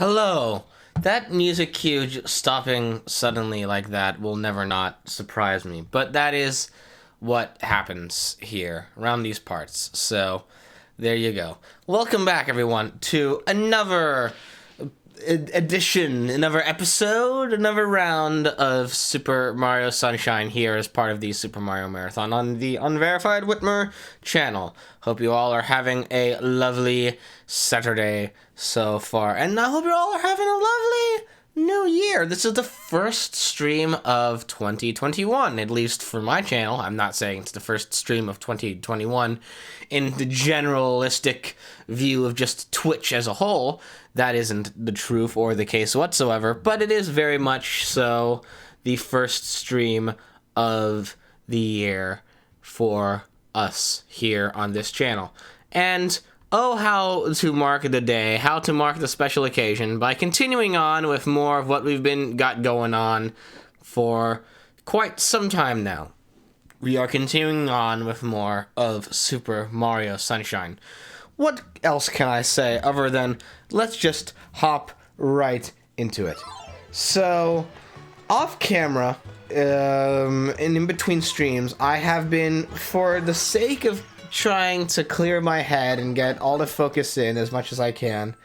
Hello. That music cue stopping suddenly like that will never not surprise me, but that is what happens here around these parts. So, there you go. Welcome back, everyone, to another edition, another episode, another round of Super Mario Sunshine here as part of the Super Mario Marathon on the Unverified Whitmer channel. Hope you all are having a lovely Saturday so far, and I hope you all are having a lovely New Year. This is the first stream of 2021, at least for my channel. I'm not saying it's the first stream of 2021 in the generalistic view of just Twitch as a whole. That isn't the truth or the case whatsoever, but it is very much so the first stream of the year for us here on this channel. And oh, how to mark the day, how to mark the special occasion by continuing on with more of what we've got going on for quite some time now. We are continuing on with more of Super Mario Sunshine. What else can I say other than let's just hop right into it? So, off camera, and in between streams, I have been, for the sake of trying to clear my head and get all the focus in as much as I can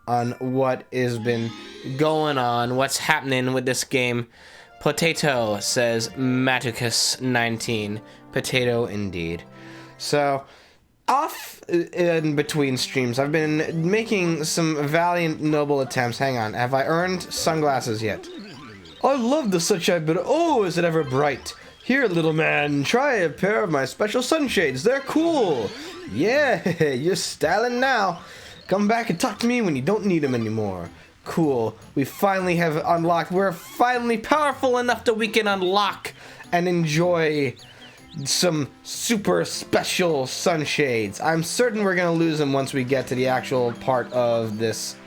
on what has been going on, what's happening with this game. Potato, says Maticus19. Potato indeed. So, off in between streams, I've been making some valiant, noble attempts. Hang on, have I earned sunglasses yet? I love the sunshine, but oh, is it ever bright. Here, little man, try a pair of my special sunshades. They're cool. Yeah, you're styling now. Come back and talk to me when you don't need them anymore. Cool. We finally have unlocked. We're finally powerful enough that we can unlock and enjoy some super special sunshades. I'm certain we're going to lose them once we get to the actual part of this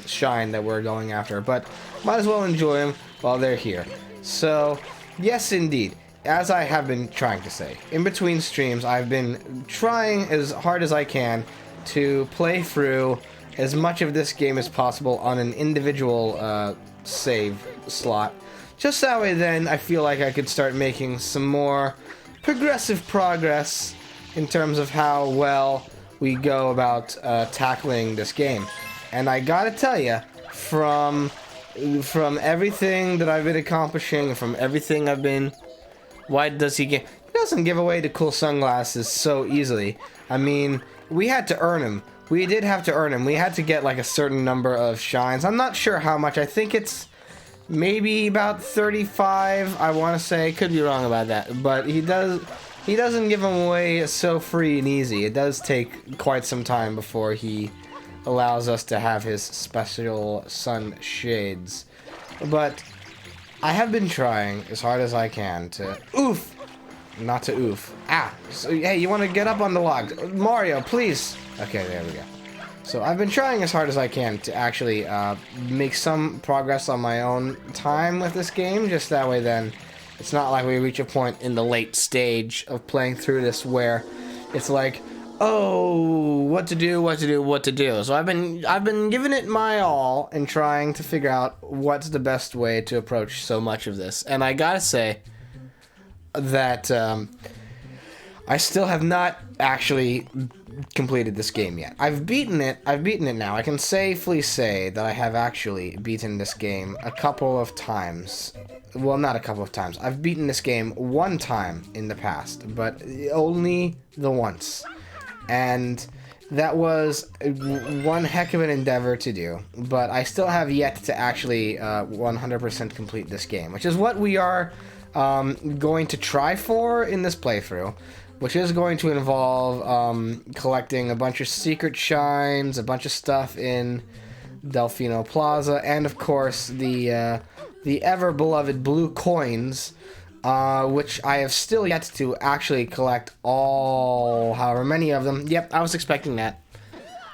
shine that we're going after. But might as well enjoy them while they're here. So, yes, indeed. As I have been trying to say, in between streams, I've been trying as hard as I can to play through as much of this game as possible on an individual save slot. Just that way then I feel like I could start making some more progressive progress in terms of how well we go about tackling this game. And I gotta tell you, from everything that I've been accomplishing, from everything I've been... Why does he get... He doesn't give away the cool sunglasses so easily. I mean, we had to earn them. We did have to earn them. We had to get like a certain number of shines. I'm not sure how much. I think it's maybe about 35, I want to say. Could be wrong about that. But he doesn't give them away so free and easy. It does take quite some time before he allows us to have his special sun shades. But I have been trying as hard as I can to oof, not to oof. Ah, so, hey, you want to get up on the log? Mario, please. Okay, there we go. So I've been trying as hard as I can to actually make some progress on my own time with this game. Just that way then, it's not like we reach a point in the late stage of playing through this where it's like, oh, what to do. So I've been giving it my all and trying to figure out what's the best way to approach so much of this. And I gotta say that I still have not actually completed this game yet. I've beaten it now. I can safely say that I have actually beaten this game a couple of times. Well, not a couple of times. I've beaten this game one time in the past, but only the once. And that was one heck of an endeavor to do, but I still have yet to actually 100% complete this game, which is what we are going to try for in this playthrough, which is going to involve collecting a bunch of secret shines, a bunch of stuff in Delfino Plaza, and of course the ever-beloved blue coins, which I have still yet to actually collect all, however many of them. Yep, I was expecting that.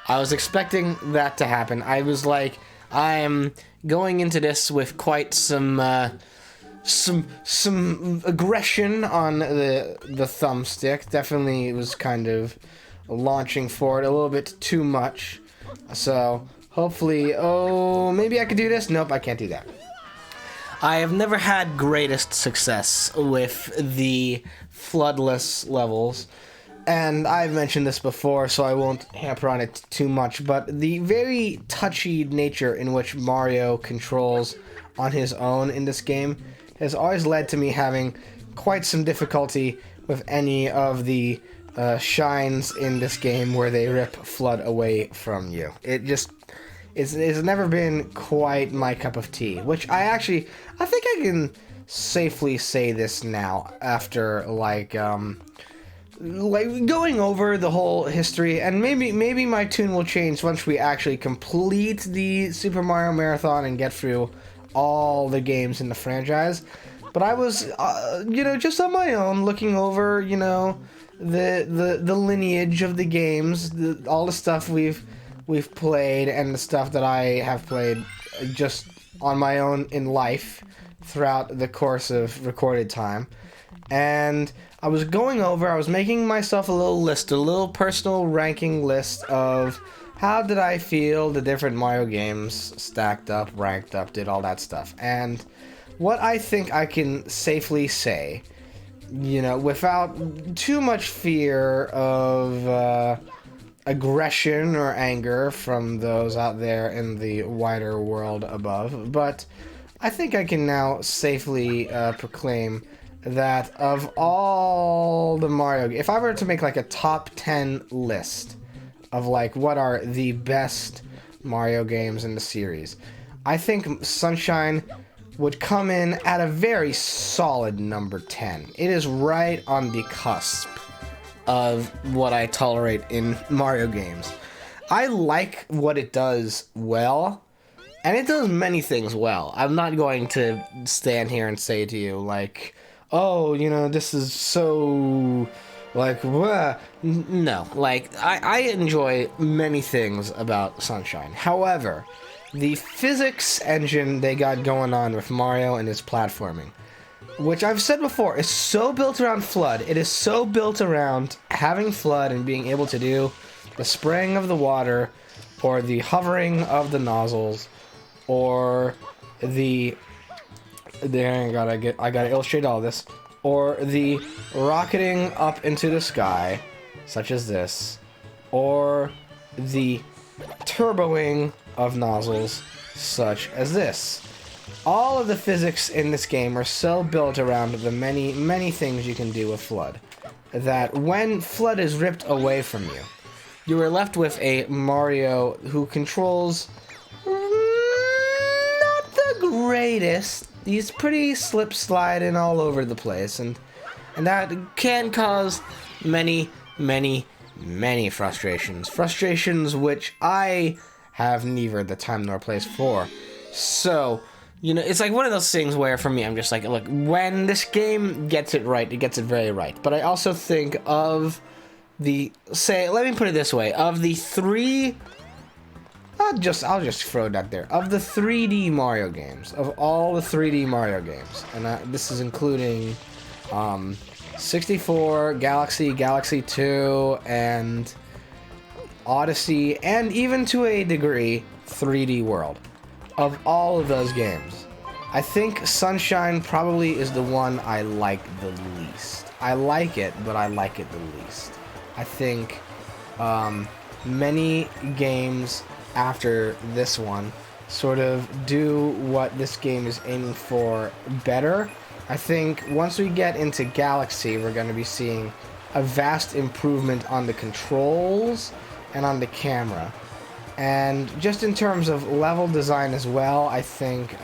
I was expecting that to happen. I was like, I am going into this with quite some aggression on the thumbstick. Definitely was kind of launching forward a little bit too much. So Hopefully, oh, maybe I could do this? Nope, I can't do that. I have never had greatest success with the floodless levels, and I've mentioned this before, so I won't hamper on it too much, but the very touchy nature in which Mario controls on his own in this game has always led to me having quite some difficulty with any of the shines in this game where they rip FLUDD away from you. It's never been quite my cup of tea, which I think I can safely say this now after like going over the whole history, and maybe my tune will change once we actually complete the Super Mario Marathon and get through all the games in the franchise. But I was, just on my own, looking over, the lineage of the games, all the stuff we've played, and the stuff that I have played just on my own in life throughout the course of recorded time. And I was making myself a little personal ranking list of how did I feel the different Mario games stacked up, ranked up, did all that stuff. And what I think I can safely say, without too much fear of aggression or anger from those out there in the wider world above, but I think I can now safely proclaim that of all the Mario, if I were to make like a top 10 list of like what are the best Mario games in the series, I think Sunshine would come in at a very solid number 10. It is right on the cusp of what I tolerate in Mario games. I like what it does well, and it does many things well. I'm not going to stand here and say to you, like, oh, this is so, like, wah. No, like, I enjoy many things about Sunshine. However, the physics engine they got going on with Mario and his platforming, which I've said before, is so built around FLUDD. It is so built around having FLUDD and being able to do the spraying of the water, or the hovering of the nozzles, or I gotta illustrate all this, or the rocketing up into the sky, such as this, or the turboing of nozzles, such as this. All of the physics in this game are so built around the many, many things you can do with FLUDD, that when FLUDD is ripped away from you, you are left with a Mario who controls not the greatest. He's pretty slip-sliding all over the place, and that can cause many, many, many frustrations. Frustrations which I have neither the time nor place for. So, it's like one of those things where, for me, I'm just like, look, when this game gets it right, it gets it very right. But I also think of let me put it this way, of the three, I'll just throw that there, of the 3D Mario games, of all the 3D Mario games, and this is including 64, Galaxy 2, and Odyssey, and even to a degree, 3D World. Of all of those games, I think Sunshine probably is the one I like the least. I like it, but I like it the least. I think many games after this one sort of do what this game is aiming for better. I think once we get into Galaxy, we're going to be seeing a vast improvement on the controls and on the camera. And just in terms of level design as well, I think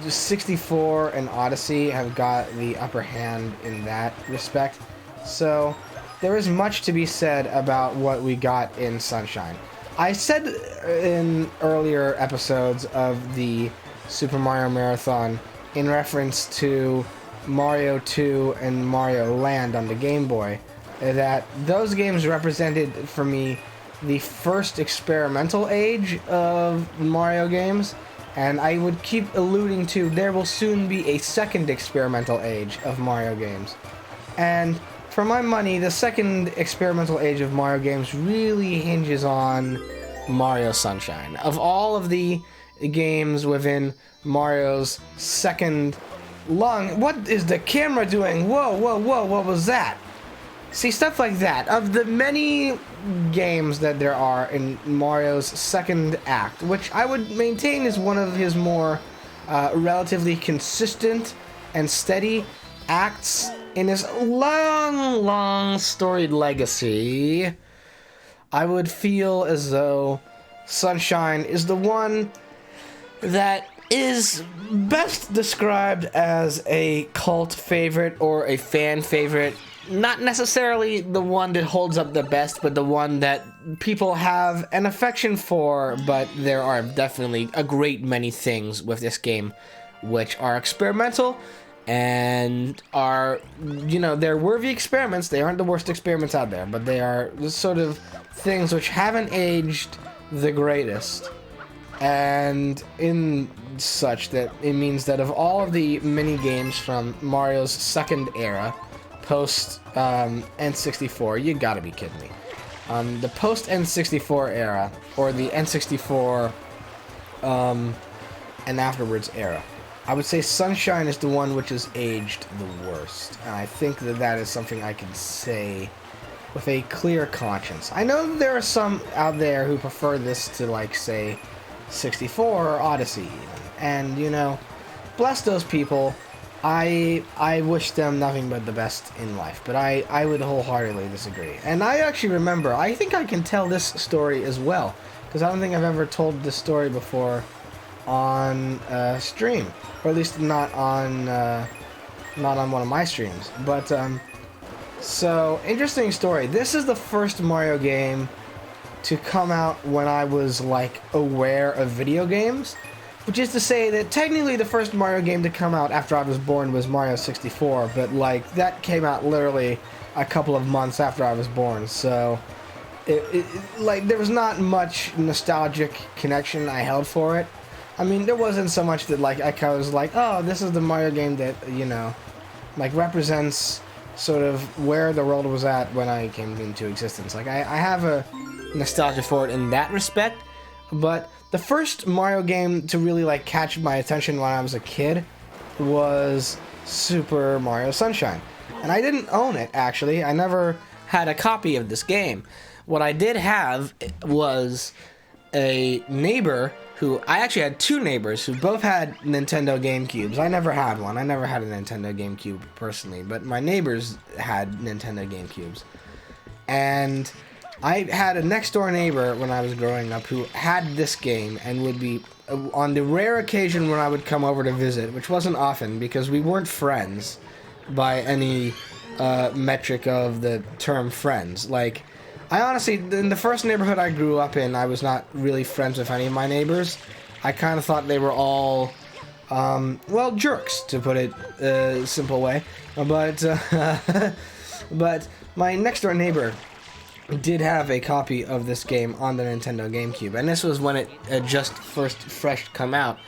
64 and Odyssey have got the upper hand in that respect. So there is much to be said about what we got in Sunshine. I said in earlier episodes of the Super Mario Marathon, in reference to Mario 2 and Mario Land on the Game Boy, that those games represented for me the first experimental age of Mario games, and I would keep alluding to there will soon be a second experimental age of Mario games. And for my money, the second experimental age of Mario games really hinges on Mario Sunshine. Of all of the games within Mario's second lung, what is the camera doing? Whoa, whoa, whoa, what was that? See, stuff like that. Of the many games that there are in Mario's second act, which I would maintain is one of his more relatively consistent and steady acts in his long, long storied legacy, I would feel as though Sunshine is the one that is best described as a cult favorite or a fan favorite. Not necessarily the one that holds up the best, but the one that people have an affection for. But there are definitely a great many things with this game which are experimental and are, you know, they're worthy experiments. They aren't the worst experiments out there, but they are the sort of things which haven't aged the greatest. And in such that it means that of all of the mini games from Mario's second era, post N64, you gotta be kidding me. The post N64 era, or the N64 and afterwards era, I would say Sunshine is the one which has aged the worst. And I think that that is something I can say with a clear conscience. I know there are some out there who prefer this to, like, say, 64 or Odyssey even. And, you know, bless those people. I wish them nothing but the best in life, but I would wholeheartedly disagree. And I actually remember, I think I can tell this story as well, because I don't think I've ever told this story before on stream, or at least not on one of my streams. But so interesting story. This is the first Mario game to come out when I was, like, aware of video games. Which is to say that technically the first Mario game to come out after I was born was Mario 64, but, like, that came out literally a couple of months after I was born, so like, there was not much nostalgic connection I held for it. I mean, there wasn't so much that, like, I kind of was like, oh, this is the Mario game that, you know, like, represents sort of where the world was at when I came into existence. Like, I have a nostalgia for it in that respect, but the first Mario game to really, like, catch my attention when I was a kid was Super Mario Sunshine. And I didn't own it, actually. I never had a copy of this game. What I did have was a neighbor who... I actually had two neighbors who both had Nintendo GameCubes. I never had one. I never had a Nintendo GameCube, personally. But my neighbors had Nintendo GameCubes. And I had a next-door neighbor when I was growing up who had this game and would be, on the rare occasion when I would come over to visit, which wasn't often because we weren't friends by any metric of the term friends. Like, I honestly, in the first neighborhood I grew up in, I was not really friends with any of my neighbors. I kind of thought they were all, well, jerks, to put it a simple way. But, but my next-door neighbor did have a copy of this game on the Nintendo GameCube, and this was when it had just fresh come out,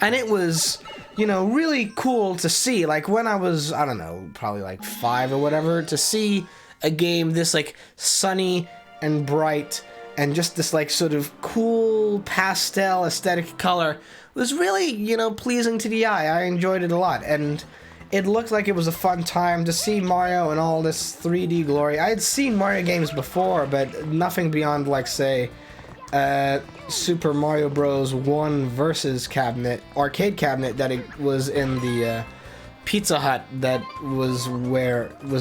and it was, you know, really cool to see, like, when I was, I don't know, probably like 5 or whatever, to see a game this, like, sunny and bright and just this, like, sort of cool pastel aesthetic color was really, you know, pleasing to the eye. I enjoyed it a lot, and it looked like it was a fun time to see Mario and all this 3D glory. I had seen Mario games before, but nothing beyond, like, say, Super Mario Bros. 1 Versus cabinet, arcade cabinet that it was in the Pizza Hut that was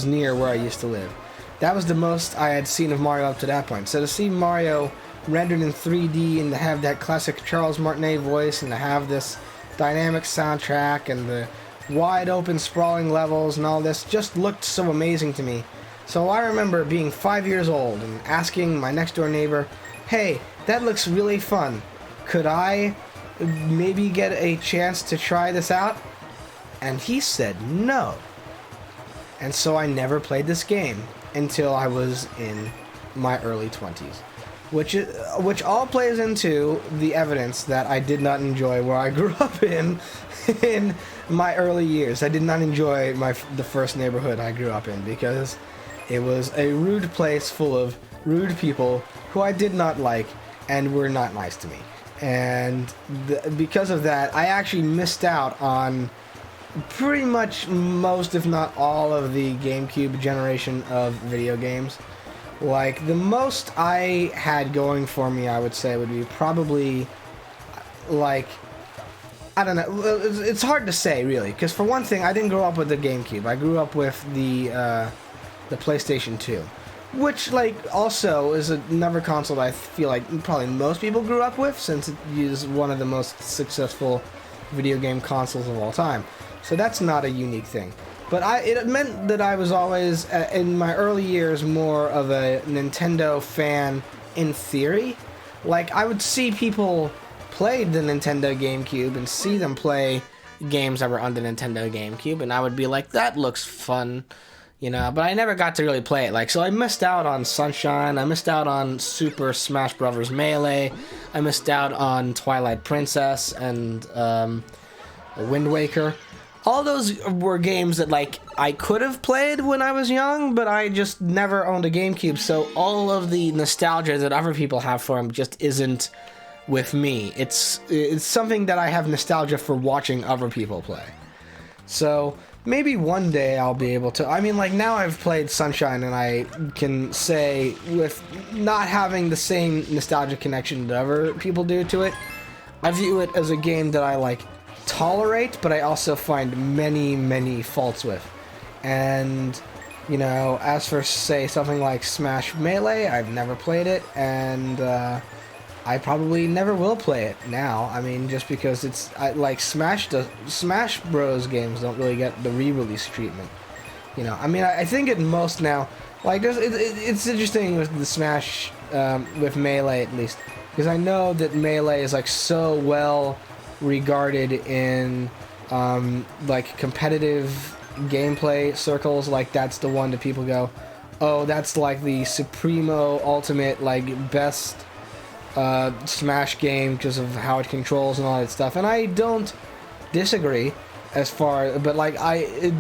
near where I used to live. That was the most I had seen of Mario up to that point. So to see Mario rendered in 3D and to have that classic Charles Martinet voice and to have this dynamic soundtrack and the wide open sprawling levels and all this just looked so amazing to me. So I remember being 5 years old and asking my next door neighbor, hey, that looks really fun. Could I maybe get a chance to try this out? And he said no. And so I never played this game until I was in my early 20s. Which all plays into the evidence that I did not enjoy where I grew up in my early years. I did not enjoy the first neighborhood I grew up in because it was a rude place full of rude people who I did not like, and were not nice to me. And because of that, I actually missed out on pretty much most, if not all, of the GameCube generation of video games. Like, the most I had going for me, I would say, would be probably, like, I don't know, it's hard to say, really, because for one thing, I didn't grow up with the GameCube. I grew up with the PlayStation 2, which, like, also is another console that I feel like probably most people grew up with, since it is one of the most successful video game consoles of all time. So that's not a unique thing. But it meant that I was always, in my early years, more of a Nintendo fan in theory. Like, I would see people play the Nintendo GameCube and see them play games that were on the Nintendo GameCube, and I would be like, that looks fun, you know, but I never got to really play it. Like, so I missed out on Sunshine, I missed out on Super Smash Bros. Melee, I missed out on Twilight Princess and Wind Waker. All those were games that, like, I could have played when I was young, but I just never owned a GameCube, so all of the nostalgia that other people have for them just isn't with me. It's something that I have nostalgia for watching other people play. So maybe one day I'll be able to. I mean, like, now I've played Sunshine, and I can say, with not having the same nostalgia connection that other people do to it, I view it as a game that I, like, tolerate, but I also find many faults with. And, you know, as for, say, something like Smash Melee, I've never played it, and I probably never will play it now. I mean, just because it's like Smash Bros. Games don't really get the re-release treatment. You know, I mean, I think at most now, like, it's interesting with the Smash, with Melee at least, because I know that Melee is, like, so well regarded in like competitive gameplay circles. Like, that's the one that people go, oh, that's like the supremo ultimate, like, best Smash game because of how it controls and all that stuff. And I don't disagree as far, but like,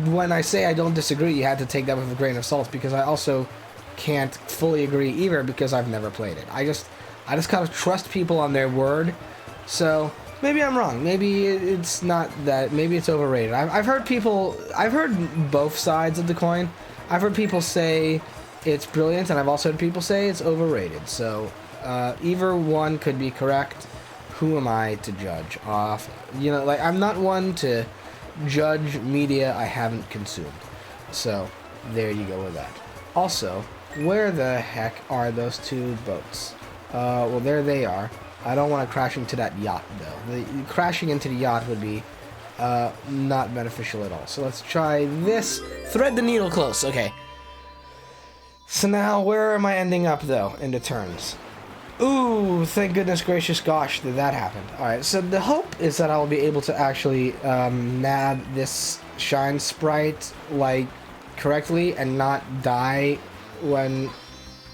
when I say I don't disagree, you have to take that with a grain of salt, because I also can't fully agree either, because I've never played it. I just kind of trust people on their word. So maybe I'm wrong. Maybe it's not that. Maybe it's overrated. I've heard both sides of the coin. I've heard people say it's brilliant, and I've also heard people say it's overrated. So either one could be correct. Who am I to judge off? You know, like, I'm not one to judge media I haven't consumed. So there you go with that. Also, where the heck are those two boats? Well, there they are. I don't want to crash into that yacht, though. Crashing into the yacht would be not beneficial at all. So let's try this. Thread the needle close. Okay. So now, where am I ending up, though, in the turns? Ooh, thank goodness gracious gosh that that happened. Alright, so the hope is that I'll be able to actually nab this Shine Sprite, like, correctly and not die when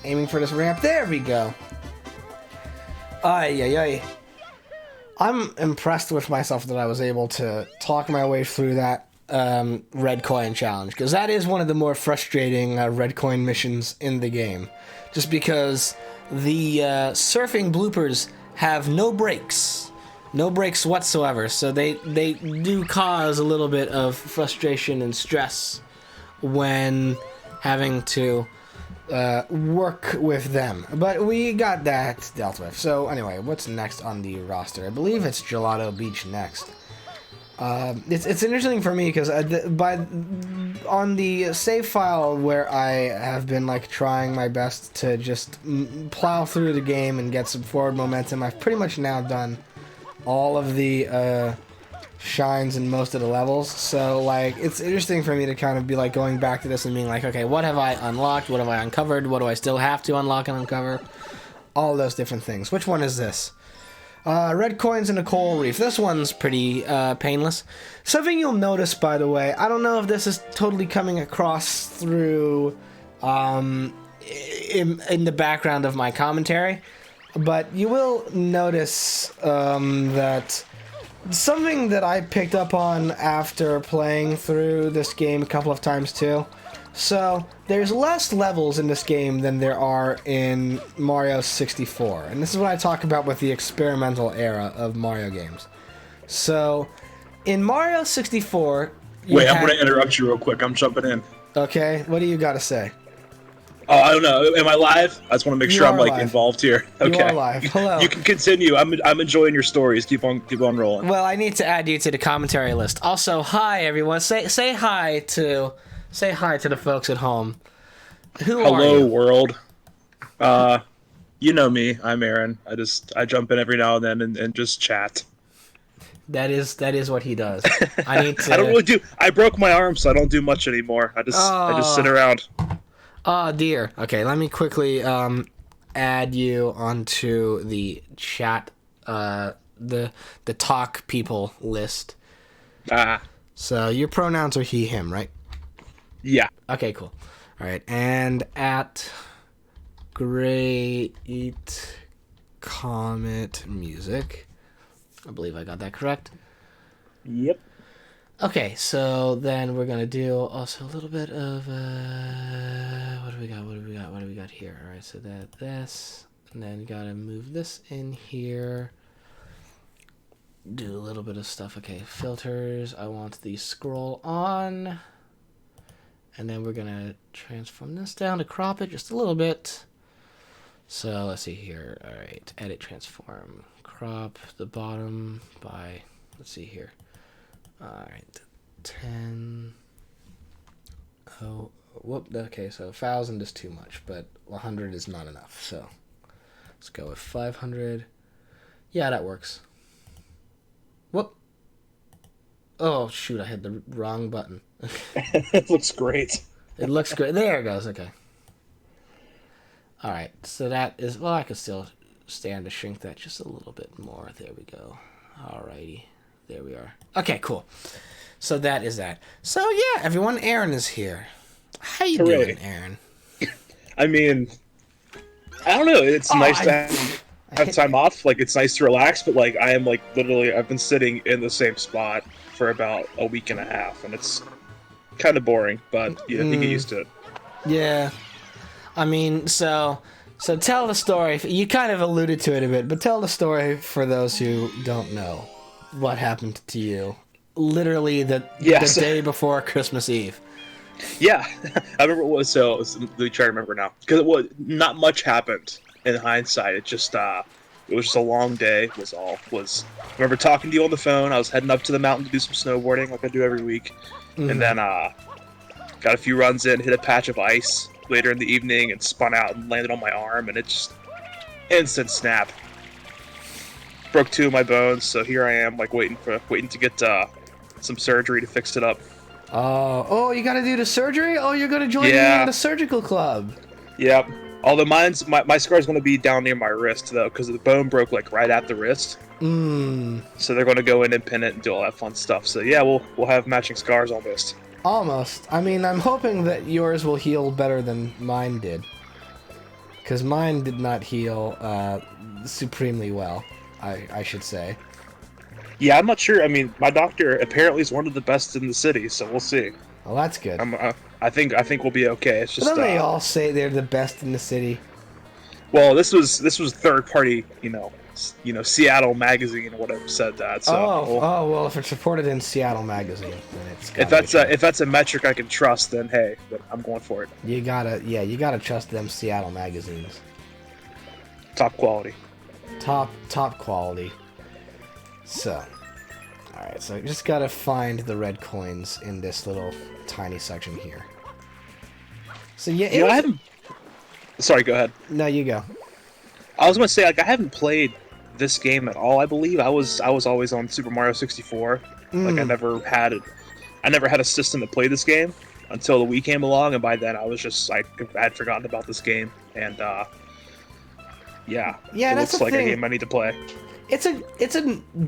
aiming for this ramp. There we go. Ay, ay, ay. I'm impressed with myself that I was able to talk my way through that red coin challenge, because that is one of the more frustrating red coin missions in the game. Just because the surfing bloopers have no breaks. No breaks whatsoever, so they do cause a little bit of frustration and stress when having to work with them. But we got that dealt with. So anyway, what's next on the roster? I believe it's Gelato Beach next. It's interesting for me because on the save file where I have been, like, trying my best to just plow through the game and get some forward momentum, I've pretty much now done all of the shines in most of the levels. So, like, it's interesting for me to kind of be, like, going back to this and being like, okay, what have I unlocked? What have I uncovered? What do I still have to unlock and uncover? All those different things. Which one is this? Red coins in a coral reef. This one's pretty painless. Something you'll notice, by the way, I don't know if this is totally coming across through in the background of my commentary, but you will notice that something that I picked up on after playing through this game a couple of times too. So, there's less levels in this game than there are in Mario 64. And this is what I talk about with the experimental era of Mario games. So, in Mario 64... Wait, I'm going to interrupt you real quick. I'm jumping in. Okay, what do you got to say? Oh, I don't know. Am I live? I just want to make sure I'm like involved here. Okay. You are live. Hello. You can continue. I'm enjoying your stories. Keep on rolling. Well, I need to add you to the commentary list. Also, hi everyone. Say hi to the folks at home. Who are you? Hello, world. You know me. I'm Aaron. I jump in every now and then and just chat. That is what he does. I need to. I don't really do. I broke my arm, so I don't do much anymore. I just sit around. Oh dear. Okay, let me quickly add you onto the chat, the talk people list. So your pronouns are he, him, right? Yeah. Okay, cool. All right, and at Great Comet Music. I believe I got that correct. Yep. Okay, so then we're gonna do also a little bit of what do we got here? All right, so this, and then gotta move this in here. Do a little bit of stuff. Okay, filters. I want the scroll on, and then we're gonna transform this down to crop it just a little bit. So let's see here. All right, edit, transform, crop the bottom by. Let's see here. Alright, 10. Oh, whoop. Okay, so 1,000 is too much, but 100 is not enough. So let's go with 500. Yeah, that works. Whoop. Oh, shoot, I hit the wrong button. It looks great. It looks great. There it goes. Okay. Alright, so that is. Well, I could still stand to shrink that just a little bit more. There we go. Alrighty. There we are. Okay, cool. So that is that. So yeah, everyone, Aaron is here. How you doing, Aaron? I mean, I don't know. It's nice to have time off. Like, it's nice to relax, but like, I am like literally, I've been sitting in the same spot for about a week and a half, and it's kind of boring. But you get used to it. Yeah. I mean, so tell the story. You kind of alluded to it a bit, but tell the story for those who don't know. What happened to you? Literally the day before Christmas Eve. Yeah, I remember what was so. Let me try to remember now, because not much happened in hindsight. It just it was just a long day. I remember talking to you on the phone. I was heading up to the mountain to do some snowboarding, like I do every week, and then got a few runs in, hit a patch of ice later in the evening, and spun out and landed on my arm, and it just instant snap. Broke 2 of my bones, so here I am, like waiting to get some surgery to fix it up. Oh, you gotta do the surgery? Oh, you're gonna join me in the surgical club. Yep. Although my scar's gonna be down near my wrist though, because the bone broke like right at the wrist. So they're gonna go in and pin it and do all that fun stuff. So yeah, we'll have matching scars almost. Almost. I mean, I'm hoping that yours will heal better than mine did, because mine did not heal supremely well. I should say. Yeah, I'm not sure. I mean, my doctor apparently is one of the best in the city, so we'll see. Well, that's good. I think we'll be okay. It's just. Don't they all say they're the best in the city? Well, this was third party, Seattle Magazine or whatever said that. So well, if it's reported in Seattle Magazine, then it's. If that's a metric I can trust, then hey, I'm going for it. You gotta trust them Seattle magazines. Top quality. Top quality. So, alright, so I just gotta find the red coins in this little tiny section here. So yeah, I haven't. Sorry, go ahead. No, you go. I was gonna say, like, I haven't played this game at all. I believe I was always on Super Mario 64. Like, I never had a system to play this game until the Wii came along, and by then I was just I had forgotten about this game, and it that's looks like thing. a game I need to play. It's a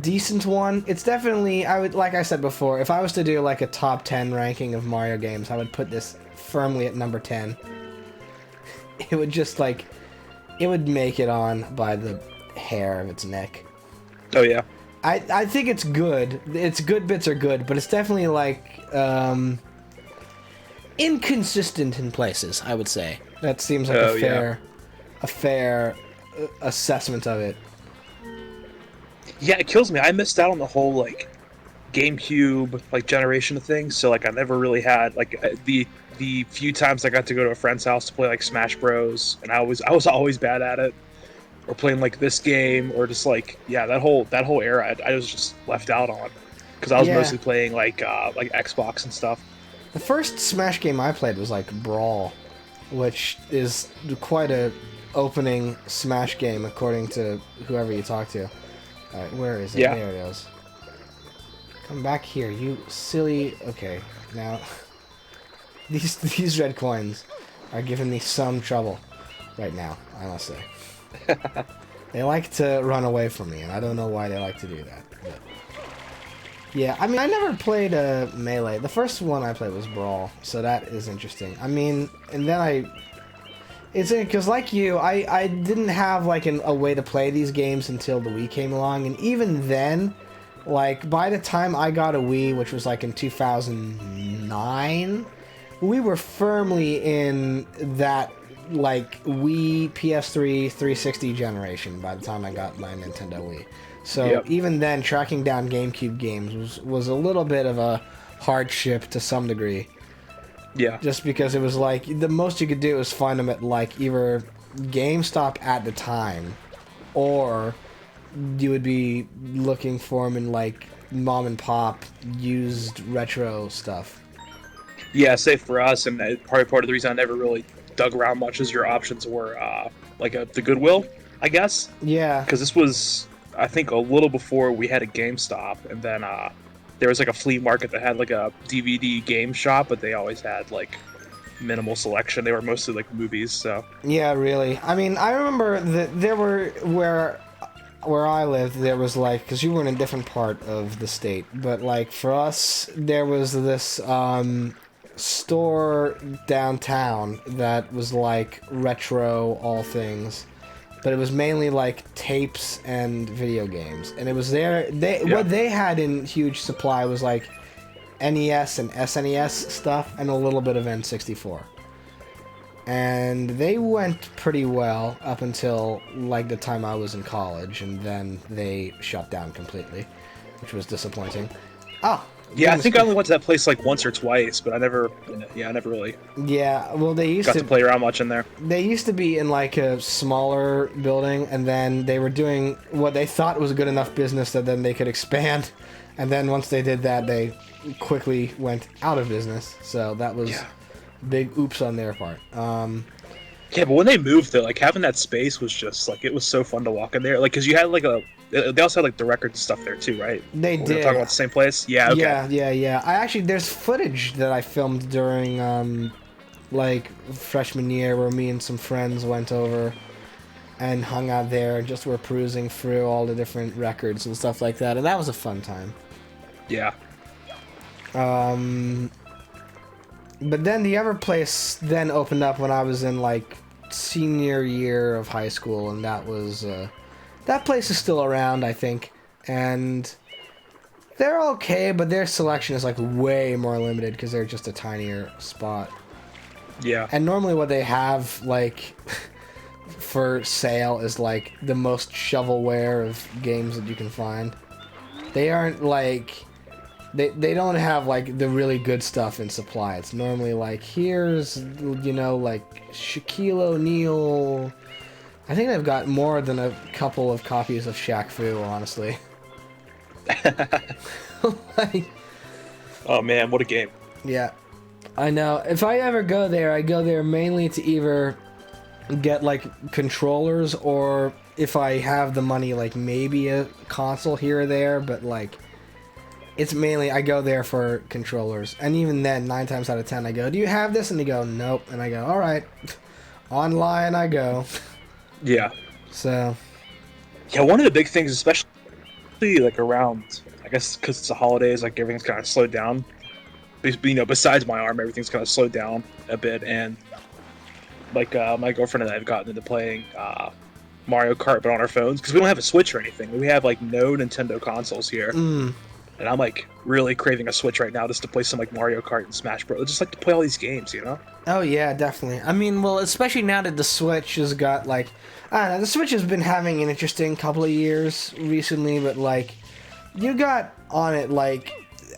decent one. It's definitely, like I said before, if I was to do like a top 10 ranking of Mario games, I would put this firmly at number 10. It would just it would make it on by the hair of its neck. Oh yeah. I think it's good. Its good bits are good, but it's definitely inconsistent in places, I would say. That seems like Oh, a fair assessment of it. Yeah, it kills me. I missed out on the whole like GameCube like generation of things. So like I never really had like the few times I got to go to a friend's house to play like Smash Bros. And I was always bad at it. Or playing like this game, or just like that whole era, I was just left out on because I was mostly playing like Xbox and stuff. The first Smash game I played was like Brawl, which is quite a opening Smash game according to whoever you talk to. Alright, where is it? Yeah. There it is. Come back here, you silly... Okay, now... These red coins are giving me some trouble right now, I must say. They like to run away from me, and I don't know why they like to do that. But yeah, I mean, I never played Melee. The first one I played was Brawl, so that is interesting. I mean, and then it's because like you, I didn't have like a way to play these games until the Wii came along, and even then, like by the time I got a Wii, which was like in 2009, we were firmly in that like Wii, PS3, 360 generation by the time I got my Nintendo Wii. So even then, tracking down GameCube games was a little bit of a hardship to some degree. Yeah. Just because it was like, the most you could do was find them at like either GameStop at the time, or you would be looking for them in like mom and pop used retro stuff. Yeah, say for us, and probably part of the reason I never really dug around much is your options were the Goodwill, I guess. Yeah. Because this was, I think, a little before we had a GameStop, and then there was like a flea market that had like a DVD game shop, but they always had like minimal selection. They were mostly like movies, so. Yeah, really. I mean, I remember that there were where I lived, there was like, because you were in a different part of the state, but like for us, there was this store downtown that was like retro all things, but it was mainly like tapes and video games, and it was there. What they had in huge supply was like NES and SNES stuff and a little bit of N64. And they went pretty well up until like the time I was in college, and then they shut down completely, which was disappointing. Yeah, I think I only went to that place like once or twice, but I never really Yeah, well, they used got to play around much in there. They used to be in like a smaller building, and then they were doing what they thought was a good enough business that then they could expand, and then once they did that, they quickly went out of business. So that was big oops on their part. Yeah, but when they moved though, like having that space was just like, it was so fun to walk in there. Like, cause you had like they also had like the record stuff there too, right? They did. We're talking about the same place. Yeah. Okay. Yeah. I actually, there's footage that I filmed during like freshman year where me and some friends went over and hung out there and just were perusing through all the different records and stuff like that, and that was a fun time. Yeah. But then the other place then opened up when I was in like senior year of high school, and that was that place is still around, I think, and they're okay, but their selection is like way more limited because they're just a tinier spot. Yeah. And normally what they have like for sale is like the most shovelware of games that you can find. They aren't like They don't have like the really good stuff in supply. It's normally like, here's, like Shaquille O'Neal. I think they've got more than a couple of copies of Shaq Fu, honestly. Like, oh man, what a game. Yeah, I know. If I ever go there, I go there mainly to either get like controllers, or if I have the money, like maybe a console here or there, but like it's mainly, I go there for controllers. And even then, 9 times out of 10, I go, do you have this? And they go, nope. And I go, all right. Online I go. Yeah. So. Yeah, one of the big things, especially like around, I guess because it's the holidays, like everything's kind of slowed down. Besides my arm, everything's kind of slowed down a bit. And like my girlfriend and I have gotten into playing Mario Kart, but on our phones, because we don't have a Switch or anything. We have like no Nintendo consoles here. and I'm like really craving a Switch right now just to play some like Mario Kart and Smash Bros. Just like to play all these games, you know? Oh yeah, definitely. I mean, well, especially now that the Switch has got like, I don't know, the Switch has been having an interesting couple of years recently, but like, you got on it like,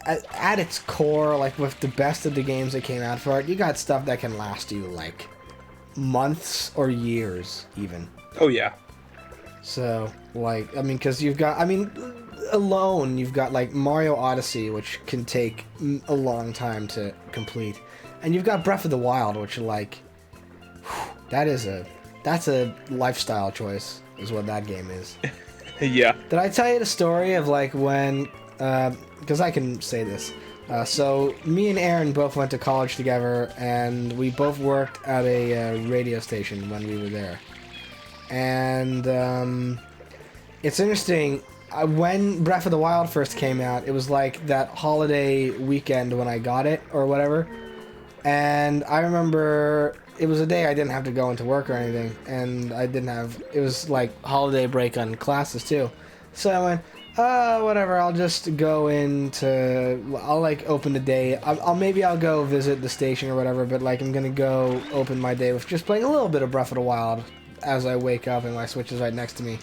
at its core, like with the best of the games that came out for it, you got stuff that can last you like months or years even. Oh yeah. So like, I mean, because you've got, I mean, alone you've got like Mario Odyssey, which can take a long time to complete, and you've got Breath of the Wild, which like, that's a lifestyle choice, is what that game is. Yeah. Did I tell you the story of like when, because I can say this. So me and Aaron both went to college together, and we both worked at a radio station when we were there. And it's interesting. When Breath of the Wild first came out, it was like that holiday weekend when I got it or whatever. And I remember it was a day I didn't have to go into work or anything, and it was like holiday break on classes too. So I went, whatever, I'll just go I'll like open the day. Maybe I'll go visit the station or whatever, but like I'm gonna go open my day with just playing a little bit of Breath of the Wild as I wake up and my Switch is right next to me.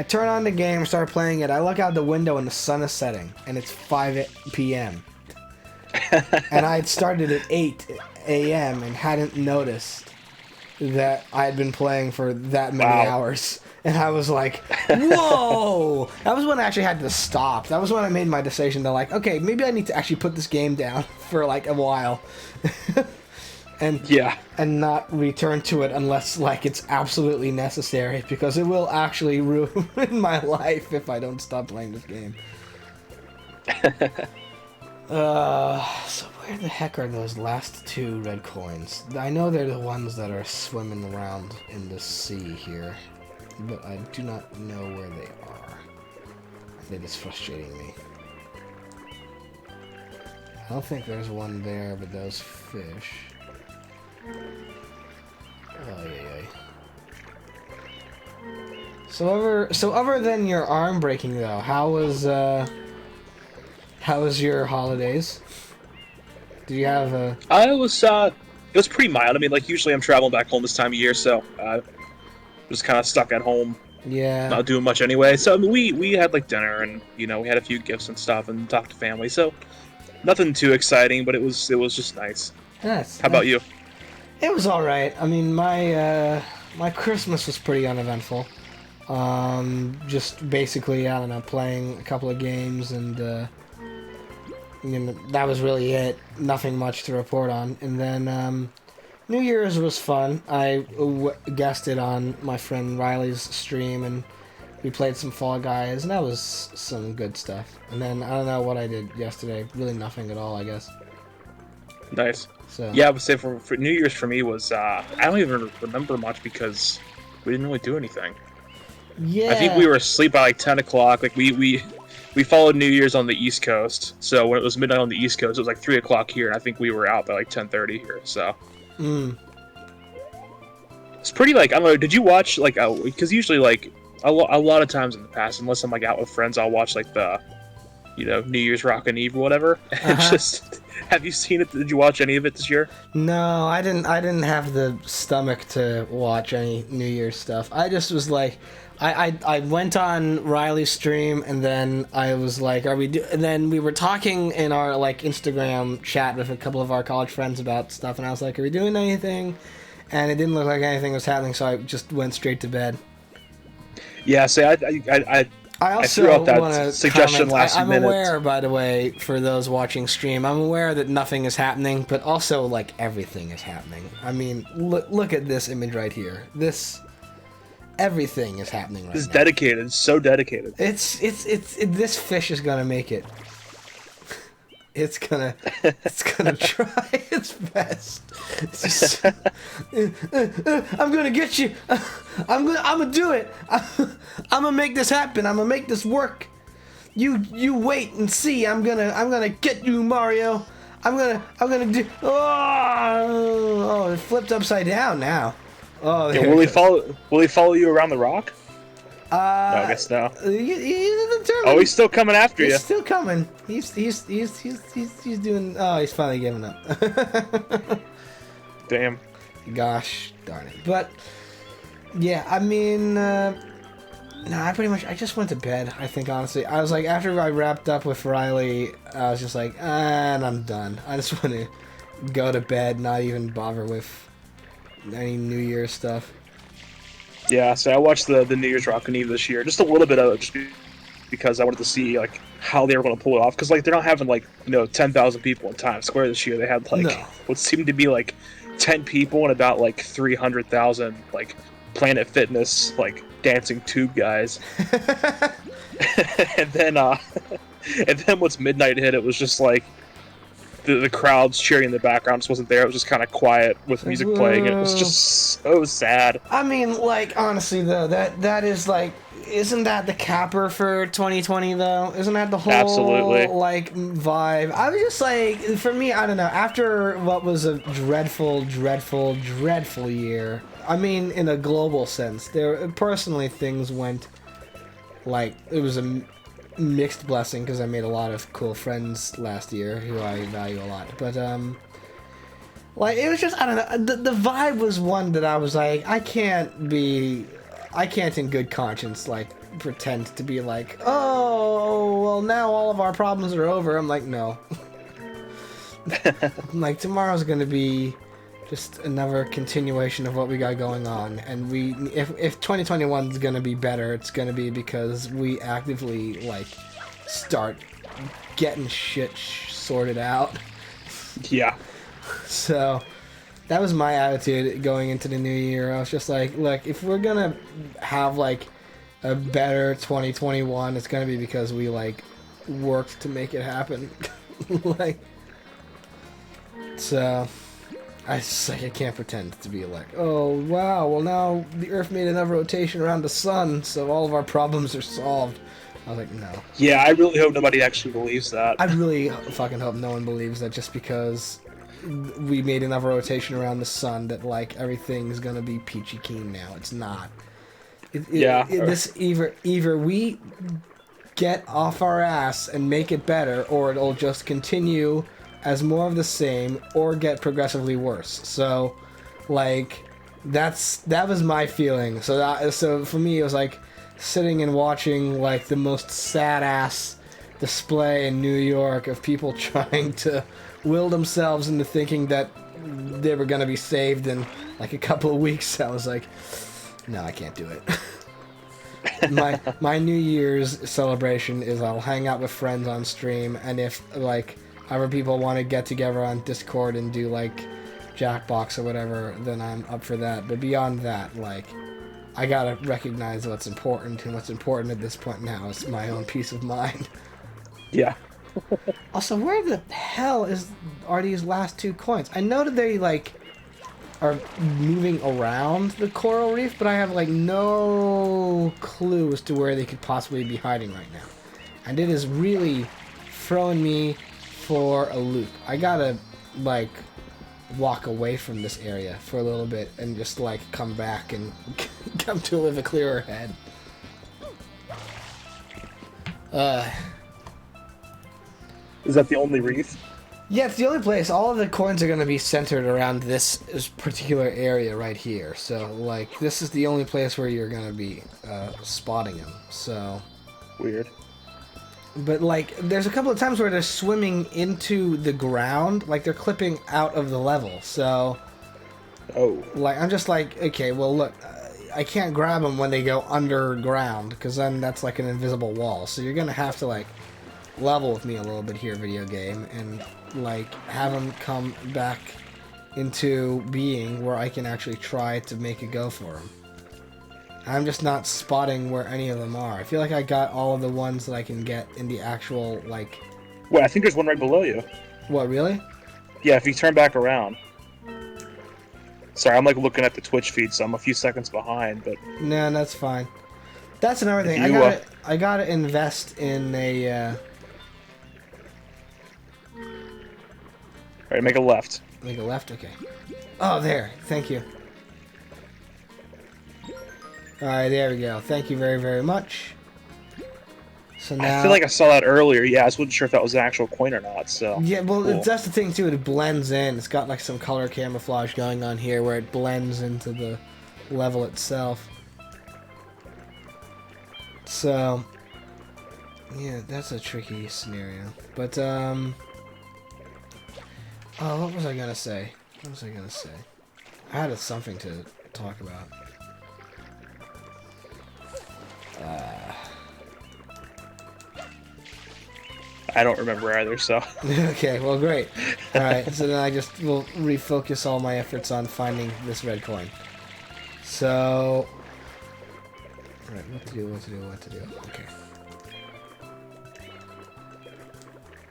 I turn on the game, start playing it. I look out the window and the sun is setting, and it's 5 p.m. And I had started at 8 a.m. and hadn't noticed that I had been playing for that many hours. And I was like, whoa! That was when I actually had to stop. That was when I made my decision to like, okay, maybe I need to actually put this game down for like a while. And not return to it unless like it's absolutely necessary, because it will actually ruin my life if I don't stop playing this game. So where the heck are those last 2 red coins? I know they're the ones that are swimming around in the sea here, but I do not know where they are. It is frustrating me. I don't think there's one there, but those fish. Oh yeah. So other than your arm breaking though, how was your holidays? Did you have a? It was pretty mild. I mean, like usually I'm traveling back home this time of year, so just kind of stuck at home. Yeah. Not doing much anyway. So I mean, we had like dinner, and you know we had a few gifts and stuff, and talked to family. So nothing too exciting, but it was just nice. Nice. How about you? It was all right. I mean, my Christmas was pretty uneventful. Just basically, I don't know, playing a couple of games, and you know, that was really it. Nothing much to report on. And then New Year's was fun. I guested on my friend Riley's stream, and we played some Fall Guys, and that was some good stuff. And then I don't know what I did yesterday. Really nothing at all, I guess. Nice. So. Yeah, I would say for New Year's for me was I don't even remember much because we didn't really do anything. Yeah. I think we were asleep by like 10 o'clock. Like we followed New Year's on the East Coast, so when it was midnight on the East Coast, it was like 3 o'clock here, and I think we were out by like 10:30 here. So. It's pretty like, I don't know. Did you watch like because usually like a lot of times in the past, unless I'm like out with friends, I'll watch like the New Year's Rockin' Eve or whatever. Just have you seen it? Did you watch any of it this year? No, I didn't have the stomach to watch any New Year's stuff. I just was like, I went on Riley's stream, and then I was like, and then we were talking in our like Instagram chat with a couple of our college friends about stuff, and I was like, are we doing anything? And it didn't look like anything was happening, so I just went straight to bed. Yeah, so I also threw out that want to suggestion last I'm minute. aware, by the way, for those watching stream, I'm aware that nothing is happening, but also like everything is happening. I mean, look at this image right here. Everything is happening right now. It's dedicated, so dedicated. This fish is gonna make it. It's gonna try its best. It's just, I'm gonna get you. I'm gonna do it. I'm gonna make this happen. I'm gonna make this work. You wait and see. I'm gonna get you, Mario. I'm gonna do. Oh, it flipped upside down now. Oh, yeah, will he follow you around the rock? No, I guess no. He's determined. Oh, he's still coming after you. He's still coming. He's doing. Oh, he's finally giving up. Damn. Gosh darn it. But yeah, I mean, no, I just went to bed. I think honestly, I was like, after I wrapped up with Riley, I was just like, and I'm done. I just want to go to bed, not even bother with any New Year's stuff. Yeah, so I watched the New Year's Rockin' Eve this year, just a little bit of it, just because I wanted to see like how they were going to pull it off. Because like they're not having like 10,000 people in Times Square this year. They had like what seemed to be like 10 people and about like 300,000 like Planet Fitness like dancing tube guys. and then once midnight hit, it was just like the crowds cheering in the background just wasn't there. It was just kind of quiet with music playing. It was just so sad. I mean, like, honestly though, that is like, isn't that the capper for 2020 though? Isn't that the whole Absolutely like vibe? I was just like, for me, I don't know. After what was a dreadful year. I mean, in a global sense, there personally things went like it was a mixed blessing because I made a lot of cool friends last year who I value a lot. But like it was just, I don't know. The vibe was one that I was like, I can't in good conscience like pretend to be like, oh well, now all of our problems are over. I'm like, no. I'm like, tomorrow's gonna be just another continuation of what we got going on, and if 2021 is gonna be better, it's gonna be because we actively like start getting shit sorted out. Yeah. So that was my attitude going into the new year. I was just like, look, if we're gonna have like a better 2021, it's gonna be because we like worked to make it happen. Like, so I can't pretend to be like, oh wow, well now the Earth made another rotation around the sun, so all of our problems are solved. I was like, no. Yeah, I really hope nobody actually believes that. I really fucking hope no one believes that just because we made another rotation around the sun that like everything's gonna be peachy keen now. It's not. This either we get off our ass and make it better, or it'll just continue as more of the same or get progressively worse. So like that was my feeling. So for me it was like sitting and watching like the most sad ass display in New York of people trying to will themselves into thinking that they were going to be saved in like a couple of weeks. I was like, no, I can't do it. my New Year's celebration is I'll hang out with friends on stream, and if like other people want to get together on Discord and do like Jackbox or whatever, then I'm up for that. But beyond that, like, I gotta recognize what's important, and what's important at this point now is my own peace of mind. Yeah. Also, where the hell are these last two coins? I know that they like are moving around the coral reef, but I have like no clue as to where they could possibly be hiding right now. And it is really throwing me for a loop. I gotta like walk away from this area for a little bit and just like come back and come to it with a clearer head. Is that the only reef? Yeah, it's the only place. All of the coins are going to be centered around this particular area right here. So, like, this is the only place where you're going to be spotting them. So weird. But, like, there's a couple of times where they're swimming into the ground. Like, they're clipping out of the level. So, like, I'm just like, okay, well, look, I can't grab them when they go underground, because then that's like an invisible wall. So you're going to have to, like, level with me a little bit here, video game, and like have them come back into being where I can actually try to make a go for them. I'm just not spotting where any of them are. I feel like I got all of the ones that I can get in the actual, like... Wait, I think there's one right below you. What, really? Yeah, if you turn back around. Sorry, I'm like looking at the Twitch feed, so I'm a few seconds behind, but... No, that's fine. That's another thing. I gotta invest in a... Alright, make a left. Make a left? Okay. Oh, there. Thank you. Alright, there we go. Thank you very, very much. So now... I feel like I saw that earlier. Yeah, I just wasn't sure if that was an actual coin or not, so... Yeah, well, cool. that's the thing, too. It blends in. It's got, like, some color camouflage going on here where it blends into the level itself. So... Yeah, that's a tricky scenario. But, Oh, what was I gonna say? What was I gonna say? I had something to talk about. I don't remember either, so... Okay, well, great. Alright, so then I just will refocus all my efforts on finding this red coin. So... Alright, what to do, what to do, what to do. Okay.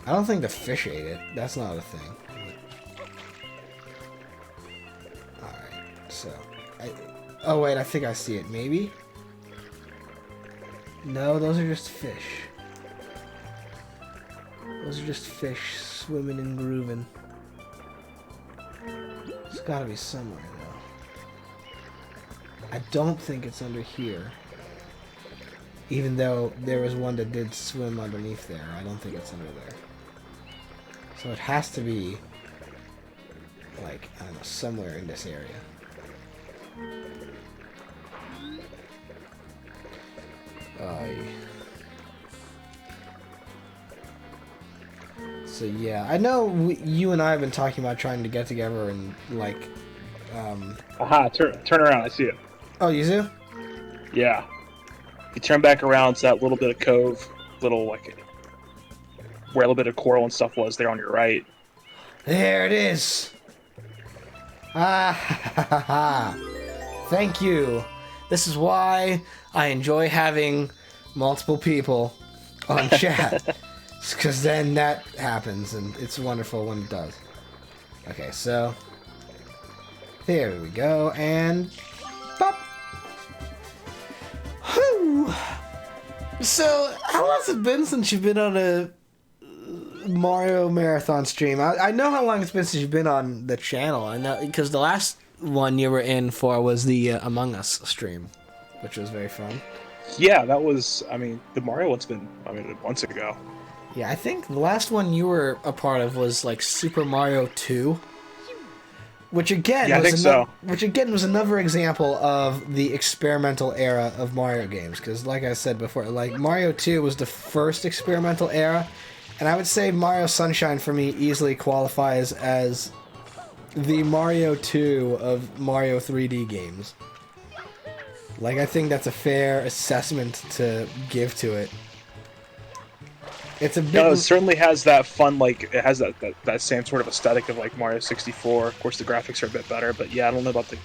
I don't think the fish ate it. That's not a thing. Alright, so... Oh, wait, I think I see it. Maybe? No, those are just fish. Those are just fish swimming and grooving. It's gotta be somewhere, though. I don't think it's under here. Even though there was one that did swim underneath there. I don't think it's under there. So it has to be, like, I don't know, somewhere in this area. So yeah, I know you and I have been talking about trying to get together and, like, Aha, turn around, I see it. Oh, you do? Yeah. You turn back around to that little bit of cove, like, where a little bit of coral and stuff was there on your right. There it is! Ah, ha, ha, ha. Thank you. This is why I enjoy having multiple people on chat. Because then that happens, and it's wonderful when it does. Okay, so... There we go, and... Pop! Whew! So, how long has it been since you've been on a Mario Marathon stream? I know how long it's been since you've been on the channel. I know, because the last one you were in for was the Among Us stream, which was very fun. Yeah, that was, I mean, the Mario one's been, months ago. Yeah, I think the last one you were a part of was like Super Mario 2, which again, yeah, I think so. Which again was another example of the experimental era of Mario games. Because, like I said before, like Mario 2 was the first experimental era, and I would say Mario Sunshine for me easily qualifies as the Mario 2 of Mario 3D games. Like, I think that's a fair assessment to give to it. It's a bit... No, it certainly has that fun, like, it has that same sort of aesthetic of, like, Mario 64. Of course, the graphics are a bit better, but yeah, I don't know about the...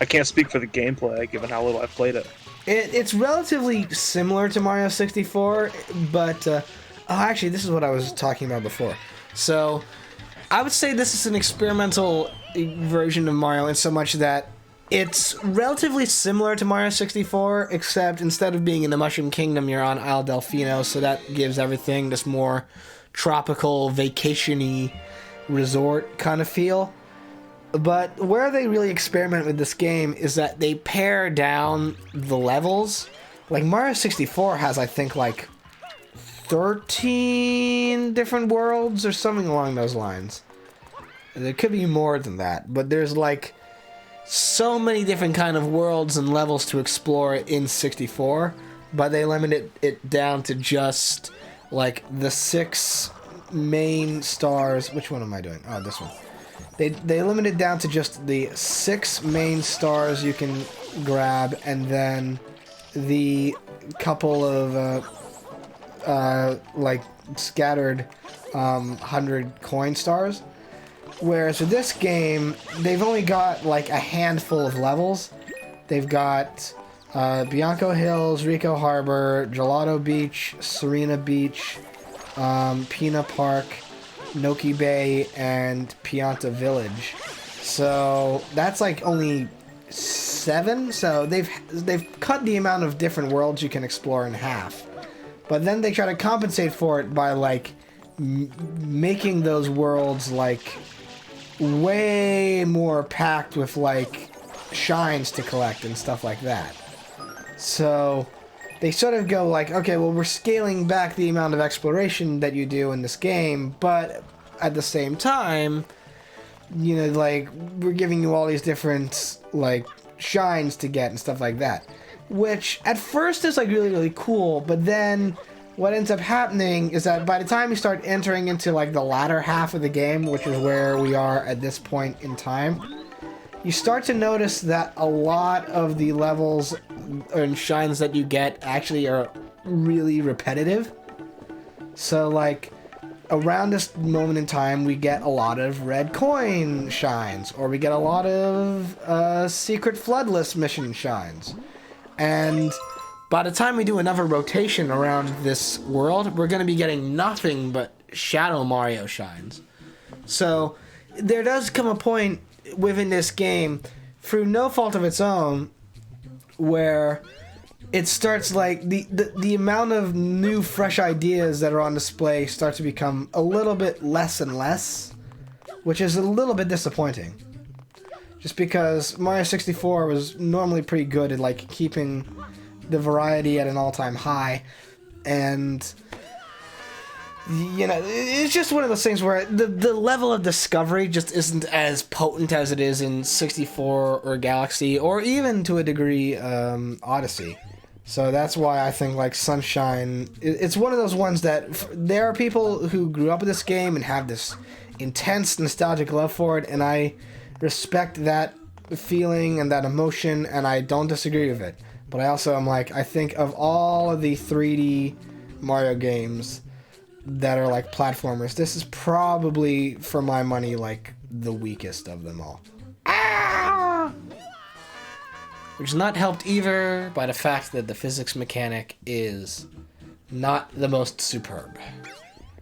I can't speak for the gameplay, given how little I've played it. It's relatively similar to Mario 64, but... oh, actually, this is what I was talking about before. So, I would say this is an experimental version of Mario in so much that it's relatively similar to Mario 64, except instead of being in the Mushroom Kingdom, you're on Isle Delfino, so that gives everything this more tropical, vacation-y resort kind of feel. But where they really experiment with this game is that they pare down the levels. Like, Mario 64 has, I think, like, 13 different worlds or something along those lines. There could be more than that, but there's, like, so many different kind of worlds and levels to explore in 64, but they limited it down to just, like, the 6 main stars. Which one am I doing? Oh, this one. They limited it down to just the 6 main stars you can grab, and then the couple of, like, scattered 100 coin stars. Whereas with this game, they've only got, like, a handful of levels. They've got Bianco Hills, Rico Harbor, Gelato Beach, Serena Beach, Pina Park, Noki Bay, and Pianta Village. So that's, like, only 7. So they've cut the amount of different worlds you can explore in half. But then they try to compensate for it by, like, making those worlds, like, way more packed with, like, shines to collect and stuff like that. So they sort of go like, okay, well, we're scaling back the amount of exploration that you do in this game, but at the same time, you know, like, we're giving you all these different, like, shines to get and stuff like that. Which, at first, is, like, really, really cool, but then what ends up happening is that by the time you start entering into, like, the latter half of the game, which is where we are at this point in time, you start to notice that a lot of the levels and shines that you get actually are really repetitive. So, like, around this moment in time, we get a lot of red coin shines, or we get a lot of secret floodless mission shines. And by the time we do another rotation around this world, we're going to be getting nothing but Shadow Mario shines. So there does come a point within this game, through no fault of its own, where it starts, like, the amount of new, fresh ideas that are on display starts to become a little bit less and less, which is a little bit disappointing. Just because Mario 64 was normally pretty good at, like, keeping the variety at an all-time high, and, you know, it's just one of those things where the level of discovery just isn't as potent as it is in 64 or Galaxy, or even, to a degree, Odyssey. So that's why I think, like, Sunshine, it's one of those ones that there are people who grew up with this game and have this intense nostalgic love for it, and I respect that feeling and that emotion, and I don't disagree with it. But I also am like, I think of all of the 3D Mario games that are, like, platformers, this is probably, for my money, like, the weakest of them all. Ah! Which is not helped either by the fact that the physics mechanic is not the most superb.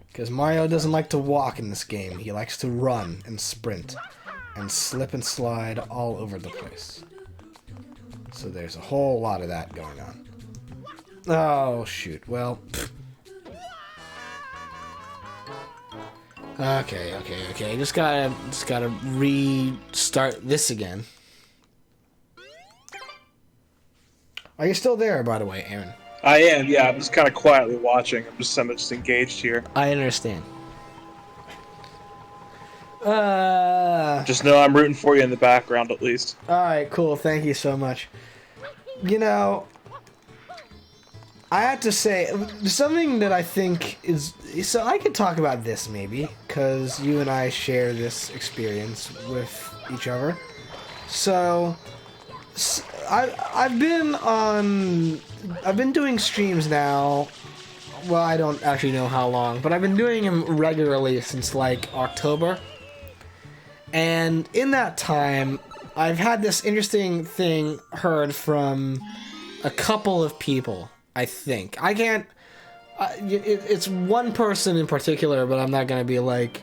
Because Mario doesn't like to walk in this game. He likes to run and sprint and slip and slide all over the place. So there's a whole lot of that going on. Oh, shoot. Well, okay. Just gotta restart this again. Are you still there, by the way, Aaron? I am, yeah. I'm just kind of quietly watching. I'm just engaged here. I understand. Just know I'm rooting for you in the background, at least. Alright, cool. Thank you so much. You know, I have to say, something that I think is... So I could talk about this, maybe, because you and I share this experience with each other. So... I've been doing streams now. Well, I don't actually know how long, but I've been doing them regularly since, like, October. And in that time, I've had this interesting thing heard from a couple of people, I think. I can't... it's one person in particular, but I'm not going to be, like,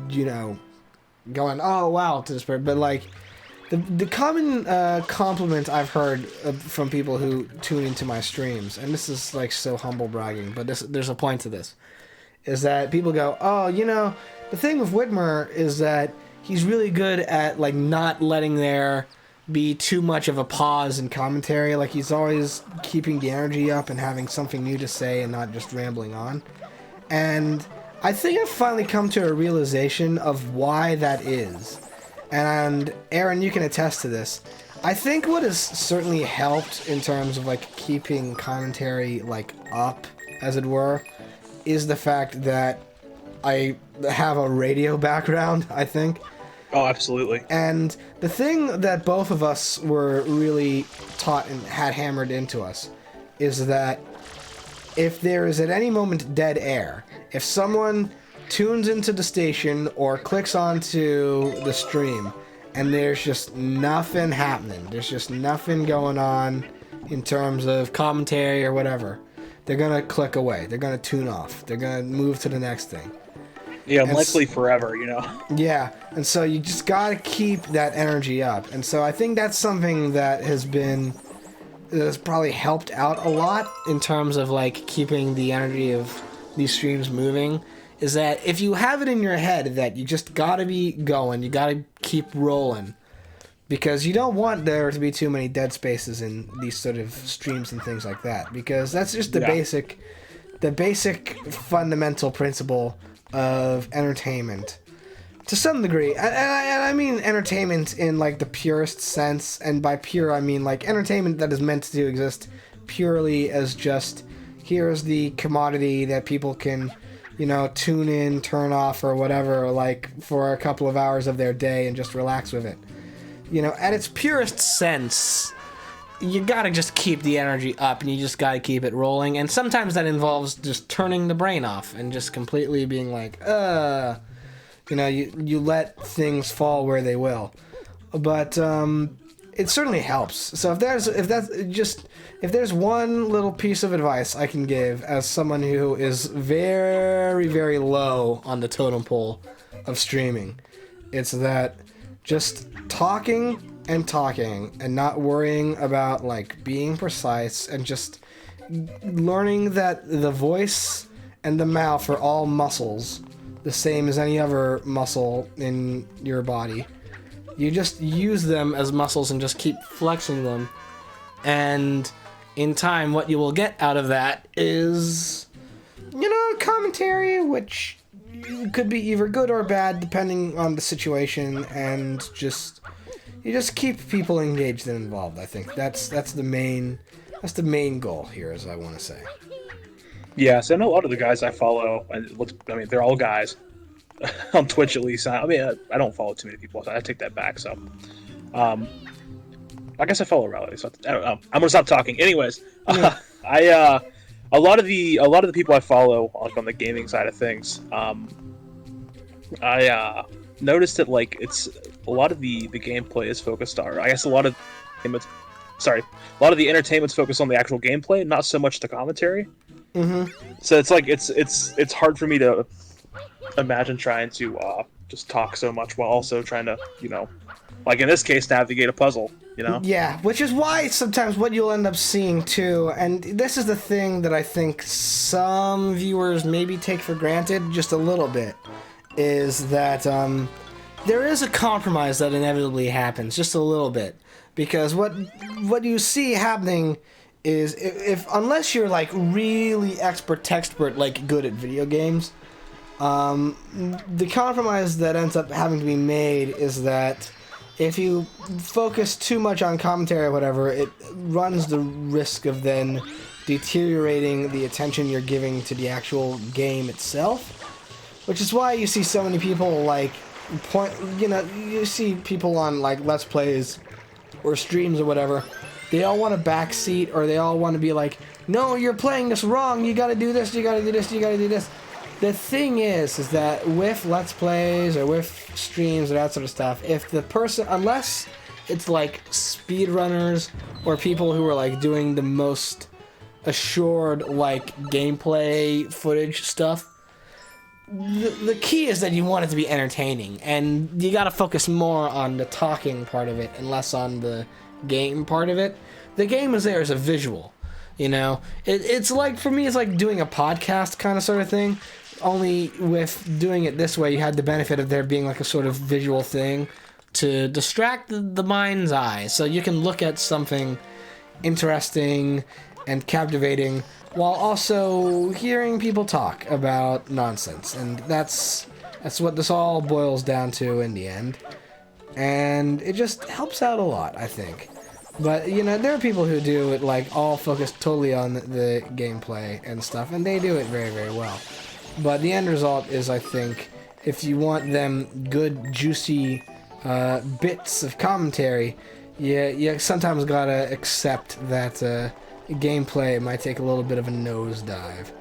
you know, going, oh, wow, to this person. But, like... The common compliment I've heard from people who tune into my streams, and this is, like, so humble bragging, but there's a point to this, is that people go, oh, you know, the thing with Whitmer is that he's really good at, like, not letting there be too much of a pause in commentary. Like, he's always keeping the energy up and having something new to say and not just rambling on. And I think I've finally come to a realization of why that is. And Aaron, you can attest to this. I think what has certainly helped in terms of, like, keeping commentary, like, up, as it were, is the fact that I have a radio background, I think. Oh, absolutely. And the thing that both of us were really taught and had hammered into us is that if there is at any moment dead air, if someone tunes into the station or clicks onto the stream and there's just nothing happening, there's just nothing going on in terms of commentary or whatever, they're gonna click away, they're gonna tune off, they're gonna move to the next thing. Yeah, likely forever, you know. Yeah, and so you just gotta keep that energy up, and so I think that's something that has probably helped out a lot in terms of, like, keeping the energy of these streams moving. Is that if you have it in your head that you just gotta be going, you gotta keep rolling, because you don't want there to be too many dead spaces in these sort of streams and things like that, because that's just the basic fundamental principle of entertainment to some degree. And I mean entertainment in like the purest sense, and by pure I mean like entertainment that is meant to exist purely as just, here's the commodity that people can, you know, tune in, turn off, or whatever, like for a couple of hours of their day and just relax with it. You know, at its purest sense, you gotta just keep the energy up, and you just gotta keep it rolling. And sometimes that involves just turning the brain off and just completely being like, you know, you let things fall where they will. But it certainly helps. So if there's one little piece of advice I can give as someone who is very, very low on the totem pole of streaming, it's that just talking and not worrying about like being precise, and just learning that the voice and the mouth are all muscles, the same as any other muscle in your body. You just use them as muscles and just keep flexing them, and in time what you will get out of that is, you know, commentary, which could be either good or bad depending on the situation, and you just keep people engaged and involved. I think that's the main goal here, as I want to say. Yeah, so I know a lot of the guys I follow, and they're all guys on Twitch at least. I mean, I don't follow too many people, so I take that back. So, I guess I follow Rally, so I don't know. I'm gonna stop talking. Anyways, a lot of the people I follow on the gaming side of things, I noticed that like it's a lot of the gameplay is focused on, I guess a lot of the entertainment's focused on the actual gameplay, not so much the commentary. Mm-hmm. So it's like it's hard for me to imagine trying to just talk so much while also trying to, you know, like in this case, navigate a puzzle, you know? Yeah, which is why sometimes what you'll end up seeing too, and this is the thing that I think some viewers maybe take for granted just a little bit, is that there is a compromise that inevitably happens, just a little bit. Because what you see happening is, if unless you're like really expert, like good at video games, the compromise that ends up having to be made is that if you focus too much on commentary or whatever, it runs the risk of then deteriorating the attention you're giving to the actual game itself. Which is why you see so many people like you see people on like Let's Plays or streams or whatever, they all want a backseat, or they all want to be like, no, you're playing this wrong, you gotta do this, you gotta do this, you gotta do this. The thing is that with Let's Plays or with streams or that sort of stuff, if the person, unless it's like speedrunners or people who are like doing the most assured like gameplay footage stuff, the key is that you want it to be entertaining, and you gotta focus more on the talking part of it and less on the game part of it. The game is there as a visual, you know? It's like, for me, it's like doing a podcast kind of sort of thing, only with doing it this way, you had the benefit of there being like a sort of visual thing to distract the mind's eye, so you can look at something interesting and captivating while also hearing people talk about nonsense. And that's what this all boils down to in the end. And it just helps out a lot, I think. But, you know, there are people who do it, like, all focused totally on the gameplay and stuff, and they do it very, very well. But the end result is, I think, if you want them good, juicy bits of commentary, you sometimes gotta accept that gameplay might take a little bit of a nosedive.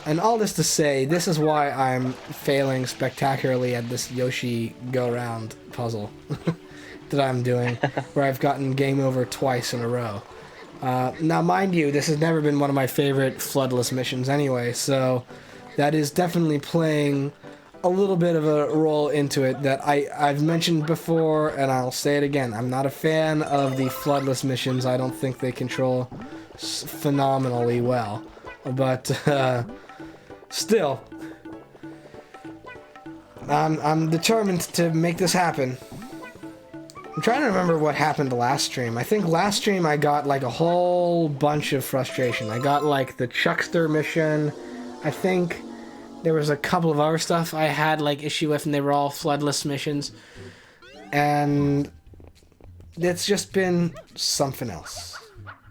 And all this to say, this is why I'm failing spectacularly at this Yoshi go-round puzzle that I'm doing, where I've gotten game over twice in a row. Now, mind you, this has never been one of my favorite floodless missions anyway, so that is definitely playing a little bit of a role into it that I've mentioned before, and I'll say it again. I'm not a fan of the floodless missions. I don't think they control phenomenally well. But still, I'm determined to make this happen. I'm trying to remember what happened last stream. I think last stream I got like a whole bunch of frustration. I got like the Chuckster mission. I think there was a couple of other stuff I had like issue with, and they were all floodless missions. And it's just been something else.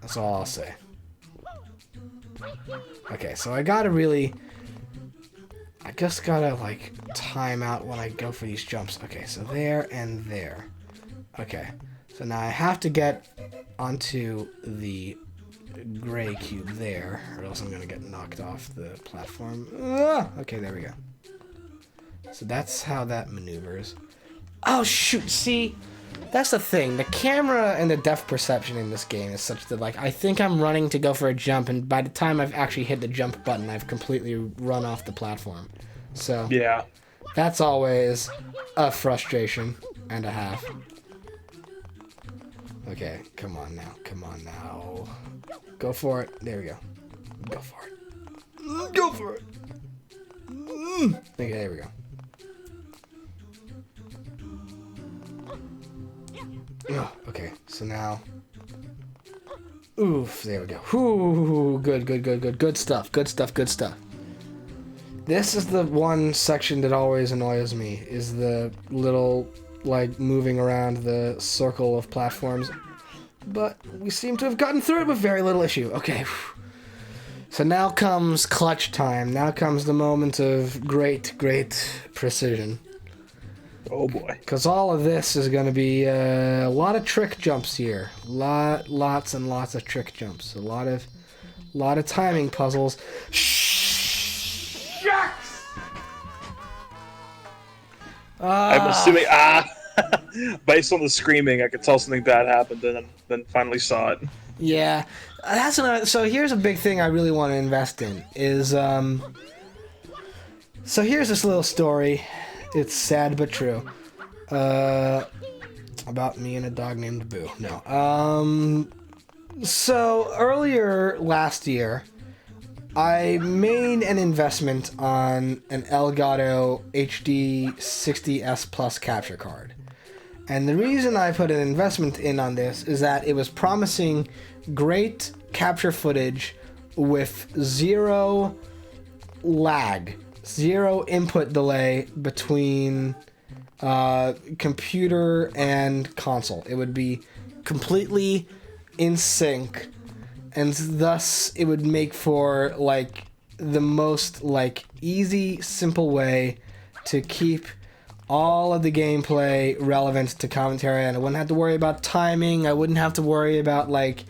That's all I'll say. Okay, so I just gotta like time out when I go for these jumps. Okay, so there and there. Okay, so now I have to get onto the gray cube there, or else I'm gonna get knocked off the platform. Ah! Okay, there we go. So that's how that maneuvers. Oh shoot, see? That's the thing. The camera and the depth perception in this game is such that, like, I think I'm running to go for a jump, and by the time I've actually hit the jump button, I've completely run off the platform. So, Yeah. that's always a frustration and a half. Okay, come on now. Come on now. Go for it. There we go. Go for it. Go for it. Okay, there we go. Oh, okay, so now... Oof, there we go. Ooh, good, good, good, good. Good stuff, good stuff, good stuff. This is the one section that always annoys me, is the little, like, moving around the circle of platforms. But we seem to have gotten through it with very little issue. Okay. So now comes clutch time. Now comes the moment of great, great precision. Oh boy. Because all of this is going to be a lot of trick jumps here. Lots and lots of trick jumps. A lot of timing puzzles. Shucks! I'm assuming, based on the screaming, I could tell something bad happened, and then finally saw it. Yeah, that's another. So here's a big thing I really want to invest in is So here's this little story. It's sad but true. About me and a dog named Boo. No. So earlier last year, I made an investment on an Elgato HD 60S Plus capture card. And the reason I put an investment in on this is that it was promising great capture footage with zero lag, zero input delay between computer and console. It would be completely in sync, and thus it would make for like the most like easy, simple way to keep all of the gameplay relevant to commentary, and I wouldn't have to worry about timing. I wouldn't have to worry about like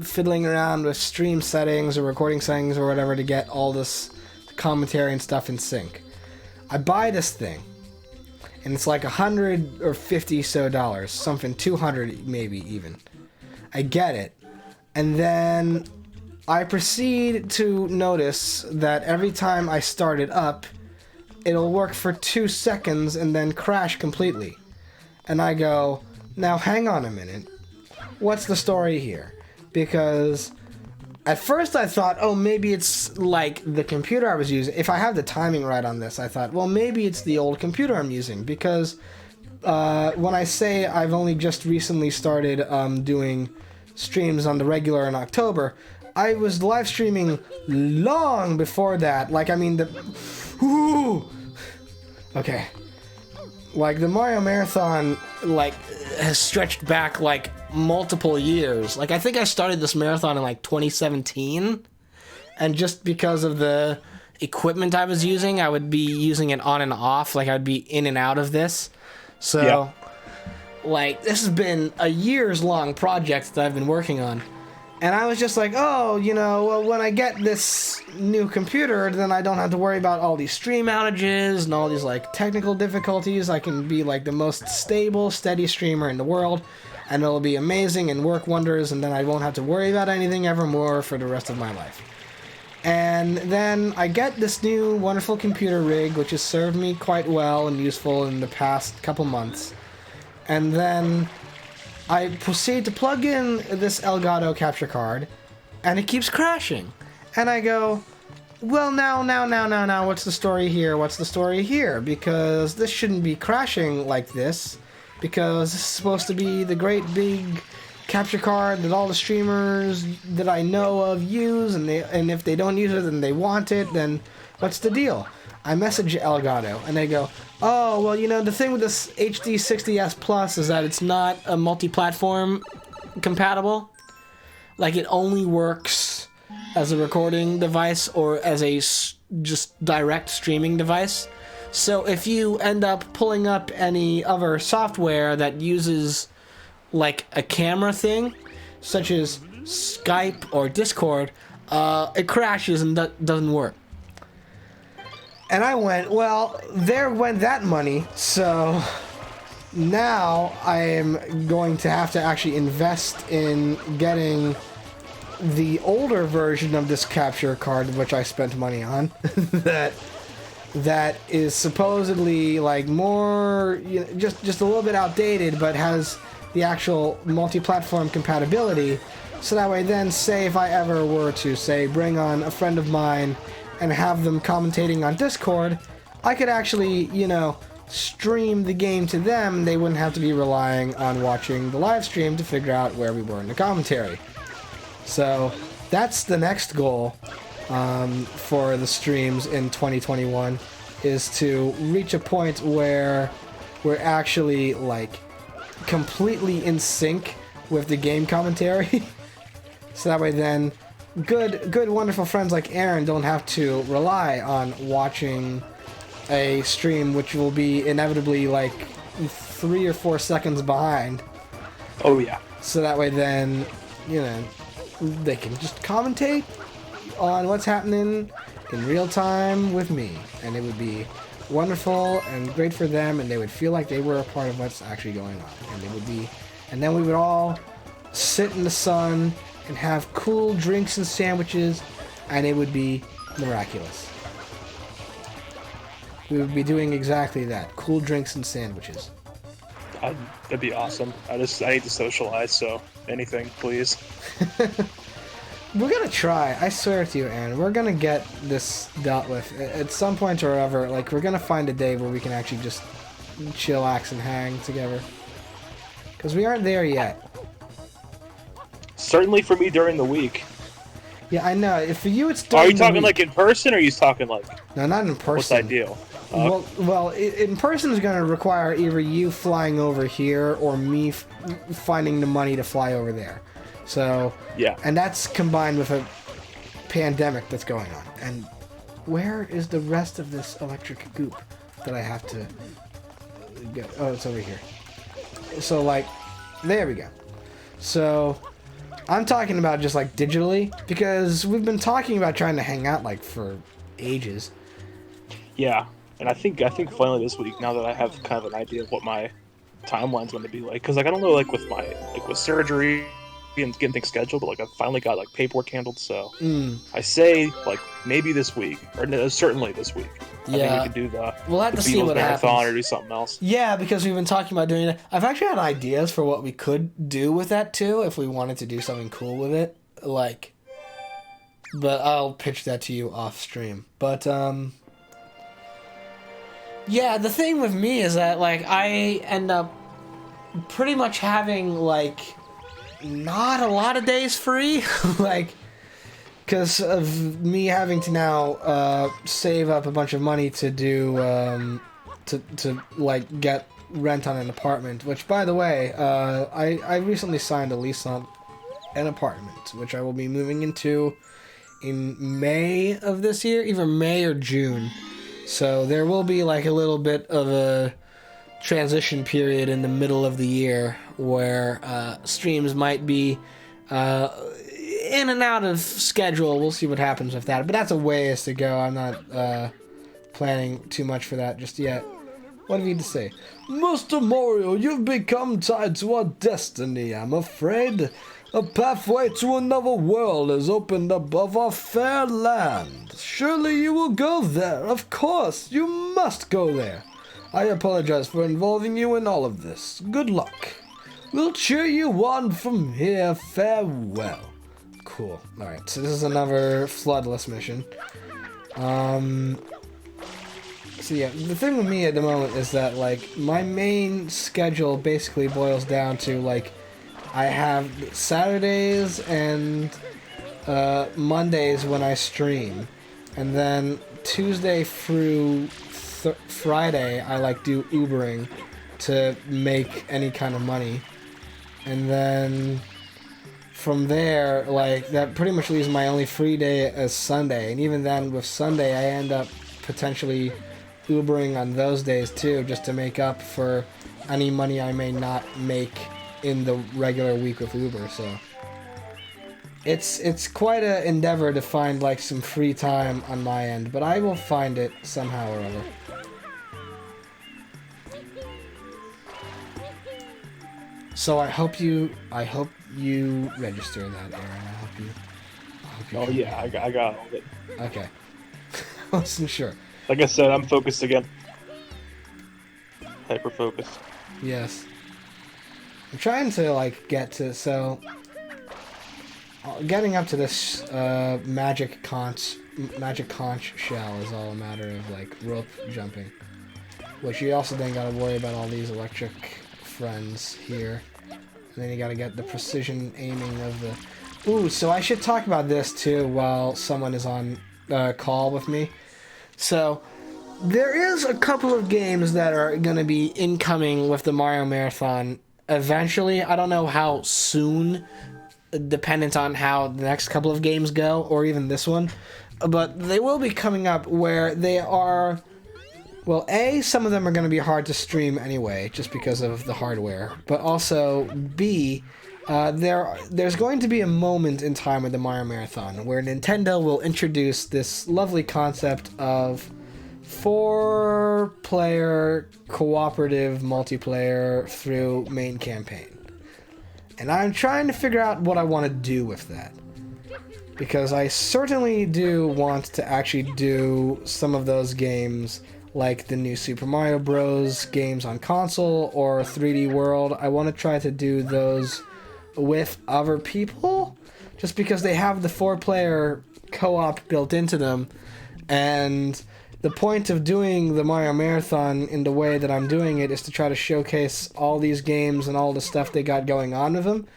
fiddling around with stream settings or recording settings or whatever to get all this commentary and stuff in sync. I buy this thing, and it's like $100 or $50 so, something $200 maybe even. I get it, and then I proceed to notice that every time I start it up, it'll work for 2 seconds and then crash completely. And I go, now hang on a minute, what's the story here? Because at first I thought, oh, maybe it's like the computer I was using. If I have the timing right on this, I thought, well, maybe it's the old computer I'm using. Because when I say I've only just recently started doing streams on the regular in October, I was live streaming long before that. Like, I mean, okay. Like, the Mario Marathon, like, has stretched back, like, multiple years. Like, I think I started this marathon in, like, 2017. And just because of the equipment I was using, I would be using it on and off. Like, I'd be in and out of this. So, yeah. Like, this has been a years-long project that I've been working on. And I was just like, oh, you know, well, when I get this new computer, then I don't have to worry about all these stream outages and all these, like, technical difficulties. I can be, like, the most stable, steady streamer in the world, and it'll be amazing and work wonders, and then I won't have to worry about anything ever more for the rest of my life. And then I get this new wonderful computer rig, which has served me quite well and useful in the past couple months. And then I proceed to plug in this Elgato capture card, and it keeps crashing. And I go, well, now, what's the story here? What's the story here? Because this shouldn't be crashing like this. because this is supposed to be the great big capture card that all the streamers that I know of use, and if they don't use it and they want it, then what's the deal? I message Elgato, and they go, oh, well, you know, the thing with this HD 60S Plus is that it's not a multi-platform compatible. Like, it only works as a recording device or as a just direct streaming device. So if you end up pulling up any other software that uses, like, a camera thing, such as Skype or Discord, it crashes and doesn't work. And I went, well, there went that money, so now I am going to have to actually invest in getting the older version of this capture card, which I spent money on, that is supposedly like more, you know, just a little bit outdated, but has the actual multi-platform compatibility. So that way, then, say if I ever were to, say, bring on a friend of mine and have them commentating on Discord, I could actually, you know, stream the game to them. They wouldn't have to be relying on watching the live stream to figure out where we were in the commentary. So that's the next goal for the streams in 2021, is to reach a point where we're actually, like, completely in sync with the game commentary. So that way, then, good, wonderful friends like Aaron don't have to rely on watching a stream which will be inevitably, like, 3 or 4 seconds behind. Oh, yeah. So that way, then, you know, they can just commentate on what's happening in real time with me. And it would be wonderful and great for them, and they would feel like they were a part of what's actually going on. And then we would all sit in the sun and have cool drinks and sandwiches, and it would be miraculous. We would be doing exactly that. Cool drinks and sandwiches. That'd be awesome. I need to socialize, so anything, please. We're gonna try. I swear to you, Aaron. We're gonna get this dealt with. At some point or other, like, we're gonna find a day where we can actually just chillax and hang together. Because we aren't there yet. Certainly for me during the week. Yeah, I know. If for you, it's during Are you talking the week. Like in person, or are you talking like? No, not in person. What's ideal? Well, in person is going to require either you flying over here or me finding the money to fly over there. So yeah, and that's combined with a pandemic that's going on. And where is the rest of this electric goop that I have to get? Oh, it's over here. So, like, there we go. So I'm talking about just, like, digitally, because we've been talking about trying to hang out, like, for ages. Yeah, and I think finally this week, now that I have kind of an idea of what my timeline's going to be like, because, like, I don't know, like, with surgery and getting things scheduled, but, like, I've finally got, like, paperwork handled, so I say, like, maybe this week, or no, certainly this week. Yeah. I think we could do we'll have the to see what marathon happens. or do something else. Yeah, because we've been talking about doing that. I've actually had ideas for what we could do with that, too, if we wanted to do something cool with it. Like, but I'll pitch that to you off stream. But, yeah, the thing with me is that, like, I end up pretty much having, like, not a lot of days free. Like, because of me having to now save up a bunch of money to do to like get rent on an apartment. Which, by the way, I recently signed a lease on an apartment, which I will be moving into in May of this year, either May or June. So there will be, like, a little bit of a transition period in the middle of the year where streams might be in and out of schedule. We'll see what happens with that, but that's a ways to go. I'm not planning too much for that just yet. What have you to say? Mr. Mario, you've become tied to our destiny, I'm afraid. A pathway to another world is opened above our fair land. Surely you will go there. Of course, you must go there. I apologize for involving you in all of this. Good luck. We'll cheer you on from here. Farewell. Cool. Alright, so this is another floodless mission. So yeah, the thing with me at the moment is that like my main schedule basically boils down to like I have Saturdays and Mondays when I stream, and then Tuesday through Friday I like do Ubering to make any kind of money, and then from there like that pretty much leaves my only free day as Sunday, and even then with Sunday I end up potentially Ubering on those days too, just to make up for any money I may not make in the regular week with Uber. So it's quite an endeavor to find like some free time on my end, but I will find it somehow or other. So I hope you register that, Aaron. I hope you Oh yeah, I got all of it. Okay. I wasn't sure. Like I said, I'm focused again. Hyper focused. Yes. I'm trying to like get to getting up to this magic conch shell is all a matter of like rope jumping, which you also then gotta worry about all these electric friends here, and then you gotta get the precision aiming of the. Ooh, so I should talk about this too while someone is on call with me. So there is a couple of games that are gonna be incoming with the Mario Marathon eventually. I don't know how soon, dependent on how the next couple of games go, or even this one, but they will be coming up where they are. Well, A, some of them are going to be hard to stream anyway, just because of the hardware. But also, B, there's going to be a moment in time with the Mario Marathon where Nintendo will introduce this lovely concept of 4-player cooperative multiplayer through main campaign. And I'm trying to figure out what I want to do with that. Because I certainly do want to actually do some of those games, like the new Super Mario Bros. Games on console or 3D World. I want to try to do those with other people, just because they have the 4-player co-op built into them. And the point of doing the Mario Marathon in the way that I'm doing it is to try to showcase all these games and all the stuff they got going on with them.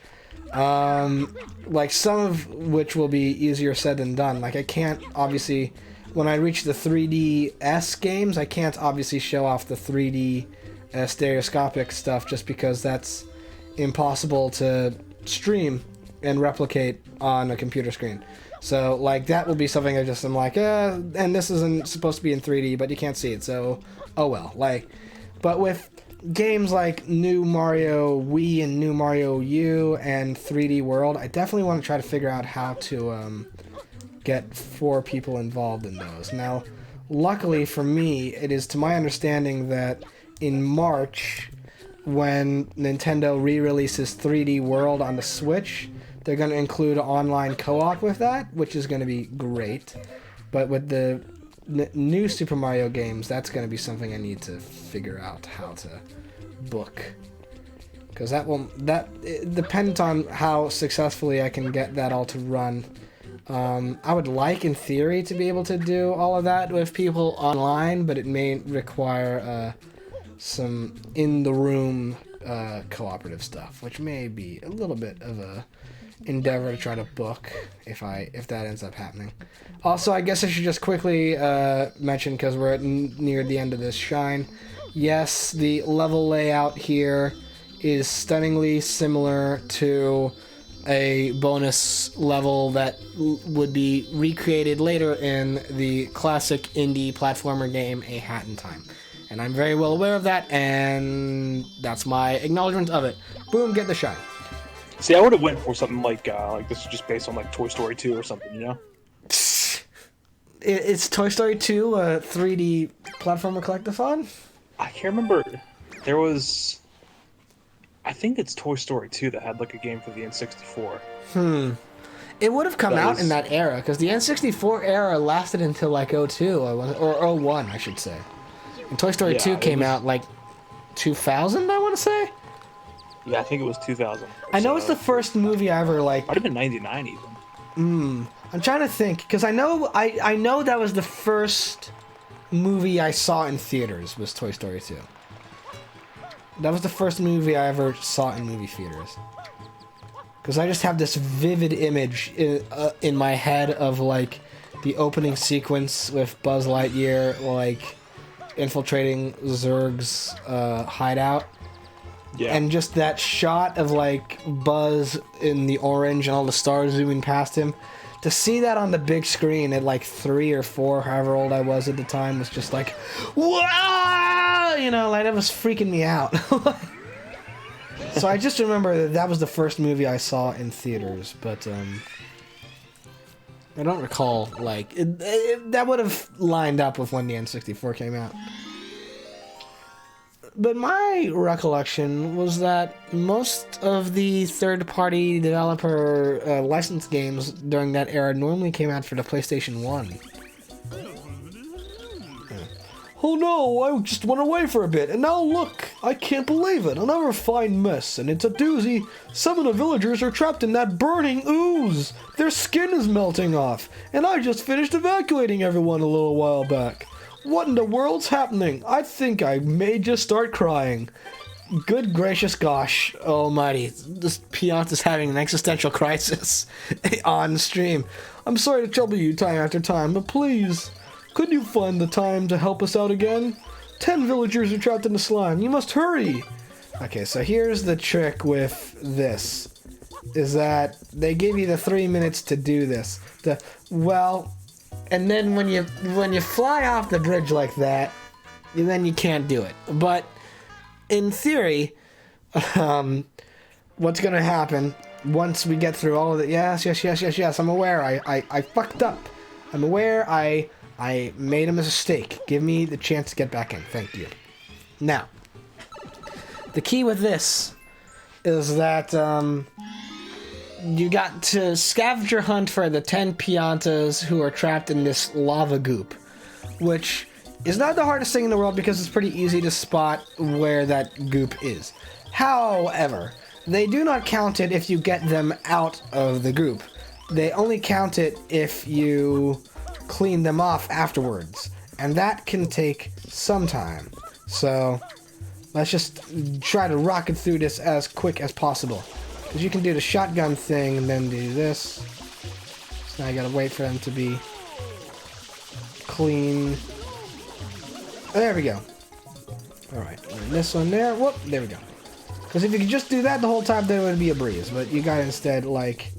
Like some of which will be easier said than done. Like I can't obviously, when I reach the 3DS games, I can't obviously show off the 3D stereoscopic stuff just because that's impossible to stream and replicate on a computer screen. So, like, that will be something I just am like, and this isn't supposed to be in 3D, but you can't see it, so, oh well. Like, but with games like New Mario Wii and New Mario U and 3D World, I definitely want to try to figure out how to get 4 people involved in those. Now, luckily for me, it is to my understanding that in March, when Nintendo re-releases 3D World on the Switch, they're going to include online co-op with that, which is going to be great. But with the new Super Mario games, that's going to be something I need to figure out how to book. Because it depends on how successfully I can get that all to run. I would like, in theory, to be able to do all of that with people online, but it may require some in-the-room cooperative stuff, which may be a little bit of a endeavor to try to book if that ends up happening. Also, I guess I should just quickly mention, because we're near the end of this shine, yes, the level layout here is stunningly similar to a bonus level that would be recreated later in the classic indie platformer game A Hat in Time. And I'm very well aware of that, and that's my acknowledgement of it. Boom, get the shine. See, I would have went for something like this is just based on like Toy Story 2 or something, you know? It's Toy Story 2, a 3D platformer collectathon? I can't remember. There was, I think it's Toy Story 2 that had like a game for the N64. It would have come out in that era, because the N64 era lasted until like 02, or 01, I should say. And Toy Story 2 came out like 2000, I want to say? Yeah, I think it was 2000. I know it's the first movie I ever like. Might have been 99 even. I'm trying to think, because I know that was the first movie I saw in theaters was Toy Story 2. That was the first movie I ever saw in movie theaters. Because I just have this vivid image in my head of, like, the opening sequence with Buzz Lightyear, like, infiltrating Zurg's hideout. Yeah. And just that shot of, like, Buzz in the orange and all the stars zooming past him. To see that on the big screen at, like, 3 or 4, however old I was at the time, was just like, whoa! You know, like, that was freaking me out. So I just remember that was the first movie I saw in theaters, but, I don't recall, like, that would have lined up with when the N64 came out. But my recollection was that most of the third-party developer licensed games during that era normally came out for the PlayStation 1. Oh no, I just went away for a bit, and now look! I can't believe it! Another fine mess, and it's a doozy! Some of the villagers are trapped in that burning ooze! Their skin is melting off, and I just finished evacuating everyone a little while back! What in the world's happening? I think I may just start crying. Good gracious gosh almighty, this Pianta's having an existential crisis on stream. I'm sorry to trouble you time after time, but please... could you find the time to help us out again? 10 villagers are trapped in the slime. You must hurry! Okay, so here's the trick with this. Is that they give you the 3 minutes to do this. And then when you fly off the bridge like that, then you can't do it. But in theory, what's gonna happen once we get through all of it? Yes, I'm aware. I fucked up. I'm aware. I made a mistake. Give me the chance to get back in. Thank you. Now, the key with this is that you got to scavenger hunt for the 10 Piantas who are trapped in this lava goop, which is not the hardest thing in the world because it's pretty easy to spot where that goop is. However, they do not count it if you get them out of the goop. They only count it if you clean them off afterwards, and that can take some time. So let's just try to rocket through this as quick as possible, because you can do the shotgun thing and then do this. So now I gotta wait for them to be clean. There we go. Alright, and this one there. Whoop, there we go. Because if you could just do that the whole time, then it would be a breeze, but you gotta instead, like,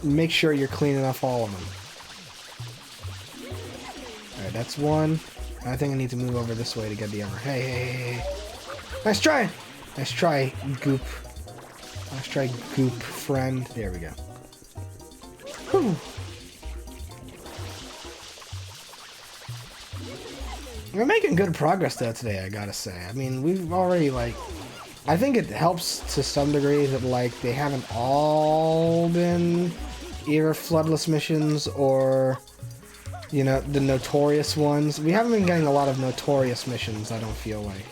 make sure you're cleaning off all of them. Alright, that's one. I think I need to move over this way to get the other. Hey. Nice try! Nice try, Goop. Nice try, Goop friend. There we go. Whew. We're making good progress though today, I gotta say. I mean, we've already, like... I think it helps to some degree that, like, they haven't all been either floodless missions or... you know, the notorious ones. We haven't been getting a lot of notorious missions, I don't feel like.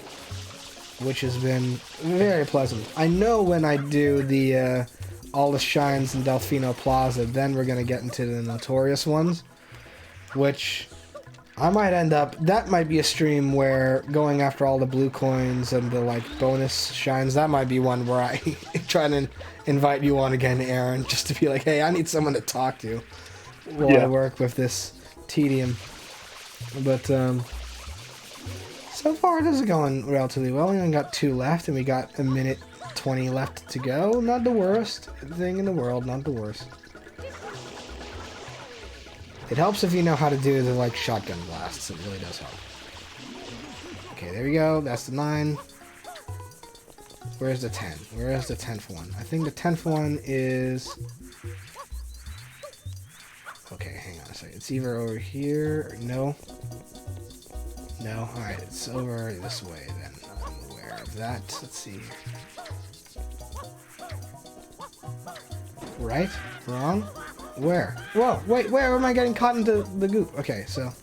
Which has been very pleasant. I know when I do the, all the shines in Delfino Plaza, then we're gonna get into the notorious ones. Which, I might end up... that might be a stream where going after all the blue coins and the, like, bonus shines, that might be one where I try to invite you on again, Aaron, just to be like, hey, I need someone to talk to while I work with this tedium. But so far this is going relatively well. We only got 2 left and we got 1:20 left to go. Not the worst thing in the world, not the worst. It helps if you know how to do the, like, shotgun blasts. It really does help. Okay, there we go. That's the 9. Where's the 10? Where is the 10th one? I think the 10th one is... okay, hang on a second. It's either over here or no. No? Alright, it's over this way then. I'm aware of that. Let's see. Right? Wrong? Where? Whoa, wait, where am I getting caught into the goop? Okay, so...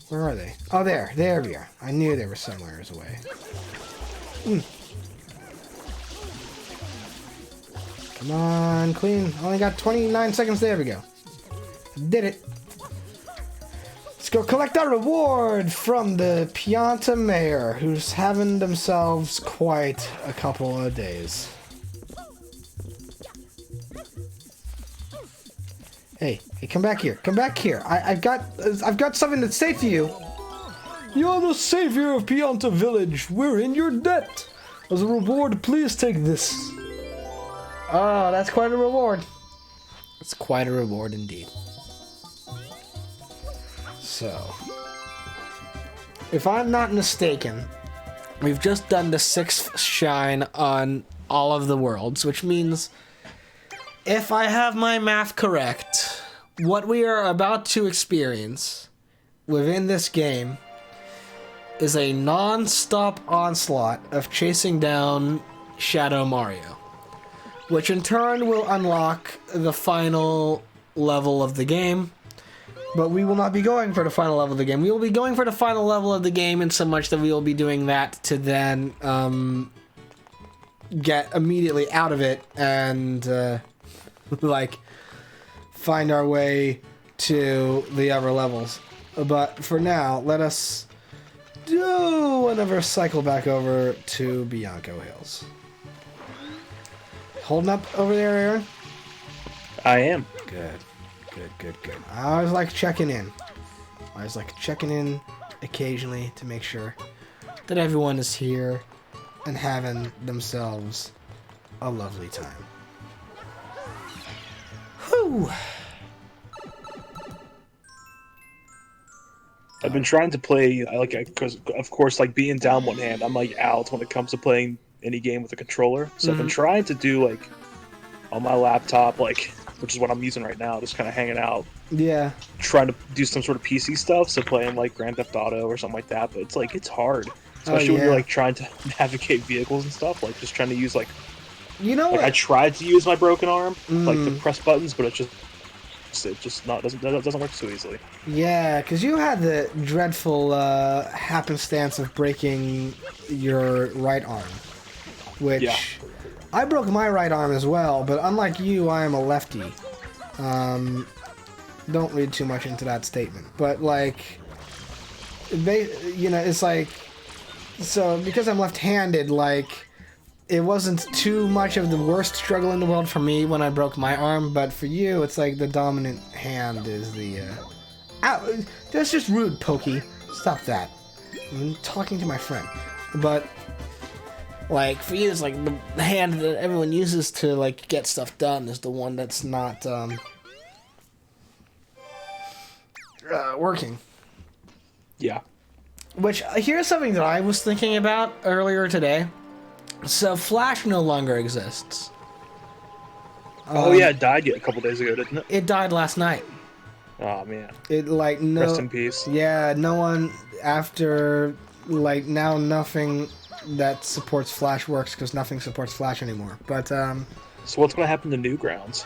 where are they? Oh, there. There we are. I knew they were somewhere away. Come on, clean. Only got 29 seconds. There we go. Did it. Let's go collect our reward from the Pianta Mayor, who's having themselves quite a couple of days. Hey, come back here. Come back here. I've got something to say to you. You're the savior of Pianta Village. We're in your debt. As a reward, please take this. Oh, that's quite a reward. It's quite a reward indeed. So, if I'm not mistaken, We've just done the 6th shine on all of the worlds, which means, if I have my math correct, what we are about to experience within this game is a non-stop onslaught of chasing down Shadow Mario, which in turn will unlock the final level of the game. but we will not be going for the final level of the game. We will be going for the final level of the game in so much that we will be doing that to then Get immediately out of it and like find our way to the other levels. But for now, let us do another cycle back over to Bianco Hills. Holding up over there, Aaron? I am. Good. I always like checking in. Occasionally to make sure that everyone is here and having themselves a lovely time. Whew. I've been trying to play. Because of course, like being down one hand, I'm like out when it comes to playing any game with a controller. So I've been trying to do like on my laptop, like, which is what I'm using right now, just kind of hanging out. Yeah. Trying to do some sort of PC stuff, so playing like Grand Theft Auto or something like that. But it's hard, especially when you're like trying to navigate vehicles and stuff. Like just trying to use like, you know, like I tried to use my broken arm, like to press buttons, but it just doesn't work so easily. Yeah, because you had the dreadful happenstance of breaking your right arm, which I broke my right arm as well. But unlike you, I am a lefty. Don't read too much into that statement, but like, it's like, so because I'm left-handed, like, it wasn't too much of the worst struggle in the world for me when I broke my arm, but for you, it's like the dominant hand is the, ow, that's just rude, Pokey. Stop that. I'm talking to my friend. But, like, for you, it's like the hand that everyone uses to, like, get stuff done is the one that's not, working. Yeah. Which, here's something that I was thinking about earlier today. So Flash no longer exists. Oh yeah, it died a couple days ago, didn't it? It died last night. Oh man. It like no. Rest in peace. Yeah, no one after like now nothing that supports Flash works because nothing supports Flash anymore. But So what's gonna happen to Newgrounds?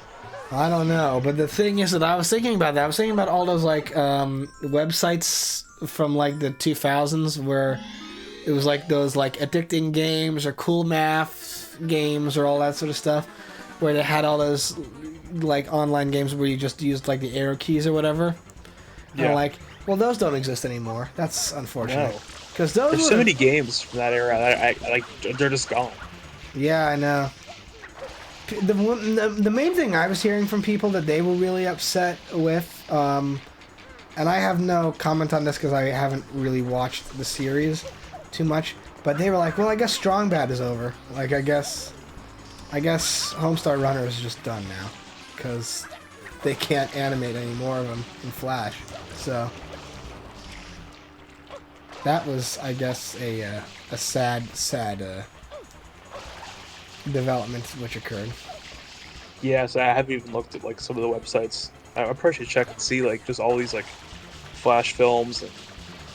I don't know. But the Thing is that I was thinking about that. I was thinking about all those like websites from like the 2000s where it was like those like addicting games or cool math games or all that sort of stuff, where they had all those like online games where you just used like the arrow keys or whatever. Yeah. And like, well, those don't exist anymore. That's unfortunate. Because those There's so many games from that era that I like. They're just gone. Yeah, I know. The main thing I was hearing from people that they were really upset with, and I have no comment on this because I haven't really watched the series too much, but they were like, well, I guess Strong Bad is over. Like, I guess Homestar Runner is just done now because they can't animate any more of them in Flash. So that was, I guess, a sad development which occurred. Yeah, so I haven't even looked at like some of the websites. I probably should check and see like just all these like Flash films. And,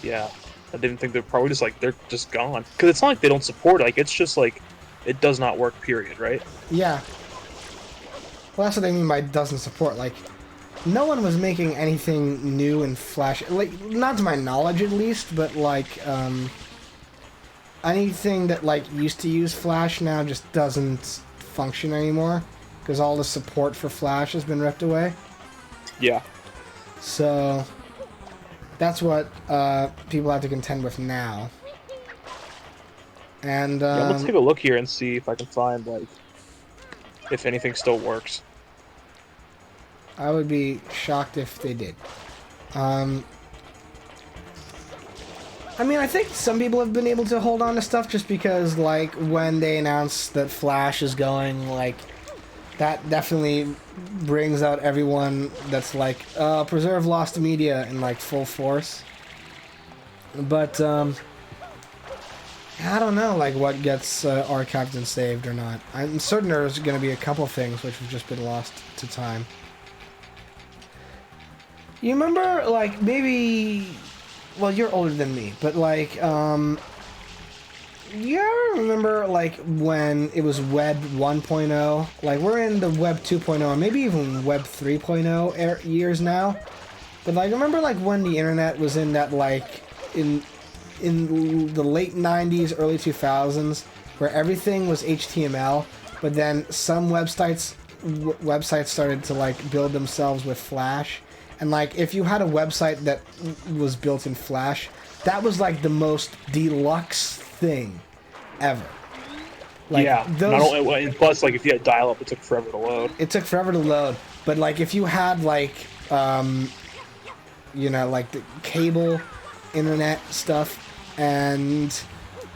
yeah, I didn't think they're probably just like they're just gone because it's not like they don't support it. Like it's just like it does not work. Period. Right? Yeah. Well, that's what I mean by doesn't support. Like, no one was making anything new in Flash, like not to my knowledge at least, but like anything that like used to use Flash now just doesn't function anymore because all the support for Flash has been ripped away. Yeah. So That's what people have to contend with now. And Yeah, let's take a look here and see if I can find like if anything still works. I would be shocked if they did. I mean, I think some people have been able to hold on to stuff just because, like, when they announce that Flash is going, like, that definitely brings out everyone that's like, preserve lost media in, like, full force. But, I don't know, like, what gets archived and saved or not. I'm certain there's going to be a couple things which have just been lost to time. You remember, like, maybe... Well, you're older than me, but, like, you ever remember, like, when it was Web 1.0? Like, we're in the Web 2.0, maybe even Web 3.0 years now. But, like, remember, like, when the internet was in that, like, in the late 90s, early 2000s, where everything was HTML, but then some websites started to, like, build themselves with Flash. And, like, if you had a website that was built in Flash, that was, like, the most deluxe thing ever. Like, yeah. Not only, and plus, like, if you had dial-up, it took forever to load. It took forever to load. But, like, if you had, like, you know, like, the cable internet stuff, and,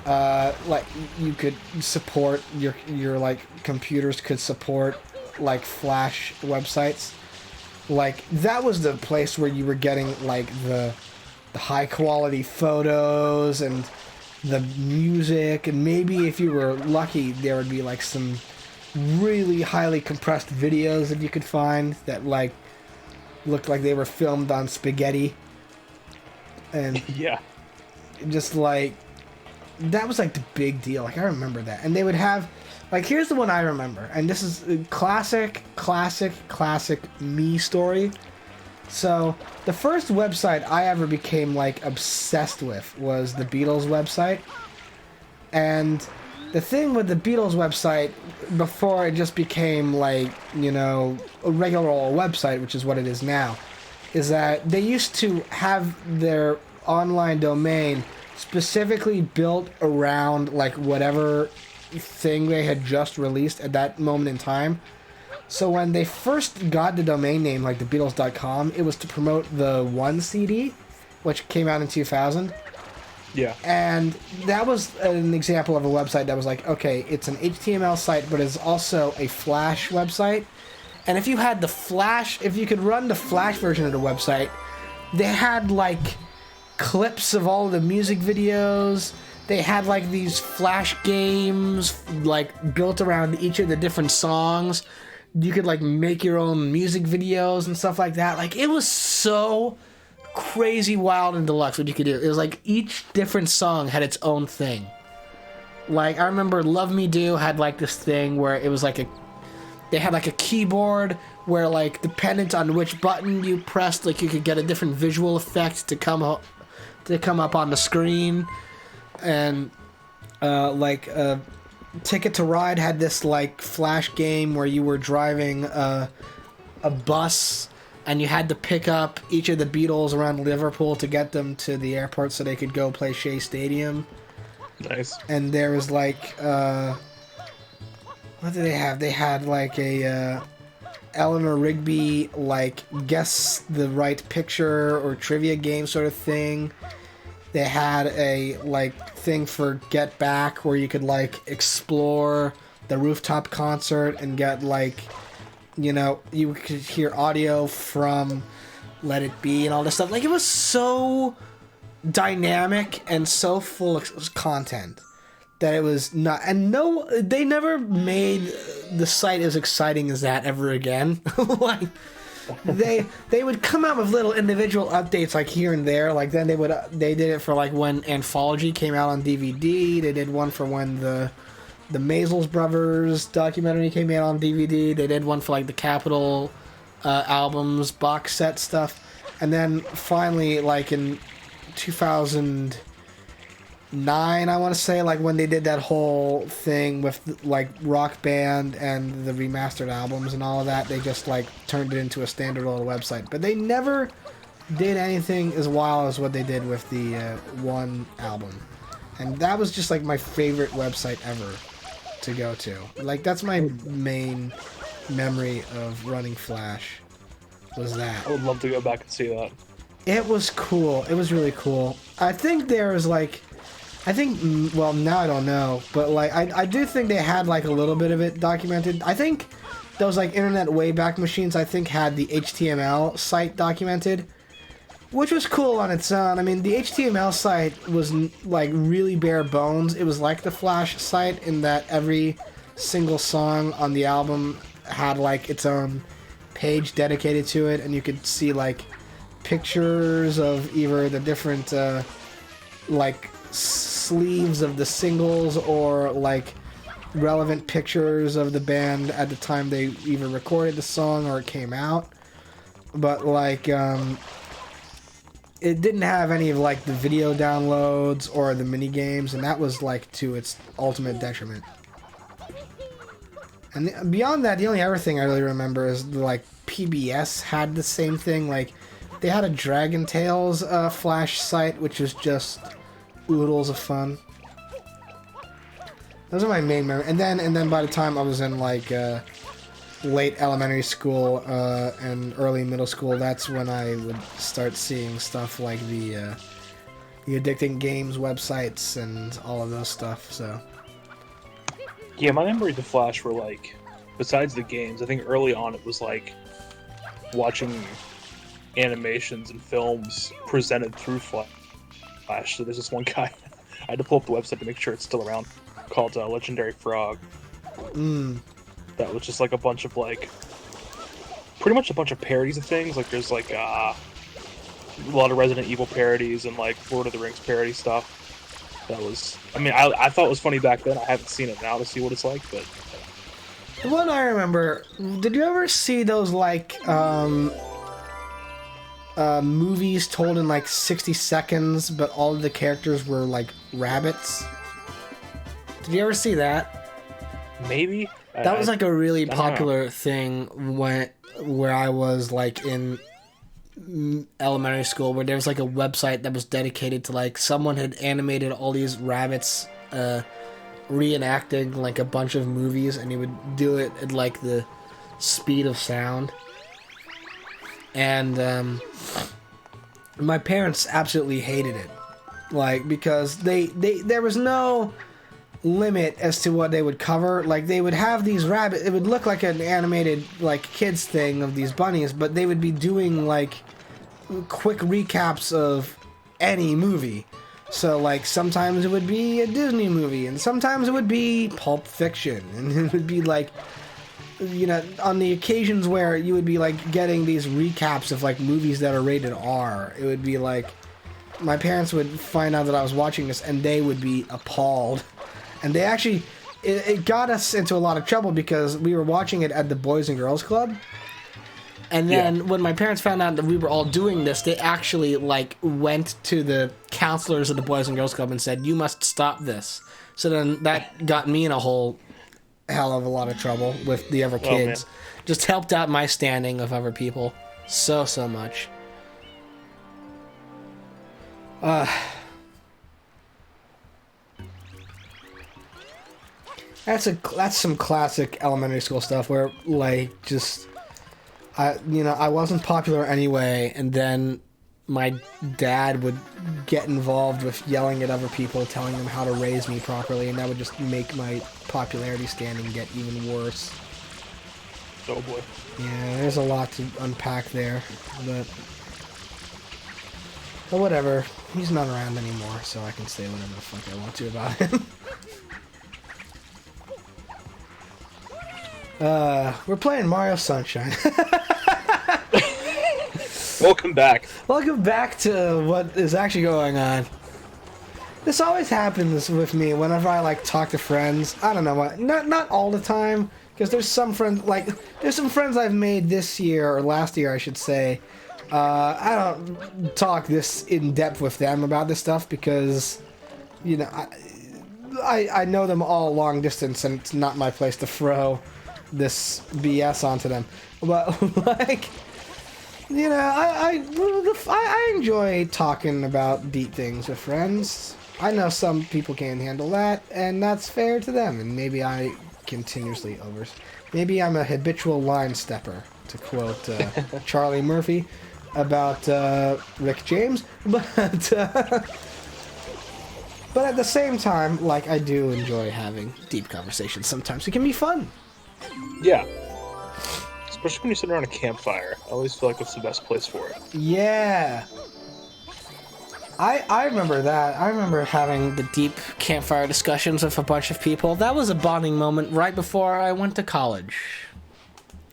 like, you could support, your like, computers could support, like, Flash websites. Like, that was the place where you were getting, like, the high quality photos and the music, and maybe if you were lucky there would be, like, some really highly compressed videos that you could find that, like, looked like they were filmed on spaghetti. And yeah, just, like, that was, like, the big deal. Like, I remember that. And they would have... Like, here's the one I remember, and this is a classic me story. So, the first website I ever became, like, obsessed with was the Beatles website. And the thing with the Beatles website, before it just became, like, you know, a regular old website, which is what it is now, is that they used to have their online domain specifically built around, like, whatever thing they had just released at that moment in time. So when they first got the domain name, like thebeatles.com, it was to promote the One CD, which came out in 2000. yeah. And that was an example of a website that was like, okay, it's an HTML site, but it's also a Flash website. And if you had the Flash, if you could run the Flash version of the website, they had, like, clips of all of the music videos. They had, like, these Flash games, like, built around each of the different songs. You could, like, make your own music videos and stuff like that. Like, it was so crazy wild and deluxe what you could do. It was, like, each different song had its own thing. Like, I remember Love Me Do had, like, this thing where it was, like, they had, like, a keyboard where, like, dependent on which button you pressed, like, you could get a different visual effect to come up on the screen. And, like, Ticket to Ride had this, like, Flash game where you were driving a bus, and you had to pick up each of the Beatles around Liverpool to get them to the airport so they could go play Shea Stadium. Nice. And there was, like, what did they have? They had, like, a Eleanor Rigby, like, guess the right picture or trivia game sort of thing. They had a, like, thing for Get Back where you could, like, explore the rooftop concert and get, like, you know, you could hear audio from Let It Be and all this stuff. Like, it was so dynamic and so full of content that it was not... And no, they never made the site as exciting as that ever again. Like... they would come out with little individual updates, like, here and there. Like, then they did it for, like, when Anthology came out on DVD. They did one for when the Maisels Brothers documentary came out on DVD. They did one for, like, the Capitol albums box set stuff. And then finally, like, in 2009, I want to say, like, when they did that whole thing with, like, Rock Band and the remastered albums and all of that, they just, like, turned it into a standard old website. But they never did anything as wild as what they did with the one album. And that was just like my favorite website ever to go to. Like, that's my main memory of running Flash, was that. I would love to go back and see that. It was cool. It was really cool. I think there was like, well, now I don't know, but like, I do think they had like a little bit of it documented. I think those like Internet Wayback Machines, I think, had the HTML site documented, which was cool on its own. I mean, the HTML site was like really bare bones. It was like the Flash site in that every single song on the album had like its own page dedicated to it, and you could see like pictures of either the different like sleeves of the singles or like relevant pictures of the band at the time they either recorded the song or it came out. But like it didn't have any of like the video downloads or the mini games, and that was like to its ultimate detriment. And beyond that, the only other thing I really remember is like PBS had the same thing. Like, they had a Dragon Tales Flash site, which was just oodles of fun. Those are my main memories. And then by the time I was in like late elementary school and early middle school, that's when I would start seeing stuff like the Addicting Games websites and all of those stuff. So Yeah, my memories of Flash were like, besides the games, I think early on it was like watching animations and films presented through Flash. So there's this one guy, I had to pull up the website to make sure it's still around, called Legendary Frog. That was just like a bunch of like, pretty much a bunch of parodies of things. Like there's like a lot of Resident Evil parodies and like Lord of the Rings parody stuff. That was, I mean, I thought it was funny back then. I haven't seen it now to see what it's like, but... The one I remember, did you ever see those like movies told in like 60 seconds, but all of the characters were like rabbits? Did you ever see that? Maybe. That was like a really popular thing where I was like in elementary school, where there was like a website that was dedicated to like someone had animated all these rabbits reenacting like a bunch of movies, and he would do it at like the speed of sound. And my parents absolutely hated it, like, because there was no limit as to what they would cover. Like, they would have these rabbits, it would look like an animated like kids thing of these bunnies, but they would be doing like quick recaps of any movie. So like sometimes it would be a Disney movie, and sometimes it would be Pulp Fiction, and it would be like, you know, on the occasions where you would be like getting these recaps of like movies that are rated R, it would be like my parents would find out that I was watching this and they would be appalled. And they actually, it got us into a lot of trouble because we were watching it at the Boys and Girls Club. And then when my parents found out that we were all doing this, they actually like went to the counselors of the Boys and Girls Club and said, "You must stop this." So then that got me in a whole hell of a lot of trouble with the other kids. Just helped out my standing of other people so much. That's some classic elementary school stuff where like just I wasn't popular anyway, and then my dad would get involved with yelling at other people, telling them how to raise me properly, and that would just make my popularity standing get even worse. Oh boy. Yeah, there's a lot to unpack there, but whatever. He's not around anymore, so I can say whatever the fuck I want to about him. We're playing Mario Sunshine. Welcome back. Welcome back to what is actually going on. This always happens with me whenever I like talk to friends. I don't know what. Not all the time, because there's some friends I've made this year or last year, I should say. I don't talk this in depth with them about this stuff because, you know, I know them all long distance, and it's not my place to throw this BS onto them. But like, You know, I enjoy talking about deep things with friends. I know some people can't handle that, and that's fair to them. And maybe I continuously maybe I'm a habitual line stepper, to quote Charlie Murphy about Rick James. But at the same time, like, I do enjoy having deep conversations. Sometimes it can be fun. Yeah. Especially when you sit around a campfire. I always feel like it's the best place for it. Yeah. I remember that. I remember having The deep campfire discussions with a bunch of people. That was a bonding moment right before I went to college.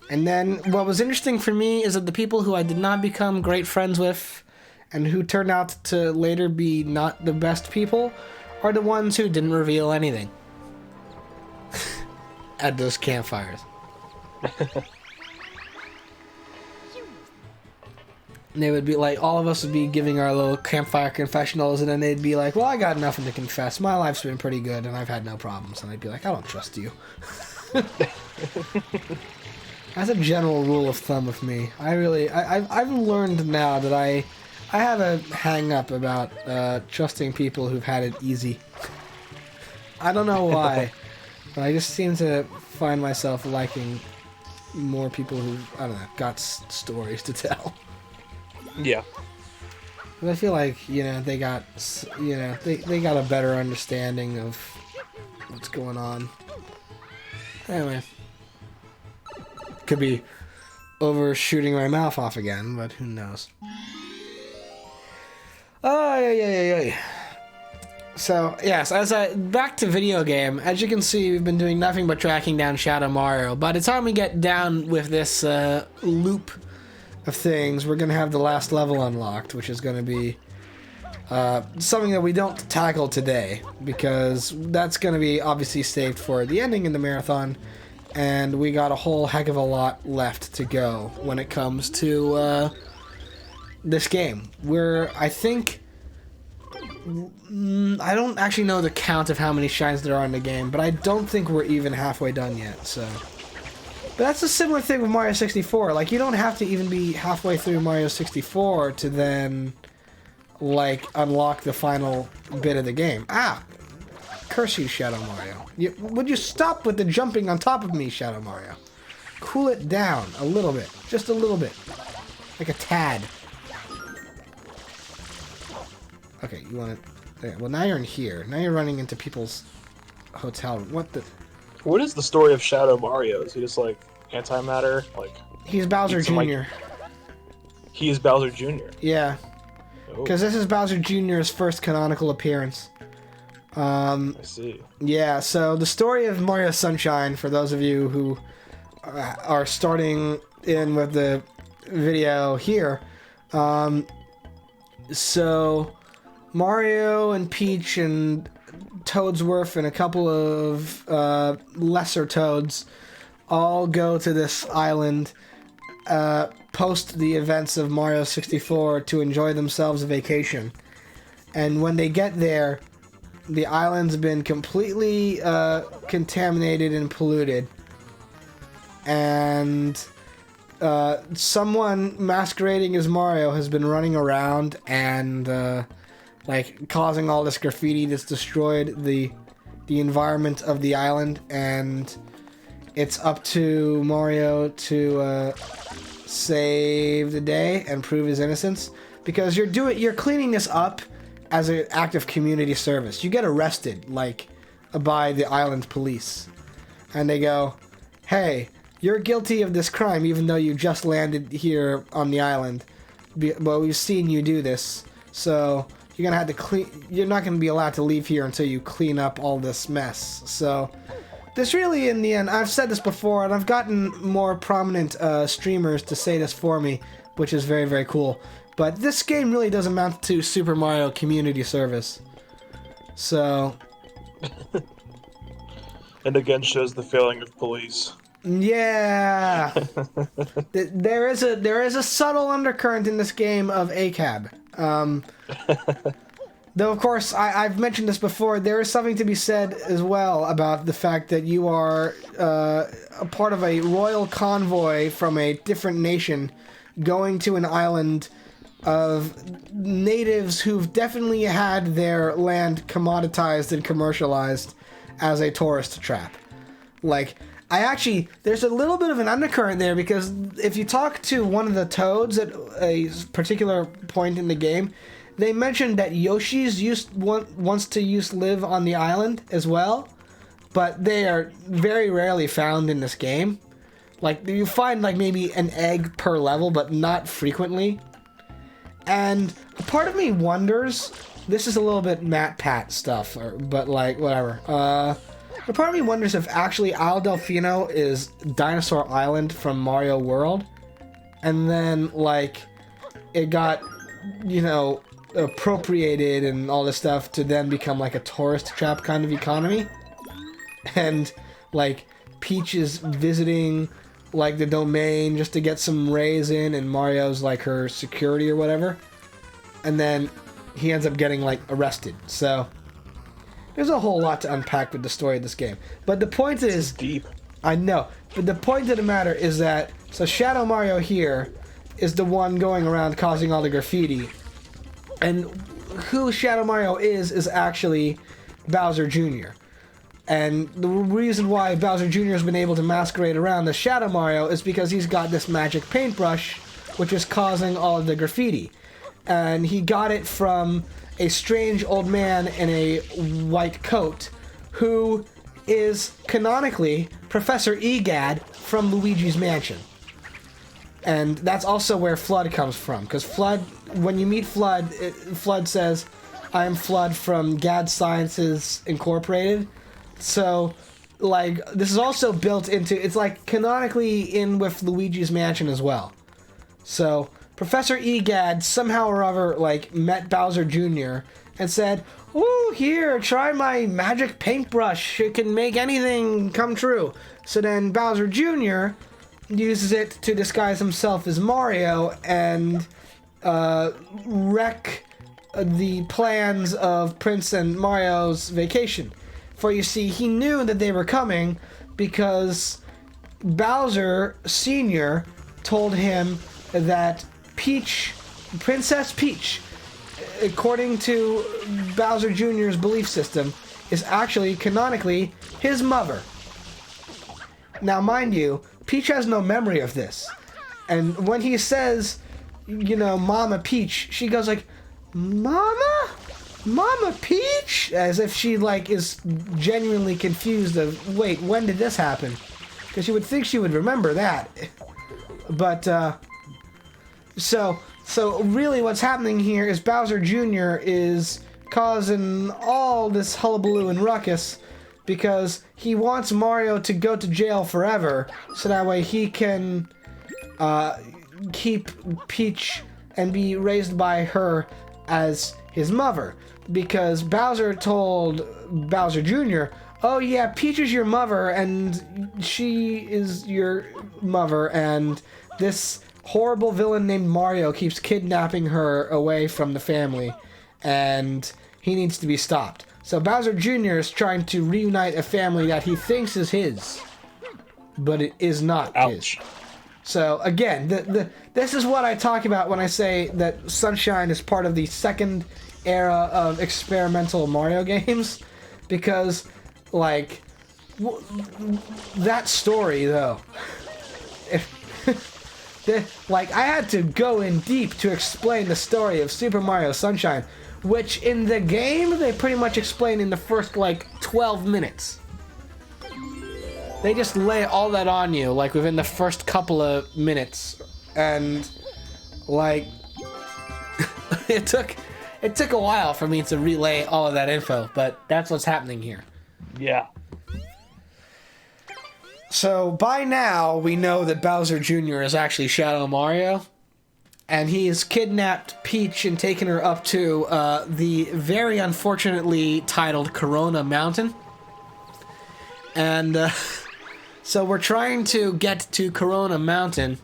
And then what was interesting for me is that the people who I did not become great friends with and who turned out to later be not the best people are the ones who didn't reveal anything at those campfires. And they would be like, all of us would be giving our little campfire confessionals, and then they'd be like, well, I got nothing to confess. My life's been pretty good, and I've had no problems. And I'd be like, I don't trust you. That's a general rule of thumb with me. I've learned now that I have a hang-up about trusting people who've had it easy. I don't know why, but I just seem to find myself liking more people who, I don't know, got stories to tell. Yeah. I feel like, they got, they got a better understanding of what's going on. Anyway. Could be overshooting my mouth off again, but who knows. Oh, yeah. So, yes, back to video game. As you can see, we've been doing nothing but tracking down Shadow Mario. By the time we get down with this loop of things, we're going to have the last level unlocked, which is going to be something that we don't tackle today, because that's going to be obviously saved for the ending in the marathon, and we got a whole heck of a lot left to go when it comes to this game. I think... I don't actually know the count of how many shines there are in the game, but I don't think we're even halfway done yet, so... But that's a similar thing with Mario 64. Like, you don't have to even be halfway through Mario 64 to then, like, unlock the final bit of the game. Ah! Curse you, Shadow Mario. Would you stop with the jumping on top of me, Shadow Mario? Cool it down a little bit. Just a little bit. Like a tad. Okay, you want to... Okay, well, now you're in here. Now you're running into people's hotel. What the... What is the story of Shadow Mario? Is he just, like, antimatter? Like, he's Bowser Jr. Like, he is Bowser Jr.? Yeah. Because this is Bowser Jr.'s first canonical appearance. I see. Yeah, so the story of Mario Sunshine, for those of you who are starting in with the video here, so Mario and Peach and Toadsworth and a couple of lesser Toads all go to this island post the events of Mario 64 to enjoy themselves a vacation. And when they get there, the island's been completely contaminated and polluted. And someone masquerading as Mario has been running around and like causing all this graffiti that's destroyed the environment of the island, and it's up to Mario to save the day and prove his innocence, because you're cleaning this up as an act of community service. You get arrested, like, by the island police, and they go, hey, you're guilty of this crime even though you just landed here on the island, but we've seen you do this, so you're gonna have to clean. You're not gonna be allowed to leave here until you clean up all this mess. So this really, in the end, I've said this before, and I've gotten more prominent streamers to say this for me, which is very, very cool. But this game really does amount to Super Mario community service. So, and again shows the failing of police. Yeah, there is a subtle undercurrent in this game of ACAB. Though, of course, I've mentioned this before, there is something to be said as well about the fact that you are a part of a royal convoy from a different nation going to an island of natives who've definitely had their land commoditized and commercialized as a tourist trap. Like, there's a little bit of an undercurrent there, because if you talk to one of the toads at a particular point in the game, they mentioned that Yoshi's wants to live on the island as well, but they are very rarely found in this game. Like, you find, like, maybe an egg per level, but not frequently. And a part of me wonders, this is a little bit Matt Pat stuff, but, like, whatever. A part of me wonders if actually Isle Delfino is Dinosaur Island from Mario World, and then, like, it got, appropriated and all this stuff to then become, like, a tourist trap kind of economy. And, like, Peach is visiting, like, the domain just to get some rays in, and Mario's, like, her security or whatever. And then he ends up getting, like, arrested. So there's a whole lot to unpack with the story of this game. But the point is... deep. I know. But the point of the matter is that... So Shadow Mario here is the one going around causing all the graffiti. And who Shadow Mario is actually Bowser Jr. And the reason why Bowser Jr. has been able to masquerade around as Shadow Mario is because he's got this magic paintbrush, which is causing all of the graffiti. And he got it from a strange old man in a white coat, who is canonically Professor Egad from Luigi's Mansion. And that's also where Flood comes from, because Flood, when you meet Flood, Flood says, "I am Flood from Gad Sciences Incorporated." So, like, this is also built into, it's like canonically in with Luigi's Mansion as well. So, Professor Egad somehow or other, like, met Bowser Jr. and said, "Ooh, here, try my magic paintbrush. It can make anything come true." So then Bowser Jr. uses it to disguise himself as Mario and wreck the plans of Prince and Mario's vacation. For you see, he knew that they were coming because Bowser Sr. told him that Princess Peach, according to Bowser Jr.'s belief system, is actually canonically his mother. Now, mind you, Peach has no memory of this. And when he says, Mama Peach, she goes like, "Mama? Mama Peach?" As if she, like, is genuinely confused of, wait, when did this happen? Because you would think she would remember that. But, So really what's happening here is Bowser Jr. is causing all this hullabaloo and ruckus because he wants Mario to go to jail forever, so that way he can keep Peach and be raised by her as his mother. Because Bowser told Bowser Jr., "Oh yeah, Peach is your mother, and she is your mother, and this horrible villain named Mario keeps kidnapping her away from the family, and he needs to be stopped." So Bowser Jr. is trying to reunite a family that he thinks is his, but it is not his. So again, this is what I talk about when I say that Sunshine is part of the second era of experimental Mario games, because, like, that story though, like, I had to go in deep to explain the story of Super Mario Sunshine, which in the game they pretty much explain in the first, like, 12 minutes. They just lay all that on you, like, within the first couple of minutes, and, like, it took a while for me to relay all of that info, but that's what's happening here. Yeah. So, by now, we know that Bowser Jr. is actually Shadow Mario, and he has kidnapped Peach and taken her up to the very unfortunately titled Corona Mountain. And so we're trying to get to Corona Mountain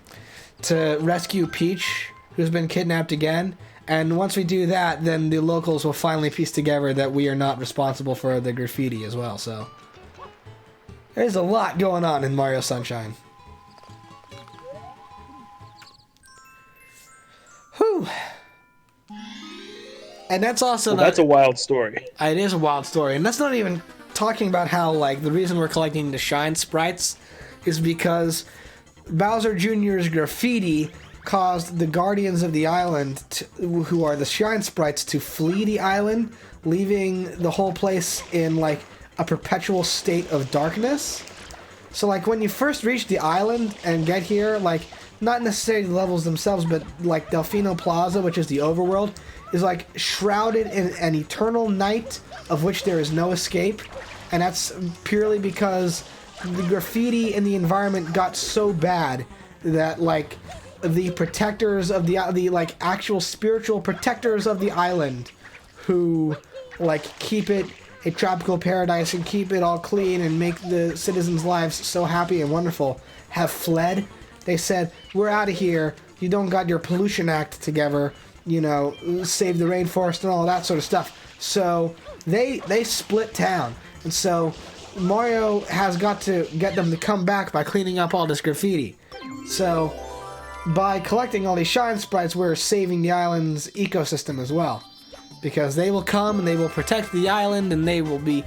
to rescue Peach, who's been kidnapped again. And once we do that, then the locals will finally piece together that we are not responsible for the graffiti as well. So there's a lot going on in Mario Sunshine. And that's also Well, that's a wild story. It is a wild story, and that's not even talking about how like the reason we're collecting the shine sprites is because Bowser Jr.'s graffiti caused the Guardians of the Island, who are the shine sprites, to flee the island, leaving the whole place in like a perpetual state of darkness. So like when you first reach the island and get here, like not necessarily the levels themselves, but like Delfino Plaza, which is the overworld, is like shrouded in an eternal night of which there is no escape. And that's purely because the graffiti in the environment got so bad that like the protectors of the like actual spiritual protectors of the island, who like keep it a tropical paradise and keep it all clean and make the citizens' lives so happy and wonderful, have fled. They said, we're out of here. You don't got your pollution act together, you know, save the rainforest and all that sort of stuff. So they split town. And so Mario has got to get them to come back by cleaning up all this graffiti. So by collecting all these shine sprites, we're saving the island's ecosystem as well. Because they will come and they will protect the island, and it'll be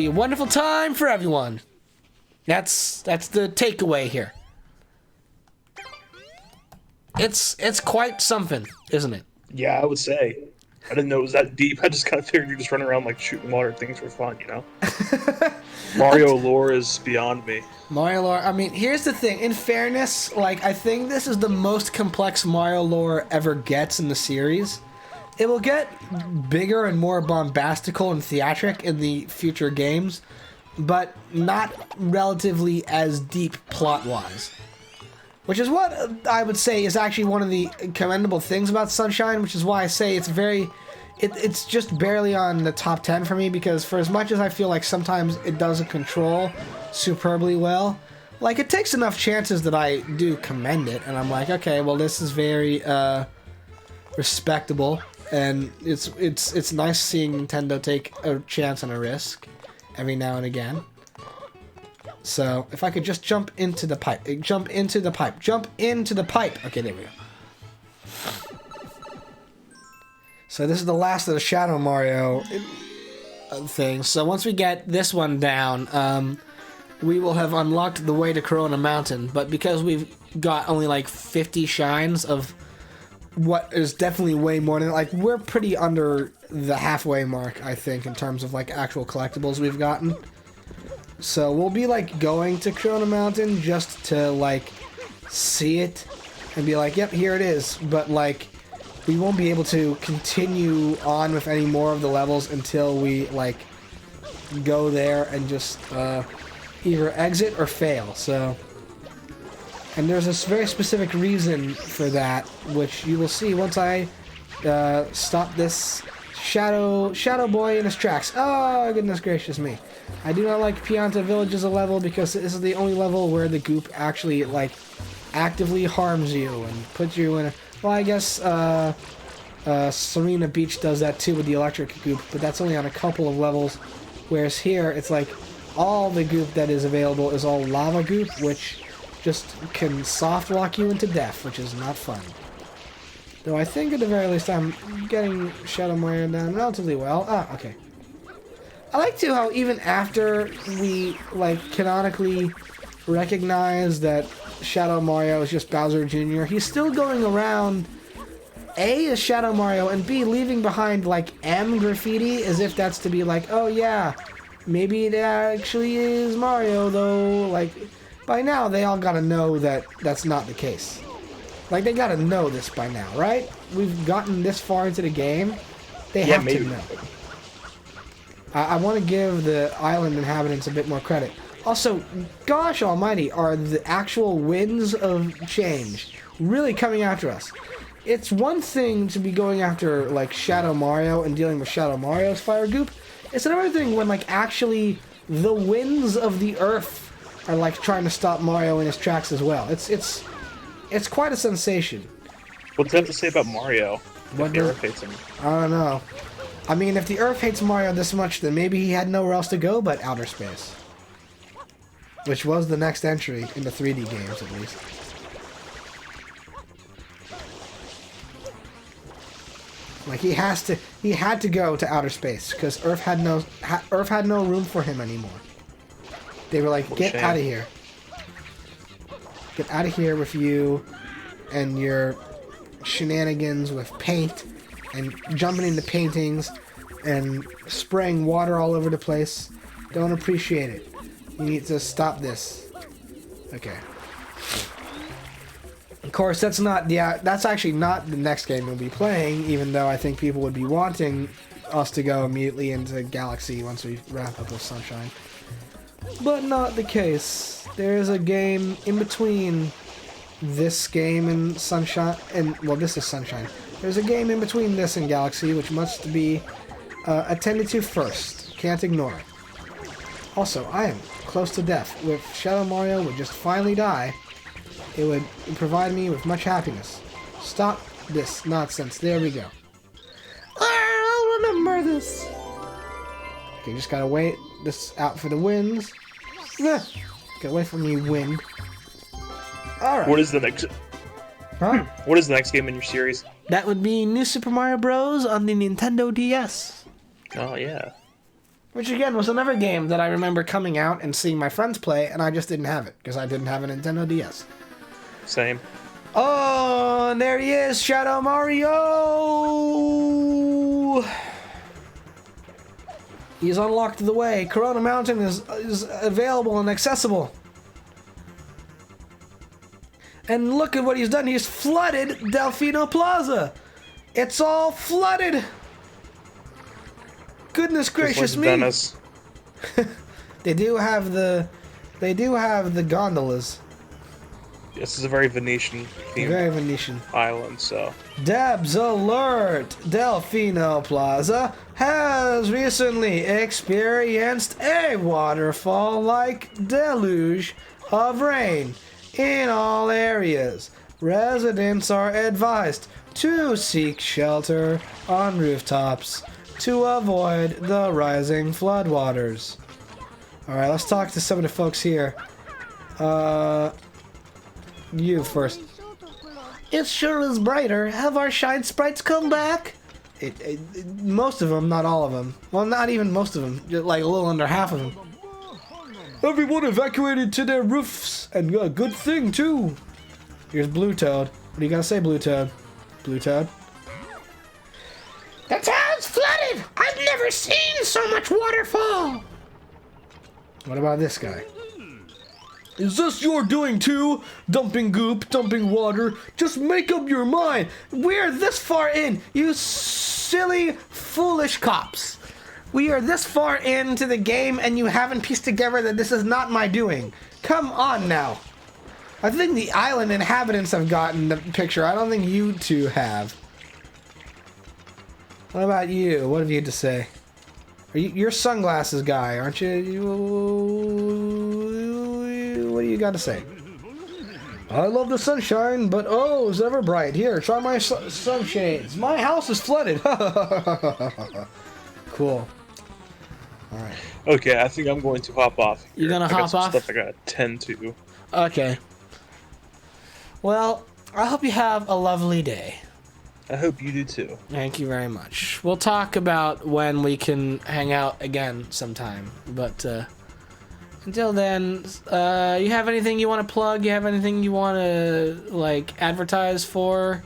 a wonderful time for everyone. That's the takeaway here. It's quite something, isn't it? Yeah, I would say. I didn't know it was that deep. I just kind of figured you're just running around like shooting water things for fun, you know? Mario lore is beyond me. Mario lore, I mean, here's the thing. In fairness, like, I think this is the most complex Mario lore ever gets in the series. It will get bigger and more bombastical and theatric in the future games, but not relatively as deep plot-wise. Which is what I would say is actually one of the commendable things about Sunshine, which is why I say it's just barely on the top 10 for me, because for as much as I feel like sometimes it doesn't control superbly well, like it takes enough chances that I do commend it, and I'm like, okay, well this is very respectable, and it's nice seeing Nintendo take a chance and a risk every now and again. So, if I could just jump into the pipe. Jump into the pipe. Jump into the pipe. Okay, there we go. So, this is the last of the Shadow Mario things. So, once we get this one down, we will have unlocked the way to Corona Mountain. But because we've got only like 50 shines of what is definitely way more than... Like, we're pretty under the halfway mark, I think, in terms of like actual collectibles we've gotten. So we'll be like going to Corona Mountain just to like see it and be like, yep, here it is. But like we won't be able to continue on with any more of the levels until we like go there and just either exit or fail. So, and there's a very specific reason for that, which you will see once I stop this Shadow Boy in his tracks. Oh, goodness gracious me. I do not like Pianta Village as a level because this is the only level where the goop actually, like, actively harms you and puts you in a... Well, I guess Serena Beach does that too with the electric goop, but that's only on a couple of levels. Whereas here, it's like all the goop that is available is all lava goop, which just can soft lock you into death, which is not fun. Though I think at the very least I'm getting Shadow Mario down relatively well. Ah, okay. I like too how even after we like canonically recognize that Shadow Mario is just Bowser Jr., he's still going around A, as Shadow Mario, and B, leaving behind like M graffiti as if that's to be like, oh yeah, maybe it actually is Mario though. Like by now they all gotta know that that's not the case. Like they gotta know this by now, right? We've gotten this far into the game. They have to know. I want to give the island inhabitants a bit more credit. Also, gosh almighty, are the actual winds of change really coming after us? It's one thing to be going after, like, Shadow Mario and dealing with Shadow Mario's fire goop. It's another thing when, like, actually the winds of the earth are, like, trying to stop Mario in his tracks as well. It's quite a sensation. What's that to say about Mario? What the earth hates him? I don't know. I mean, if the Earth hates Mario this much, then maybe he had nowhere else to go but outer space. Which was the next entry in the 3D games, at least. Like he had to go to outer space because Earth had no room for him anymore. They were like, get out of here. Get out of here with you and your shenanigans with paint and jumping into paintings and spraying water all over the place. Don't appreciate it. You need to stop this. Okay. Of course, that's actually not the next game we'll be playing, even though I think people would be wanting us to go immediately into Galaxy once we wrap up with Sunshine. But not the case. There's a game in between this game and Sunshine, well, this is Sunshine. There's a game in between this and Galaxy, which must be attended to first. Can't ignore it. Also, I am close to death. If Shadow Mario would just finally die, it would provide me with much happiness. Stop this nonsense. There we go. I'll remember this. Okay, just gotta wait this out for the winds. Gotta wait for me wind. Alright. What is the next? Huh? What is the next game in your series? That would be New Super Mario Bros. On the Nintendo DS. Oh yeah. Which again was another game that I remember coming out and seeing my friends play, and I just didn't have it because I didn't have a Nintendo DS. Same. Oh, and there he is, Shadow Mario! He's unlocked the way. Corona Mountain is available and accessible. And look at what he's done. He's flooded Delfino Plaza. It's all flooded. Goodness gracious me. Venice. They do have the gondolas. This is a very Venetian themed Very Venetian. island, so. Dabs alert! Delfino Plaza has recently experienced a waterfall-like deluge of rain in all areas. Residents are advised to seek shelter on rooftops to avoid the rising floodwaters. Alright, let's talk to some of the folks here. You first. It sure is brighter. Have our shine sprites come back? Most of them, not all of them. Well, not even most of them. Just like a little under half of them. Everyone evacuated to their roofs, and a good thing too. Here's Blue Toad. What do you gotta say, Blue Toad? Blue Toad? The town's flooded! I've never seen so much waterfall! What about this guy? Is this your doing too? Dumping goop, dumping water. Just make up your mind. We're this far in, you silly, foolish cops. We are this far into the game and you haven't pieced together that this is not my doing. Come on now. I think the island inhabitants have gotten the picture. I don't think you two have. What about you? What have you to say? You're sunglasses guy, aren't you? What do you got to say? I love the sunshine, but oh, it's ever bright. Here, try my sunshades. My house is flooded. Cool. All right. Okay, I think I'm going to hop off. You're gonna I got hop some off? Stuff I gotta tend to. Okay. Well, I hope you have a lovely day. I hope you do too. Thank you very much. We'll talk about when we can hang out again sometime. But until then, you have anything you want to plug? You have anything you want to like advertise for?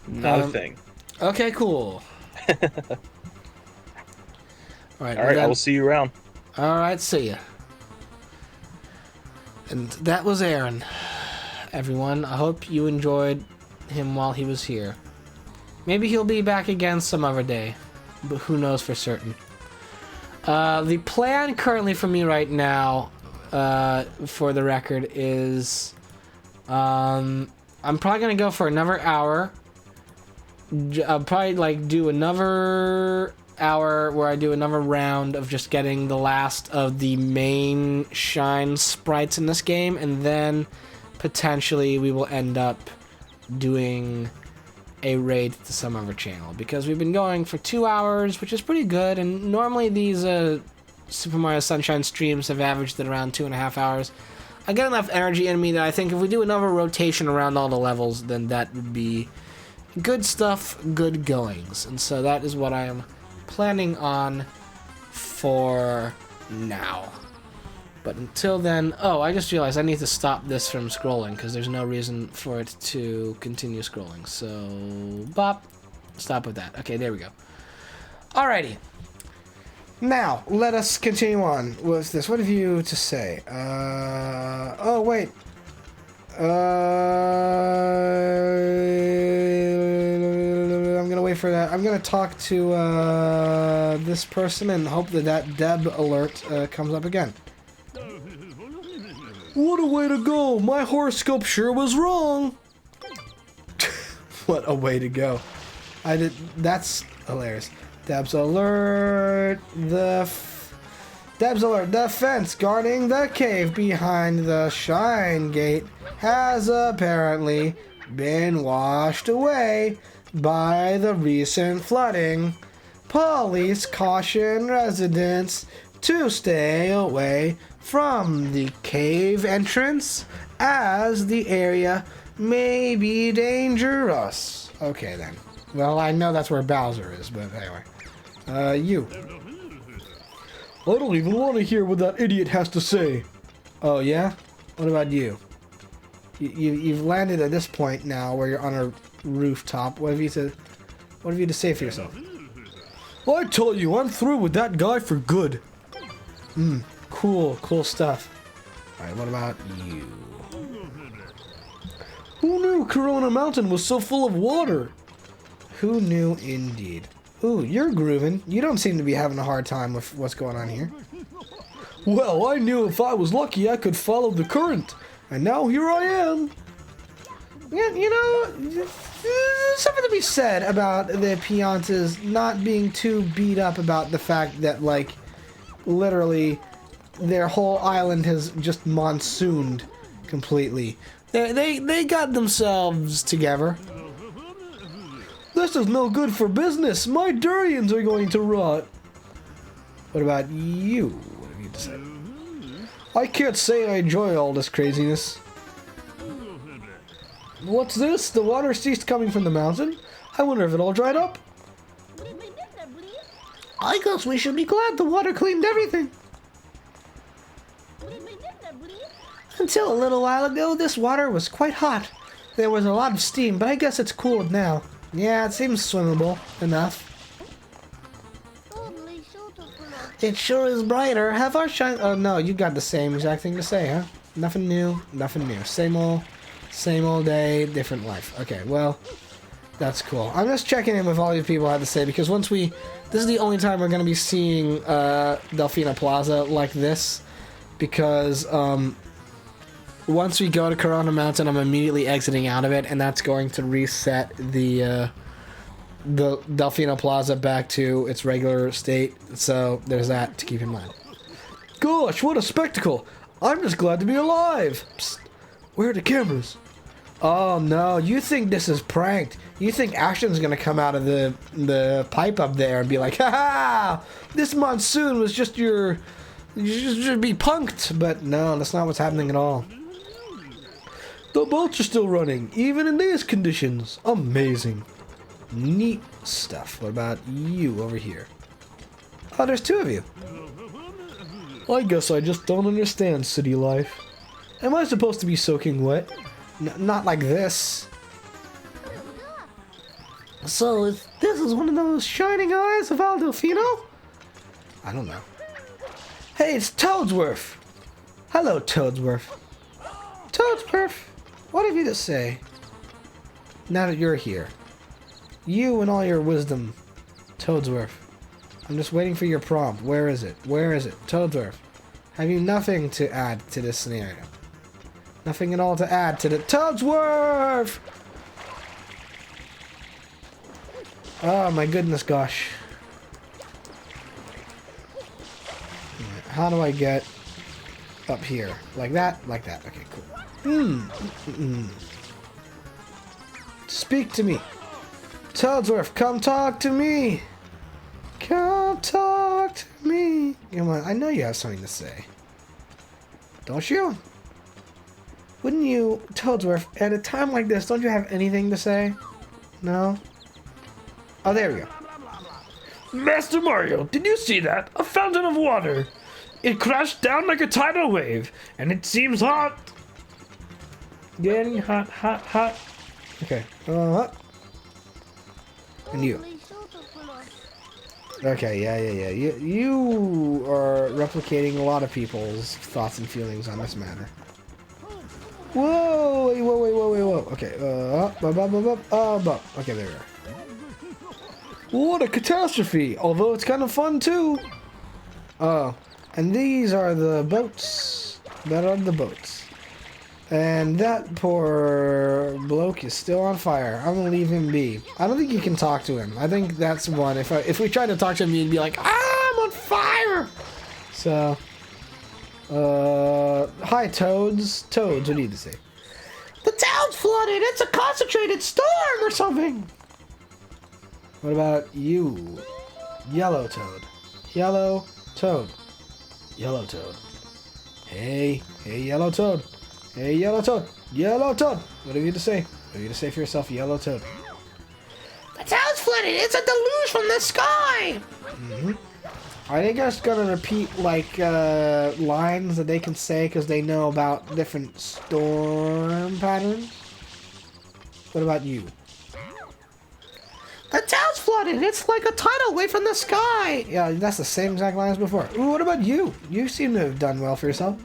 Not a thing. Okay, cool. All right, I will see you around. All right, see ya. And that was Aaron. Everyone, I hope you enjoyed him while he was here. Maybe he'll be back again some other day, but who knows for certain. The plan currently for me right now, for the record, is I'm probably gonna go for another hour. I'll probably like do another hour where I do another round of just getting the last of the main shine sprites in this game, and then potentially we will end up doing a raid to some other channel, because we've been going for 2 hours, which is pretty good, and normally these Super Mario Sunshine streams have averaged at around 2.5 hours. I get enough energy in me that I think if we do another rotation around all the levels, then that would be good stuff, good goings. And so that is what I am planning on for now. But until then, oh, I just realized I need to stop this from scrolling because there's no reason for it to continue scrolling. So, bop, stop with that. Okay, there we go. Alrighty. Now, let us continue on with this. What have you to say? Oh, wait. I'm gonna wait for that. I'm gonna talk to this person and hope that Deb alert comes up again. What a way to go! My horoscope sure was wrong. What a way to go! That's hilarious. Deb's alert. Deb's alert. The fence guarding the cave behind the Shine Gate has apparently been washed away by the recent flooding. Police caution residents to stay away from the cave entrance as the area may be dangerous. Okay then. Well, I know that's where Bowser is, but anyway. You. I don't even want to hear what that idiot has to say. Oh, yeah? What about you? You've landed at this point now where you're on a rooftop. What have you to say for yourself? I tell you, I'm through with that guy for good. Cool stuff. Alright, what about you? Who knew Corona Mountain was so full of water? Who knew indeed. Ooh, you're grooving. You don't seem to be having a hard time with what's going on here. Well, I knew if I was lucky I could follow the current. And now here I am. Yeah, you know, there's something to be said about the Piantas not being too beat up about the fact that, like, literally their whole island has just monsooned completely. They got themselves together. This is no good for business. My durians are going to rot. What about you? What have you to say? I can't say I enjoy all this craziness. What's this? The water ceased coming from the mountain? I wonder if it all dried up. I guess we should be glad the water cleaned everything. Until a little while ago, this water was quite hot. There was a lot of steam, but I guess it's cooled now. Yeah, it seems swimmable enough. It sure is brighter. Have our shine... Oh, no, you got the same exact thing to say, huh? Nothing new, nothing new. Same old day, different life. Okay, well, that's cool. I'm just checking in with all you people have to say, because once we... This is the only time we're going to be seeing Delfina Plaza like this, because once we go to Corona Mountain, I'm immediately exiting out of it, and that's going to reset the Delfina Plaza back to its regular state, so there's that to keep in mind. Gosh, what a spectacle! I'm just glad to be alive! Psst, where are the cameras? Oh no, you think this is pranked. You think Ashton's gonna come out of the pipe up there and be like, ha ha! This monsoon was just you should be punked, but no, that's not what's happening at all. The boats are still running, even in these conditions. Amazing. Neat stuff. What about you over here? Oh, there's two of you. I guess I just don't understand city life. Am I supposed to be soaking wet? Not like this. So, if this is one of those shining eyes of Delfino? I don't know. Hey, it's Toadsworth! Hello, Toadsworth. Toadsworth, what have you to say? Now that you're here. You and all your wisdom, Toadsworth. I'm just waiting for your prompt. Where is it? Where is it? Toadsworth. Have you nothing to add to this scenario? Nothing at all to add to the... Toadsworth! Oh my goodness gosh. How do I get up here? Like that? Like that. Okay, cool. Speak to me. Toadsworth, come talk to me. Come talk to me. Come on, I know you have something to say. Don't you? Wouldn't you, Toadsworth, at a time like this, don't you have anything to say? No? Oh, there we go. Master Mario, did you see that? A fountain of water. It crashed down like a tidal wave, and it seems hot. Getting hot, hot, hot. Okay. And you. Okay, yeah. You are replicating a lot of people's thoughts and feelings on this matter. Whoa! Whoa. Okay, okay, there we are. What a catastrophe! Although it's kind of fun, too. Oh, and these are the boats. That are the boats. And that poor bloke is still on fire. I'm gonna leave him be. I don't think you can talk to him. I think that's one. If we tried to talk to him, he'd be like, "Ah, I'm on fire!" So, hi, Toads. Toads, what do you have to say? The town's flooded. It's a concentrated storm or something. What about you, Yellow Toad? Yellow Toad. Yellow Toad. Hey, Yellow Toad. Hey, Yellow Toad! Yellow Toad! What have you to say? What have you to say for yourself, Yellow Toad? The town's flooded! It's a deluge from the sky! Are they just gonna repeat, like, lines that they can say because they know about different storm patterns? What about you? The town's flooded! It's like a tidal wave from the sky! Yeah, that's the same exact line as before. Ooh, what about you? You seem to have done well for yourself.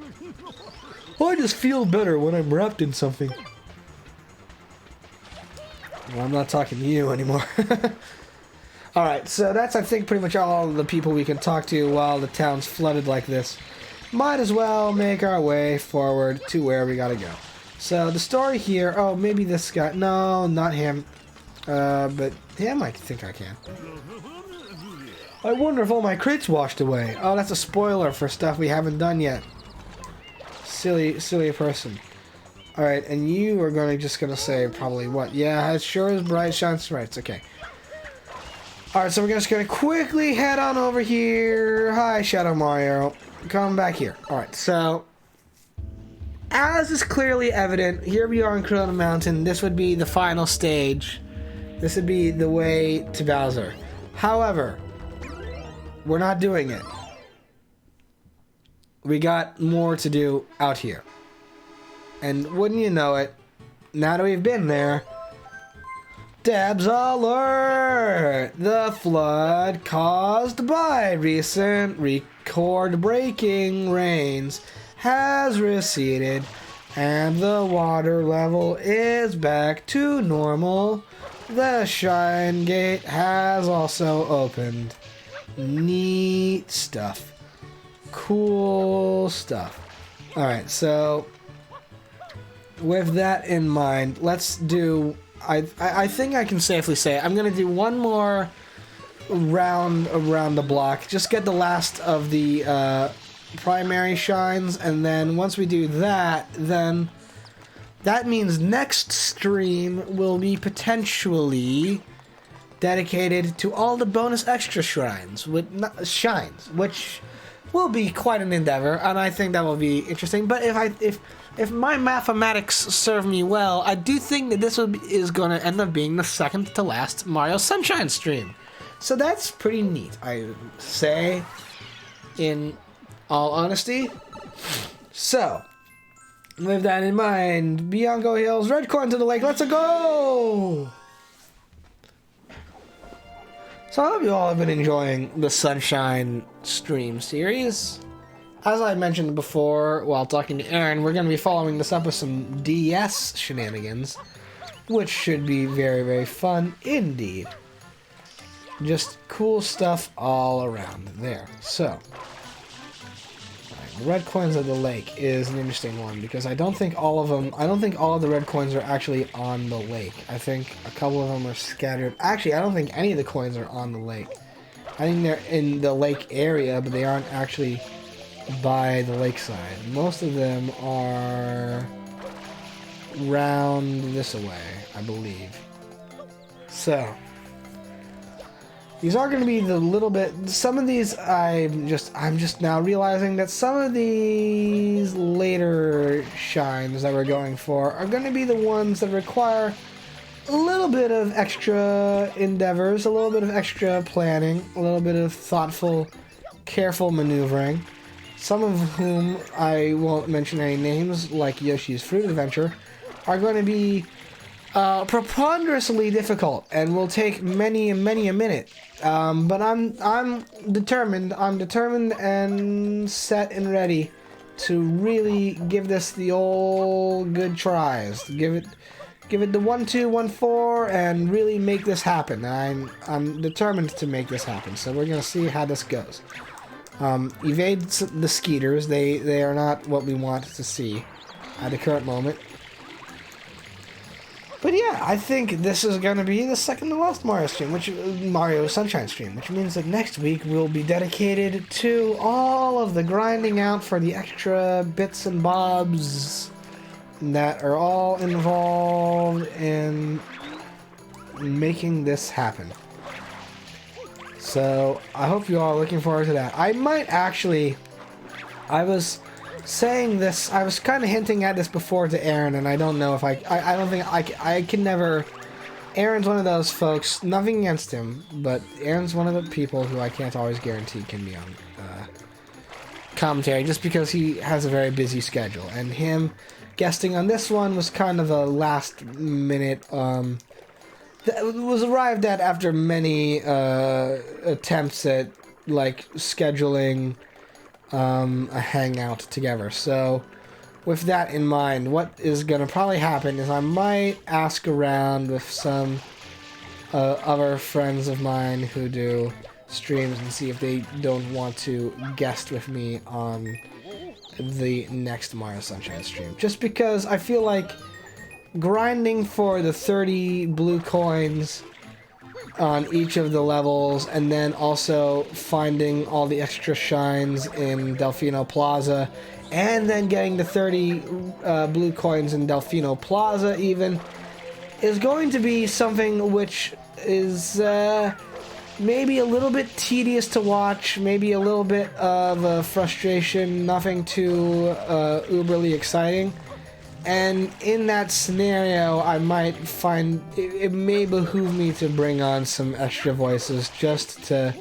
I just feel better when I'm wrapped in something. Well, I'm not talking to you anymore. Alright, so that's, I think, pretty much all the people we can talk to while the town's flooded like this. Might as well make our way forward to where we gotta go. So, the story here... Oh, maybe this guy... No, not him. But him, I think I can. I wonder if all my crates washed away. Oh, that's a spoiler for stuff we haven't done yet. Silly person. Alright, and you are just gonna say probably what? Yeah, it sure is bright, shines bright. It's okay. Alright, so we're just gonna quickly head on over here. Hi, Shadow Mario. Come back here. Alright, so as is clearly evident, here we are on Corona Mountain. This would be the final stage. This would be the way to Bowser. However, we're not doing it. We got more to do out here. And wouldn't you know it, now that we've been there, Dab's alert! The flood caused by recent record-breaking rains has receded, and the water level is back to normal. The Shine Gate has also opened. Neat stuff. Cool stuff. Alright, so with that in mind, let's do... I think I can safely say I'm going to do one more round around the block. Just get the last of the primary shines, and then once we do that, then that means next stream will be potentially dedicated to all the bonus extra shrines, which will be quite an endeavor, and I think that will be interesting. But if my mathematics serve me well, I do think that this is going to end up being the second to last Mario Sunshine stream. So that's pretty neat, I say, in all honesty. So, with that in mind, Bianco Hills, red coin to the lake, let's go! So I hope you all have been enjoying the Sunshine stream series. As I mentioned before while talking to Aaron, we're going to be following this up with some DS shenanigans, which should be very, very fun indeed. Just cool stuff all around there. So, the red coins of the lake is an interesting one because I don't think all of the red coins are actually on the lake. I think a couple of them are scattered. Actually, I don't think any of the coins are on the lake. I think they're in the lake area, but they aren't actually by the lakeside. Most of them are round this way, I believe. So, these are going to be the little bit... Some of these, I'm just now realizing that some of these later shines that we're going for are going to be the ones that require a little bit of extra endeavors, a little bit of extra planning, a little bit of thoughtful, careful maneuvering. Some of whom I won't mention any names, like Yoshi's Fruit Adventure, are going to be preponderously difficult and will take many a minute. But I'm determined. I'm determined and set and ready to really give this the old good tries. Give it the 1, 2, 1, 4, and really make this happen. I'm determined to make this happen. So we're gonna see how this goes. Evade the skeeters. They are not what we want to see at the current moment. But yeah, I think this is going to be the second to last Mario Sunshine stream, which means that next week will be dedicated to all of the grinding out for the extra bits and bobs that are all involved in making this happen. So I hope you all are looking forward to that. I might actually, I was saying this, I was kind of hinting at this before to Aaron, and I don't know if I don't think I can never. Aaron's one of those folks, nothing against him, but Aaron's one of the people who I can't always guarantee can be on commentary, just because he has a very busy schedule, and him guesting on this one was kind of a last minute, that was arrived at after many attempts at like scheduling a hangout together. So with that in mind, what is gonna probably happen is I might ask around with some other friends of mine who do streams and see if they don't want to guest with me on the next Mario Sunshine stream. Just because I feel like grinding for the 30 blue coins on each of the levels, and then also finding all the extra shines in Delfino Plaza, and then getting the 30 blue coins in Delfino Plaza even, is going to be something which is maybe a little bit tedious to watch, maybe a little bit of a frustration, nothing too uberly exciting. And in that scenario, I might find it may behoove me to bring on some extra voices just to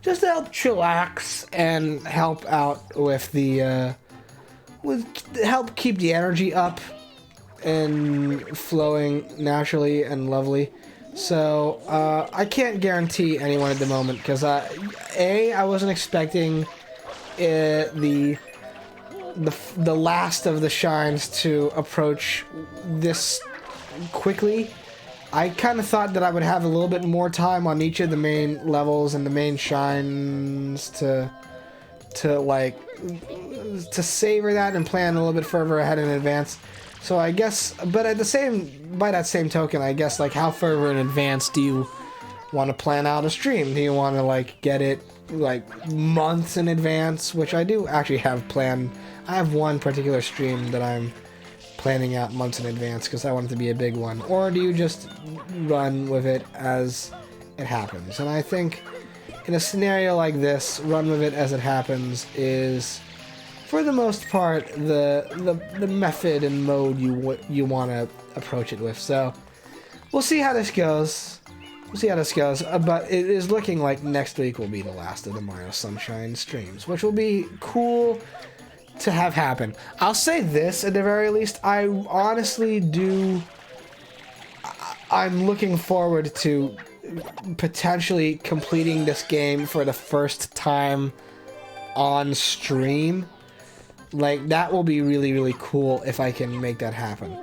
help chillax and help out with the help keep the energy up and flowing naturally and lovely. So I can't guarantee anyone at the moment because I wasn't expecting the last of the shines to approach this quickly. I kind of thought that I would have a little bit more time on each of the main levels and the main shines to savor that and plan a little bit further ahead in advance. So I guess, but by that same token, I guess, like, how further in advance do you want to plan out a stream? Do you want to like get it like months in advance, which I do actually have planned. I have one particular stream that I'm planning out months in advance because I want it to be a big one. Or do you just run with it as it happens? And I think in a scenario like this, run with it as it happens is, for the most part, the method and mode you want to approach it with. So we'll see how this goes. But it is looking like next week will be the last of the Mario Sunshine streams, which will be cool to have happen. I'll say this at the very least, I honestly do. I'm looking forward to potentially completing this game for the first time on stream. Like, that will be really, really cool if I can make that happen.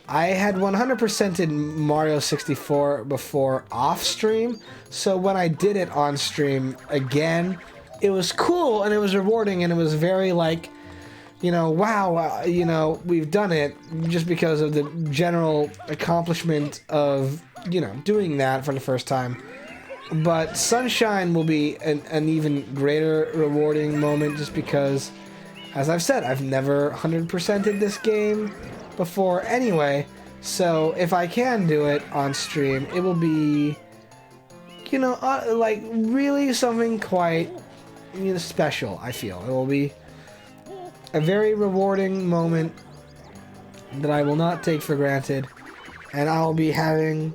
I had 100%ed Mario 64 before off stream, so when I did it on stream again, it was cool and it was rewarding and it was very like, you know, wow, you know, we've done it, just because of the general accomplishment of, you know, doing that for the first time. But Sunshine will be an even greater rewarding moment, just because, as I've said, I've never 100%ed this game before anyway, so if I can do it on stream, it will be, you know, like, really something quite, you know, special. I feel it will be a very rewarding moment that I will not take for granted, and I'll be having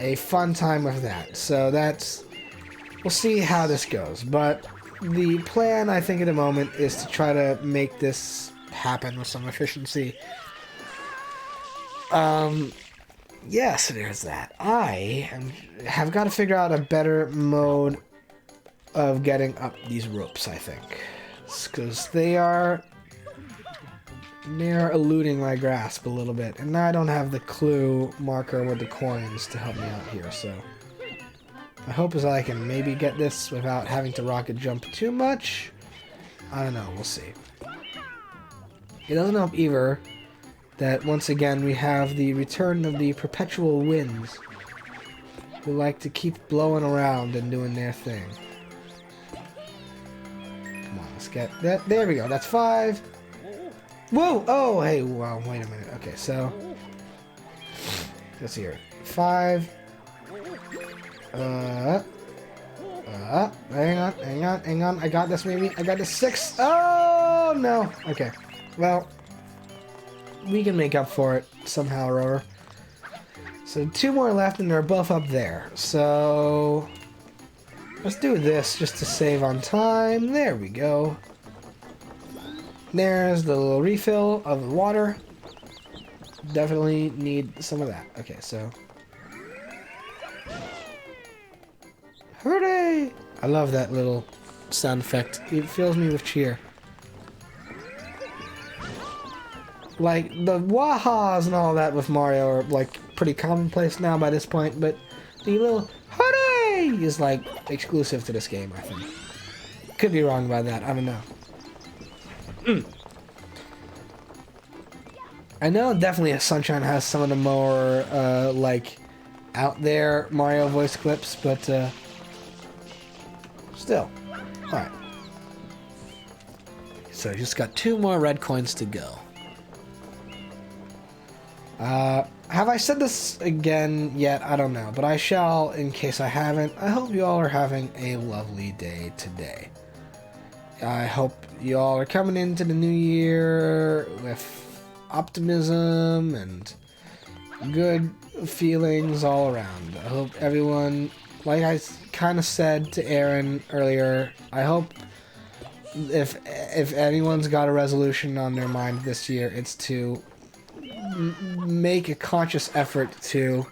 a fun time with that. So we'll see how this goes. But the plan, I think, at the moment is to try to make this happen with some efficiency. Yes, there's that. I have got to figure out a better mode of getting up these ropes, I think. Because they are eluding my grasp a little bit. And I don't have the clue marker with the coins to help me out here, so... My hope is that I can maybe get this without having to rocket jump too much. I don't know, we'll see. It doesn't help either that once again we have the return of the perpetual winds who like to keep blowing around and doing their thing. Come on, let's get that. There we go, that's 5. Whoa! Oh, hey, wow, wait a minute. Okay, so let's see here. 5. Hang on. I got this, maybe. I got the 6. Oh, no. Okay. Well, we can make up for it somehow or other. So 2 more left, and they're both up there. So let's do this just to save on time. There we go. There's the little refill of the water. Definitely need some of that. Okay, so... Hooray! I love that little sound effect. It fills me with cheer. Like, the wahas and all that with Mario are, like, pretty commonplace now by this point, but the little hooray is, like, exclusive to this game, I think. Could be wrong by that, I don't know. I know definitely Sunshine has some of the more, like, out there Mario voice clips, but, still. Alright. So, just got 2 more red coins to go. Have I said this again yet? I don't know, but I shall in case I haven't. I hope you all are having a lovely day today. I hope you all are coming into the new year with optimism and good feelings all around. I hope everyone, like I kind of said to Aaron earlier, I hope if anyone's got a resolution on their mind this year, it's to make a conscious effort to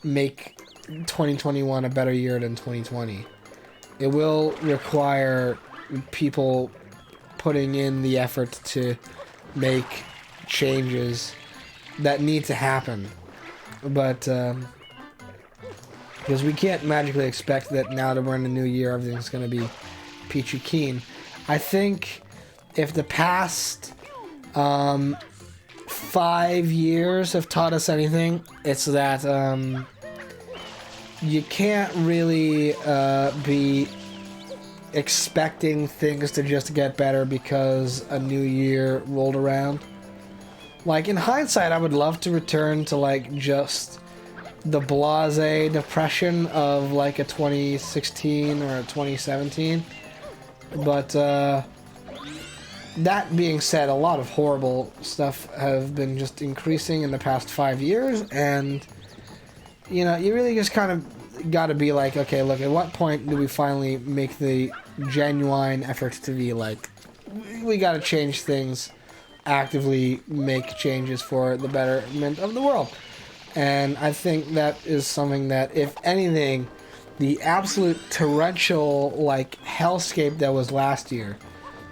make 2021 a better year than 2020. It will require people putting in the effort to make changes that need to happen. But, because we can't magically expect that now that we're in the new year, everything's going to be peachy keen. I think if the past 5 years have taught us anything, it's that you can't really be expecting things to just get better because a new year rolled around. Like, in hindsight, I would love to return to, like, just the blasé depression of, like, a 2016 or a 2017. But, that being said, a lot of horrible stuff have been just increasing in the past 5 years, and, you know, you really just kind of gotta be like, okay, look, at what point do we finally make the genuine effort to be like, we gotta change things, actively make changes for the betterment of the world. And I think that is something that, if anything, the absolute torrential, like, hellscape that was last year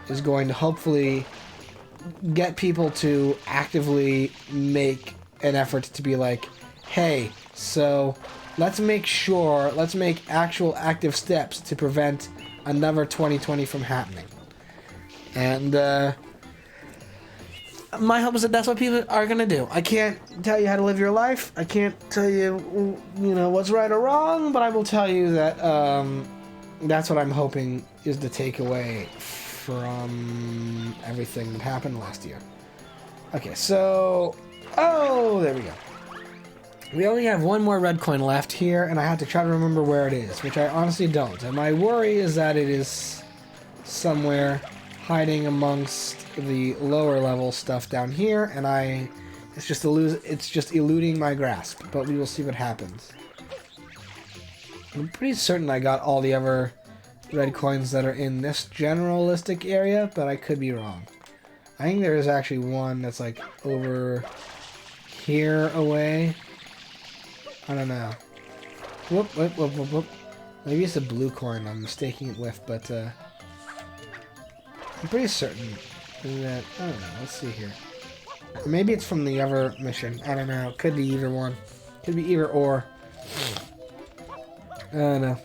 is going to hopefully get people to actively make an effort to be like, hey, so let's make actual active steps to prevent another 2020 from happening. And my hope is that that's what people are going to do. I can't tell you how to live your life. I can't tell you, you know, what's right or wrong, but I will tell you that that's what I'm hoping is the takeaway from everything that happened last year. Okay, so... Oh, there we go. We only have 1 more red coin left here, and I have to try to remember where it is, which I honestly don't. And my worry is that it is somewhere hiding amongst the lower level stuff down here, and I It's just eluding my grasp, but we will see what happens. I'm pretty certain I got all the other red coins that are in this generalistic area, but I could be wrong. I think there is actually one that's like over here away. I don't know. Whoop, whoop, whoop, whoop, whoop. Maybe it's a blue coin I'm mistaking it with, but I'm pretty certain that, I don't know, let's see here. Or maybe it's from the other mission. I don't know. Could be either one. Could be either or. I don't know.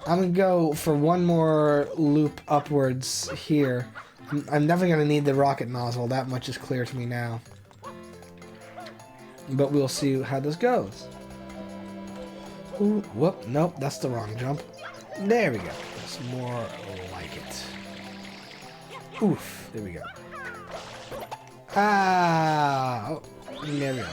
I'm gonna go for one more loop upwards here. I'm definitely gonna need the rocket nozzle. That much is clear to me now. But we'll see how this goes. Ooh, whoop, nope, that's the wrong jump. There we go. That's more like it. Oof, there we go. Ah, oh, there we go.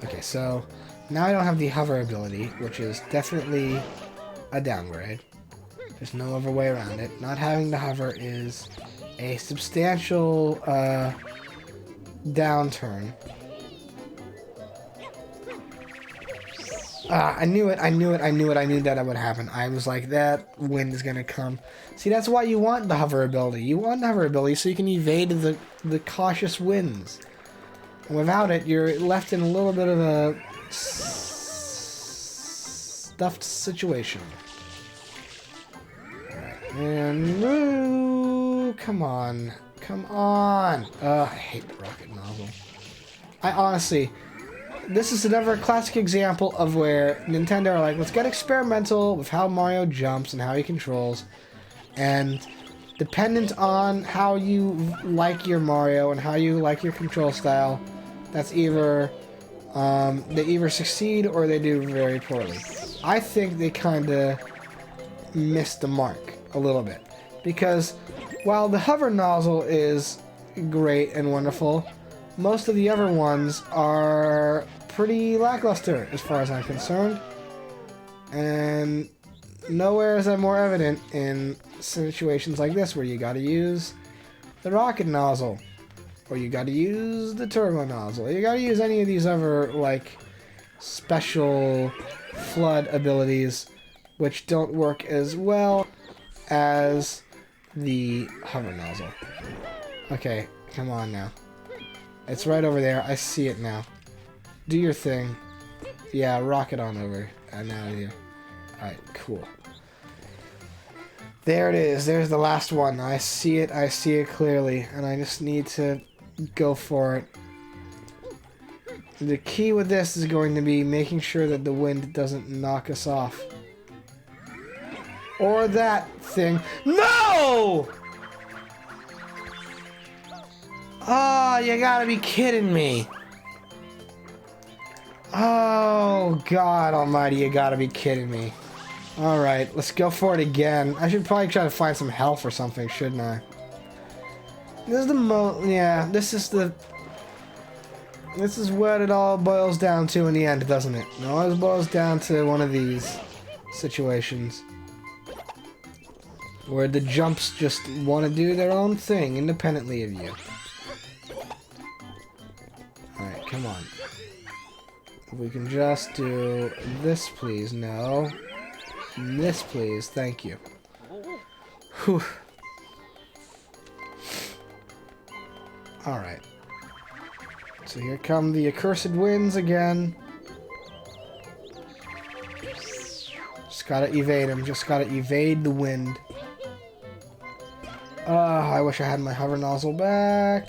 Okay, so now I don't have the hover ability, which is definitely a downgrade. There's no other way around it. Not having the hover is a substantial downturn. I knew it, I knew that would happen. I was like, that wind is gonna come. See, that's why you want the hover ability. You want the hover ability so you can evade the cautious winds. And without it, you're left in a little bit of a stuffed situation. Alright, and woo, come on. Come on. I hate the rocket nozzle. I honestly... This is another classic example of where Nintendo are like, let's get experimental with how Mario jumps and how he controls. And dependent on how you like your Mario and how you like your control style, that's either, they either succeed or they do very poorly. I think they kind of missed the mark a little bit. Because while the hover nozzle is great and wonderful, most of the other ones are pretty lackluster as far as I'm concerned. And nowhere is that more evident in situations like this where you gotta use the rocket nozzle, or you gotta use the turbo nozzle, or you gotta use any of these other, like, special flood abilities which don't work as well as the hover nozzle. Okay, come on now. It's right over there. I see it now. Do your thing. Yeah, rocket on over. Now I do. Alright, cool. There it is. There's the last one. I see it. I see it clearly. And I just need to go for it. The key with this is going to be making sure that the wind doesn't knock us off. Or that thing. No! Oh, you gotta be kidding me. Oh, God almighty, you gotta be kidding me. Alright, let's go for it again. I should probably try to find some health or something, shouldn't I? This is yeah, this is what it all boils down to in the end, doesn't it? It always boils down to one of these situations. Where the jumps just want to do their own thing independently of you. Alright, come on. If we can just do this, please. No. This, please. Thank you. Whew. Alright. So here come the accursed winds again. Just gotta evade them. Just gotta evade the wind. I wish I had my hover nozzle back.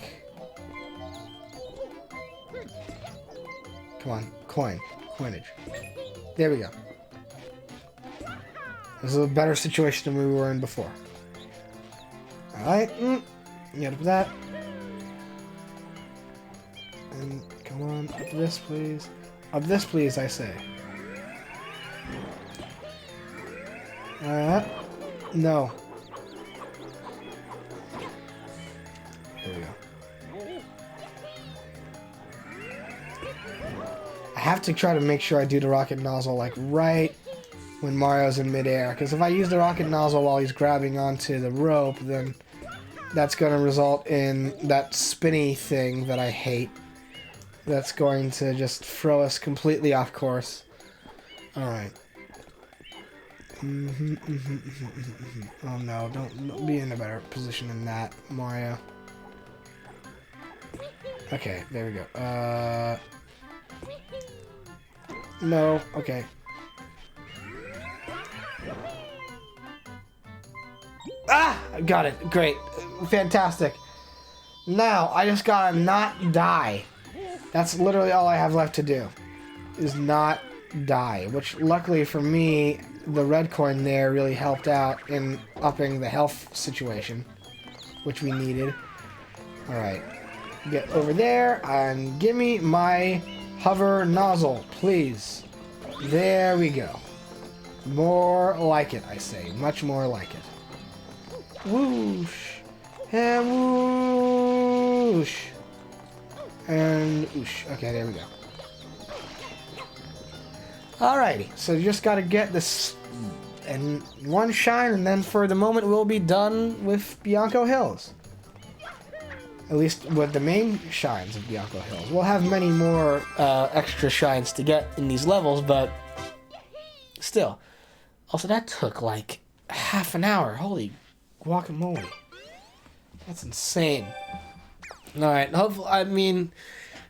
Come on. Coinage. There we go. This is a better situation than we were in before. Alright. Get up that. And come on. Up this, please. Up this, please, I say. No. There we go. I have to try to make sure I do the rocket nozzle like right when Mario's in midair, because if I use the rocket nozzle while he's grabbing onto the rope, then that's going to result in that spinny thing that I hate. That's going to just throw us completely off course. Alright. Oh no, don't be in a better position than that, Mario. Okay, there we go. No, okay. Ah! Got it. Great. Fantastic. Now, I just gotta not die. That's literally all I have left to do. Is not die. Which, luckily for me, the red coin there really helped out in upping the health situation. Which we needed. Alright. Get over there and give me my hover nozzle, please. There we go. More like it, I say. Much more like it. Whoosh. And whoosh. And whoosh. Okay, there we go. Alrighty, so you just gotta get this and one shine, and then for the moment we'll be done with Bianco Hills. At least with the main shines of Bianco Hills. We'll have many more extra shines to get in these levels, but still. Also, that took like half an hour. Holy guacamole. That's insane. Alright, hopefully, I mean,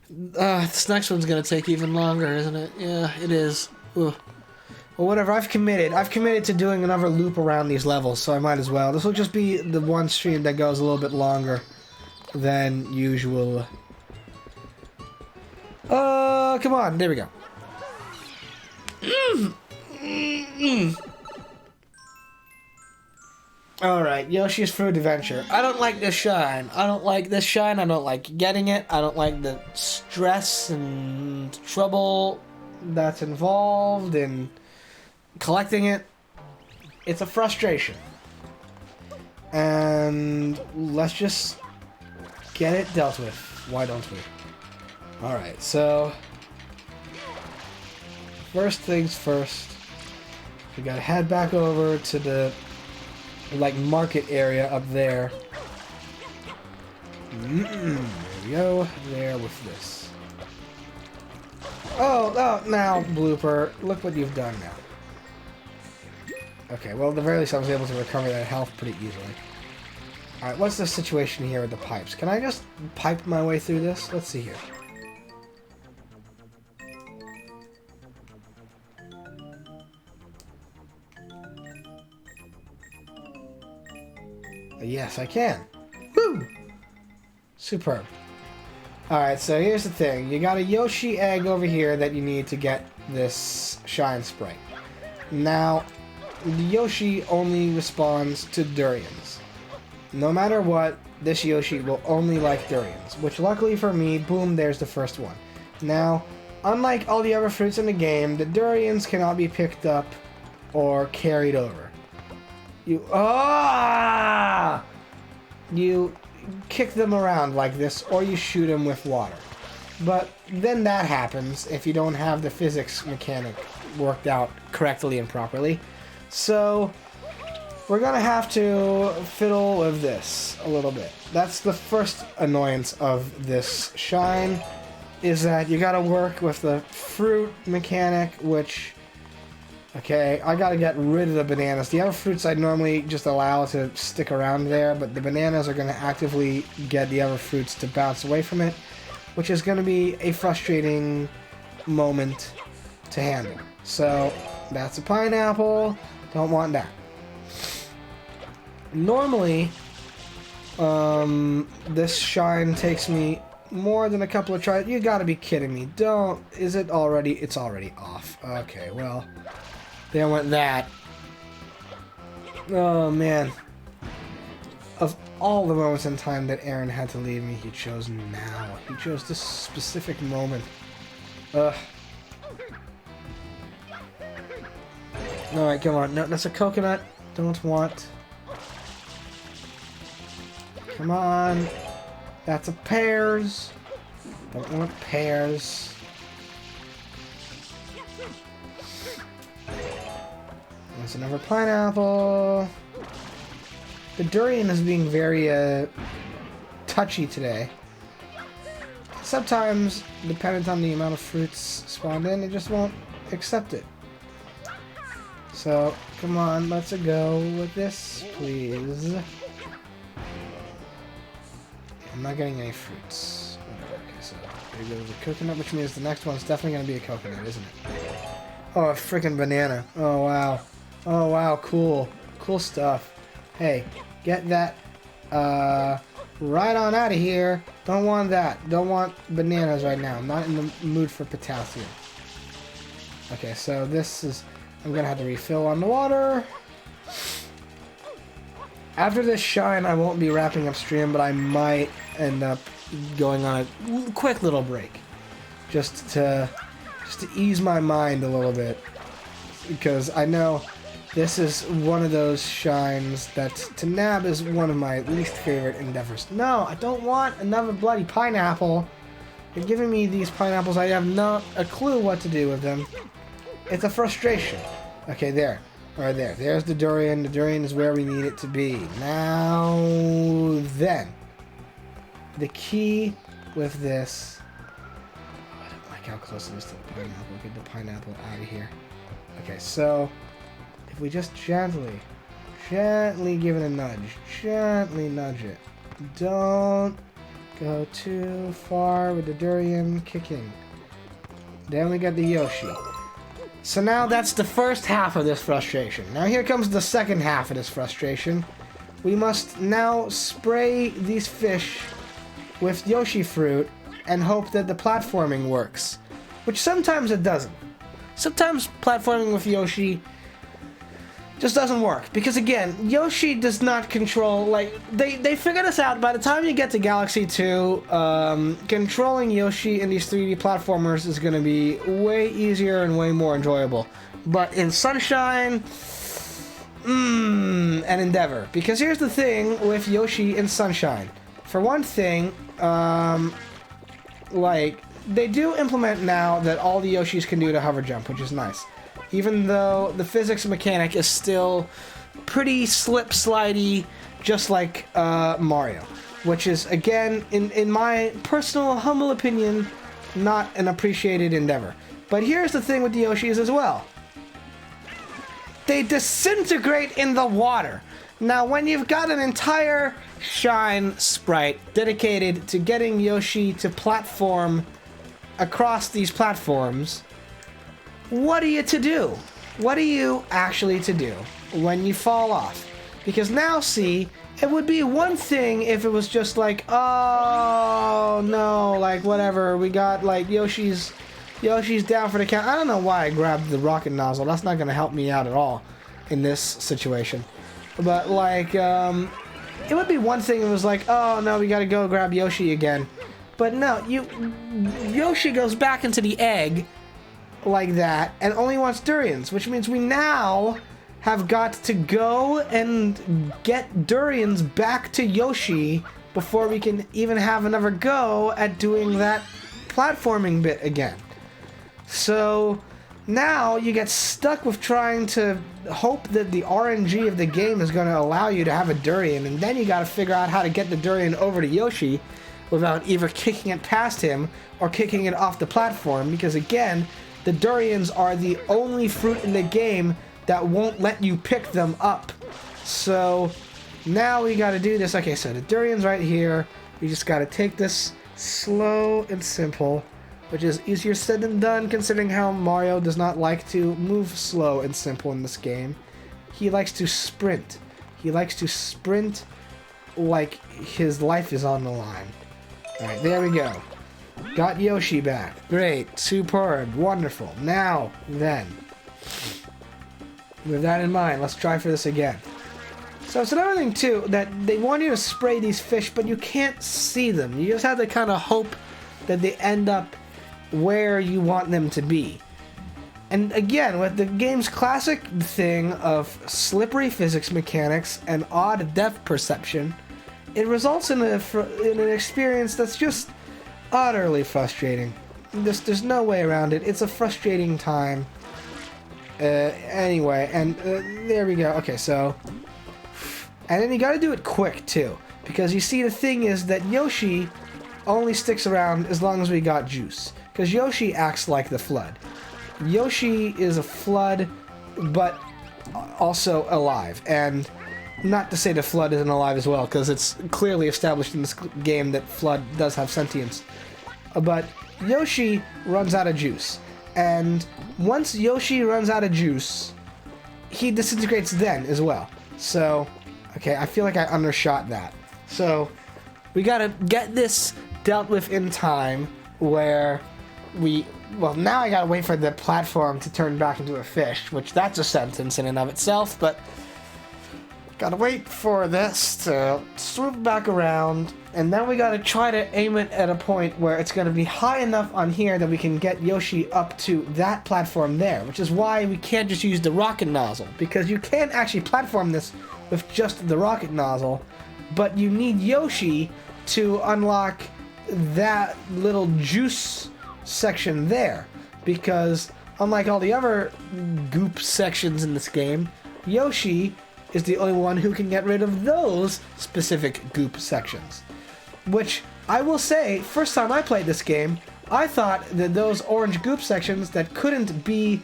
this next one's gonna take even longer, isn't it? Yeah, it is. Ugh. Well, whatever, I've committed to doing another loop around these levels, so I might as well. This will just be the one stream that goes a little bit longer than usual. Come on, there we go. Alright, Yoshi's Fruit Adventure. I don't like this shine. I don't like this shine. I don't like getting it. I don't like the stress and trouble that's involved in collecting it. It's a frustration. And let's just get it dealt with. Why don't we? Alright, so first things first. We gotta head back over to the like market area up there. There we go. There with this. Oh, now, blooper. Look what you've done now. Okay, well, at the very least I was able to recover that health pretty easily. Alright, what's the situation here with the pipes? Can I just pipe my way through this? Let's see here. Yes, I can. Woo! Superb. Alright, so here's the thing. You got a Yoshi egg over here that you need to get this shine sprite. Now, the Yoshi only responds to durians. No matter what, this Yoshi will only like durians. Which, luckily for me, boom, there's the first one. Now, unlike all the other fruits in the game, the durians cannot be picked up or carried over. You kick them around like this, or you shoot them with water. But then that happens if you don't have the physics mechanic worked out correctly and properly. So we're gonna have to fiddle with this a little bit. That's the first annoyance of this shine, is that you gotta work with the fruit mechanic, which... Okay, I gotta get rid of the bananas. The other fruits I'd normally just allow to stick around there, but the bananas are gonna actively get the other fruits to bounce away from it, which is gonna be a frustrating moment to handle. So, that's a pineapple. Don't want that. Normally, this shine takes me more than a couple of tries. You gotta be kidding me. Don't... Is it already... It's already off. Okay, well... There went that. Oh, man. Of all the moments in time that Aaron had to leave me, he chose now. He chose this specific moment. Ugh. Alright, come on. No, that's a coconut. Don't want. Come on. That's a pears. Don't want pears. There's another pineapple. The durian is being very touchy today. Sometimes, dependent on the amount of fruits spawned in, it just won't accept it. So, come on, let's go with this, please. I'm not getting any fruits. Okay, so there goes a coconut, which means the next one's definitely going to be a coconut, isn't it? Oh, a freaking banana. Oh, wow. Oh, wow, cool. Cool stuff. Hey, get that, right on out of here. Don't want that. Don't want bananas right now. I'm not in the mood for potassium. Okay, so this is... I'm going to have to refill on the water. After this shine, I won't be wrapping up stream, but I might end up going on a quick little break. Just to ease my mind a little bit. Because I know this is one of those shines that to nab is one of my least favorite endeavors. No, I don't want another bloody pineapple. You're giving me these pineapples, I have not a clue what to do with them. It's a frustration. Okay, there. Right there. There's the durian. The durian is where we need it to be. Now then. The key with this... I don't like how close it is to the pineapple. Get the pineapple out of here. Okay, so... if we just gently give it a nudge. Gently nudge it. Don't go too far with the durian kicking. Then we got the Yoshi. So now that's the first half of this frustration. Now here comes the second half of this frustration. We must now spray these fish with Yoshi fruit and hope that the platforming works. Which sometimes it doesn't. Sometimes platforming with Yoshi just doesn't work. Because again, Yoshi does not control, like, they figured this out. By the time you get to Galaxy 2, controlling Yoshi in these 3D platformers is going to be way easier and way more enjoyable. But in Sunshine, and Endeavor. Because here's the thing with Yoshi in Sunshine. For one thing, like, they do implement now that all the Yoshis can do the hover jump, which is nice. Even though the physics mechanic is still pretty slip-slidey, just like Mario. Which is, again, in my personal, humble opinion, not an appreciated endeavor. But here's the thing with the Yoshis as well. They disintegrate in the water. Now, when you've got an entire Shine sprite dedicated to getting Yoshi to platform across these platforms... what are you to do? What are you actually to do when you fall off? Because now, see, it would be one thing if it was just like, oh, no, like, whatever, we got, like, Yoshi's down for the count. I don't know why I grabbed the rocket nozzle. That's not going to help me out at all in this situation. But, like, it would be one thing if it was like, oh, no, we got to go grab Yoshi again. But no, Yoshi goes back into the egg like that and only wants durians, which means we now have got to go and get durians back to Yoshi before we can even have another go at doing that platforming bit again. So now you get stuck with trying to hope that the RNG of the game is going to allow you to have a durian, and then you got to figure out how to get the durian over to Yoshi without either kicking it past him or kicking it off the platform, because again, the durians are the only fruit in the game that won't let you pick them up. So now we gotta do this. Okay, so the durian's right here. We just gotta take this slow and simple, which is easier said than done considering how Mario does not like to move slow and simple in this game. He likes to sprint. He likes to sprint like his life is on the line. Alright, there we go. Got Yoshi back. Great. Superb. Wonderful. Now, then. With that in mind, let's try for this again. So it's another thing, too, that they want you to spray these fish, but you can't see them. You just have to kind of hope that they end up where you want them to be. And again, with the game's classic thing of slippery physics mechanics and odd depth perception, it results in an experience that's just utterly frustrating. There's no way around it. It's a frustrating time. Anyway, and there we go. Okay, so And then you gotta do it quick, too. Because you see, the thing is that Yoshi only sticks around as long as we got juice. Because Yoshi acts like the Flood. Yoshi is a Flood, but also alive. And not to say the Flood isn't alive as well, because it's clearly established in this game that Flood does have sentience. But Yoshi runs out of juice. And once Yoshi runs out of juice, he disintegrates then as well. So, okay, I feel like I undershot that. So, we gotta get this dealt with in time where well, now I gotta wait for the platform to turn back into a fish, which that's a sentence in and of itself, but gotta wait for this to swoop back around, and then we gotta try to aim it at a point where it's gonna be high enough on here that we can get Yoshi up to that platform there, which is why we can't just use the rocket nozzle, because you can't actually platform this with just the rocket nozzle, but you need Yoshi to unlock that little juice section there, because unlike all the other goop sections in this game, Yoshi is the only one who can get rid of those specific goop sections. Which, I will say, first time I played this game, I thought that those orange goop sections that couldn't be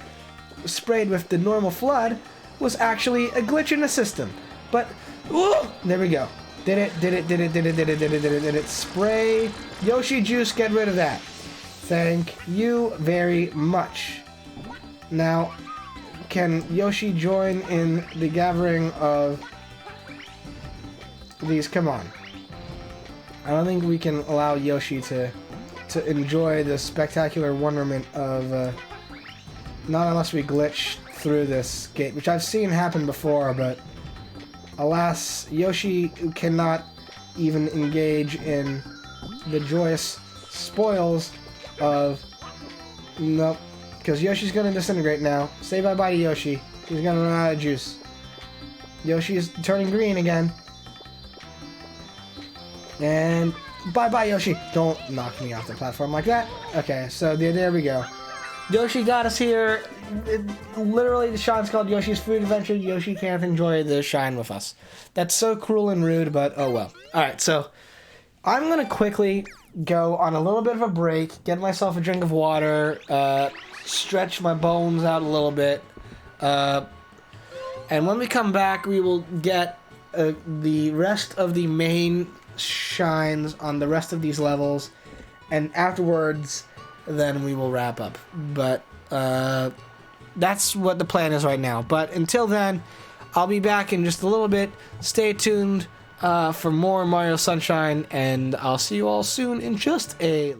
sprayed with the normal Flood was actually a glitch in the system. But, ooh, there we go. Did it. Spray Yoshi juice, get rid of that. Thank you very much. Now, can Yoshi join in the gathering of these? Come on. I don't think we can allow Yoshi to enjoy the spectacular wonderment of not unless we glitch through this gate, which I've seen happen before, but alas, Yoshi cannot even engage in the joyous spoils of... Nope. Because Yoshi's gonna disintegrate now. Say bye-bye to Yoshi. He's gonna run out of juice. Yoshi is turning green again. And bye-bye, Yoshi. Don't knock me off the platform like that. Okay, so there we go. Yoshi got us here. Literally, the shine's called Yoshi's Food Adventure. Yoshi can't enjoy the shine with us. That's so cruel and rude, but oh well. Alright, so I'm gonna quickly go on a little bit of a break, get myself a drink of water, stretch my bones out a little bit, and when we come back, we will get the rest of the main shines on the rest of these levels, and afterwards, then we will wrap up. But that's what the plan is right now. But until then, I'll be back in just a little bit. Stay tuned for more Mario Sunshine, and I'll see you all soon in just a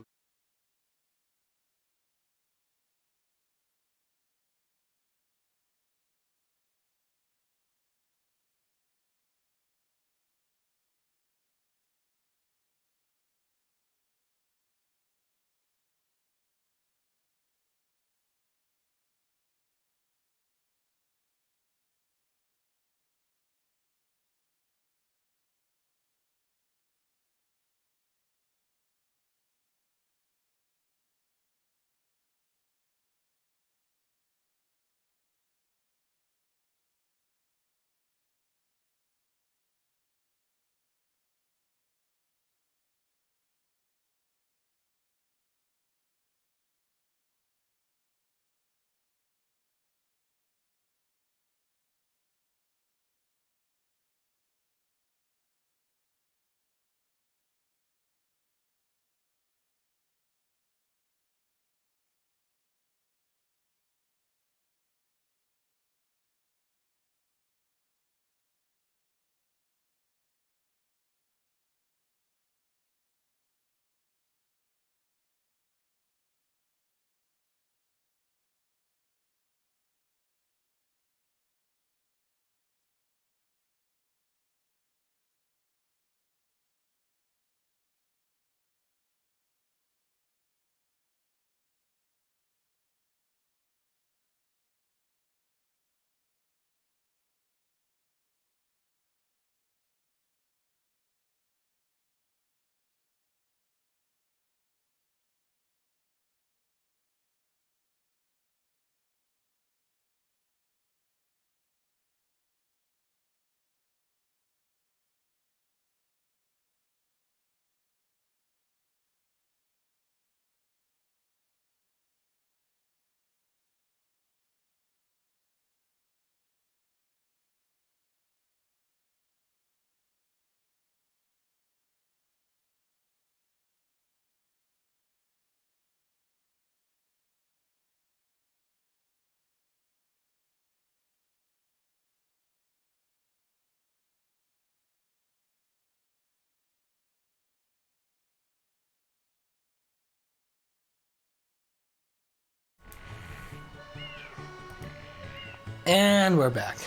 And we're back.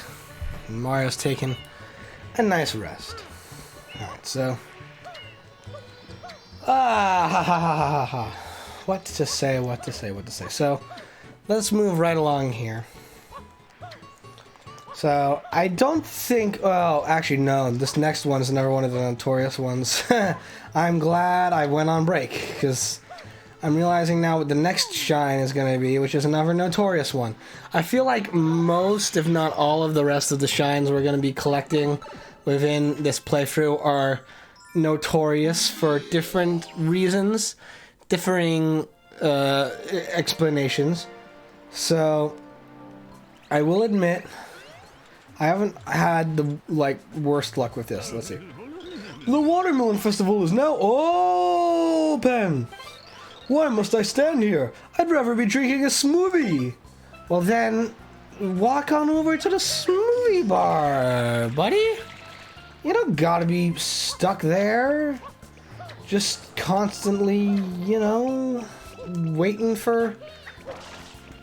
Mario's taking a nice rest. Alright, so... What to say. So, let's move right along here. So, I don't think... Well, actually, no. This next one is another one of the notorious ones. I'm glad I went on break, because I'm realizing now what the next shine is going to be, which is another notorious one. I feel like most, if not all, of the rest of the shines we're going to be collecting within this playthrough are notorious for different reasons, differing explanations. So, I will admit, I haven't had the, worst luck with this. Let's see. The Watermelon Festival is now open! Why must I stand here? I'd rather be drinking a smoothie! Well then, walk on over to the smoothie bar, buddy! You don't gotta be stuck there, just constantly, waiting for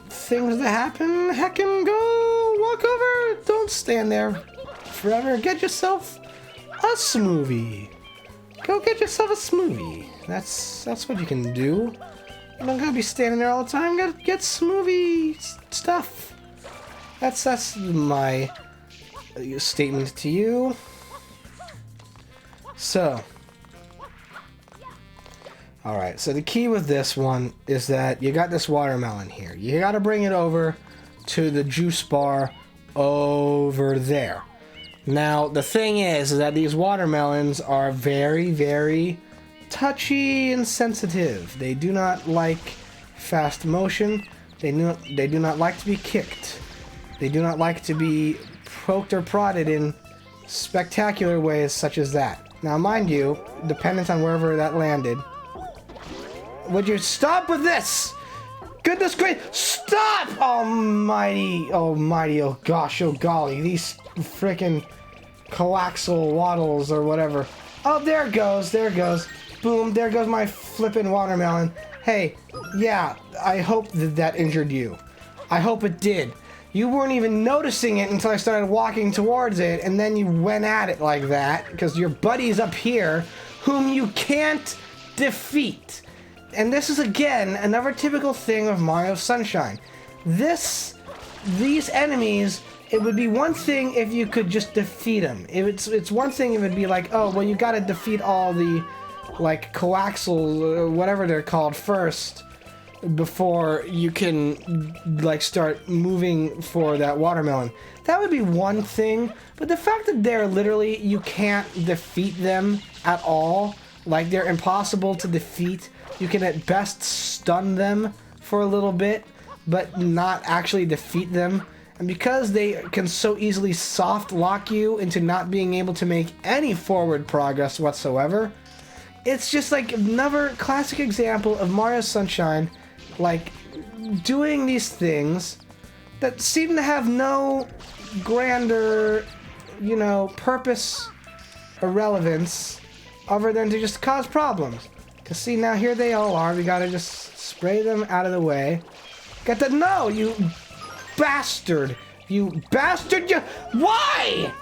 things to happen. Heckin' go, walk over, don't stand there forever. Get yourself a smoothie. Go get yourself a smoothie. That's what you can do. You don't gotta be standing there all the time. Gotta get smoothie stuff. That's my statement to you. So, alright, so the key with this one is that you got this watermelon here. You gotta bring it over to the juice bar over there. Now, the thing is that these watermelons are very, very touchy and sensitive. They do not like fast motion. They do not like to be kicked. They do not like to be poked or prodded in spectacular ways such as that. Now, mind you, dependent on wherever that landed, would you stop with this? Goodness gracious, stop! Almighty, oh gosh, oh golly, these frickin' coaxial waddles or whatever. Oh, there it goes. Boom, there goes my flippin' watermelon. Hey, yeah, I hope that injured you. I hope it did. You weren't even noticing it until I started walking towards it, and then you went at it like that, because your buddy's up here, whom you can't defeat. And this is, again, another typical thing of Mario Sunshine. These enemies, it would be one thing if you could just defeat them. It's one thing if it'd be like, oh, well, you gotta defeat all the, coaxial, whatever they're called first, before you can, start moving for that watermelon. That would be one thing, but the fact that they're literally, you can't defeat them at all, they're impossible to defeat, you can at best stun them for a little bit, but not actually defeat them. And because they can so easily soft lock you into not being able to make any forward progress whatsoever, it's just another classic example of Mario Sunshine, doing these things that seem to have no grander, purpose or relevance other than to just cause problems. Cause see, now here they all are. We gotta just spray them out of the way. No, you bastard! You bastard! Why?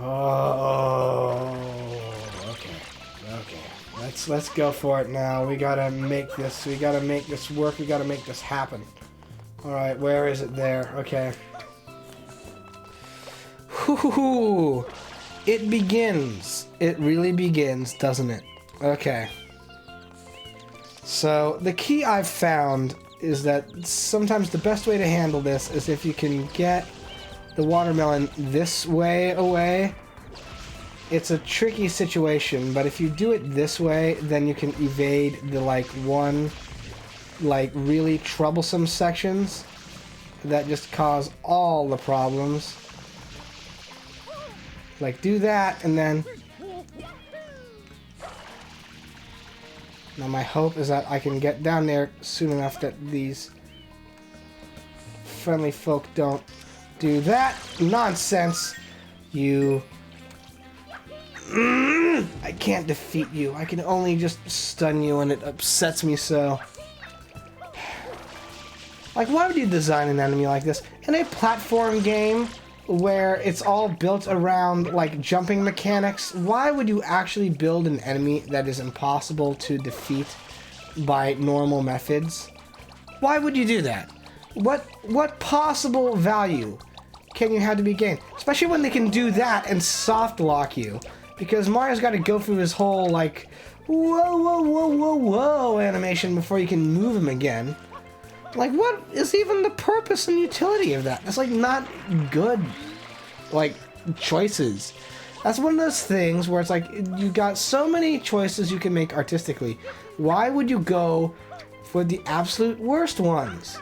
Oh, okay. Let's go for it now. We gotta make this. We gotta make this work. We gotta make this happen. All right, where is it? There. Okay. Whoo! It begins. It really begins, doesn't it? Okay. So, the key I've found is that sometimes the best way to handle this is if you can get the watermelon this way away. It's a tricky situation, but if you do it this way, then you can evade the, really troublesome sections that just cause all the problems. Do that, and then... Now my hope is that I can get down there soon enough that these friendly folk don't do that nonsense. I can't defeat you. I can only just stun you, and it upsets me so. Like, why would you design an enemy like this? In a platform game where it's all built around, like, jumping mechanics, why would you actually build an enemy that is impossible to defeat by normal methods? Why would you do that? What possible value can you have to be gained? Especially when they can do that and soft lock you. Because Mario's got to go through his whole, like, whoa, whoa, whoa, whoa, whoa animation before you can move him again. Like, what is even the purpose and utility of that? That's, like, not good, like, choices. That's one of those things where it's like, you got so many choices you can make artistically. Why would you go for the absolute worst ones?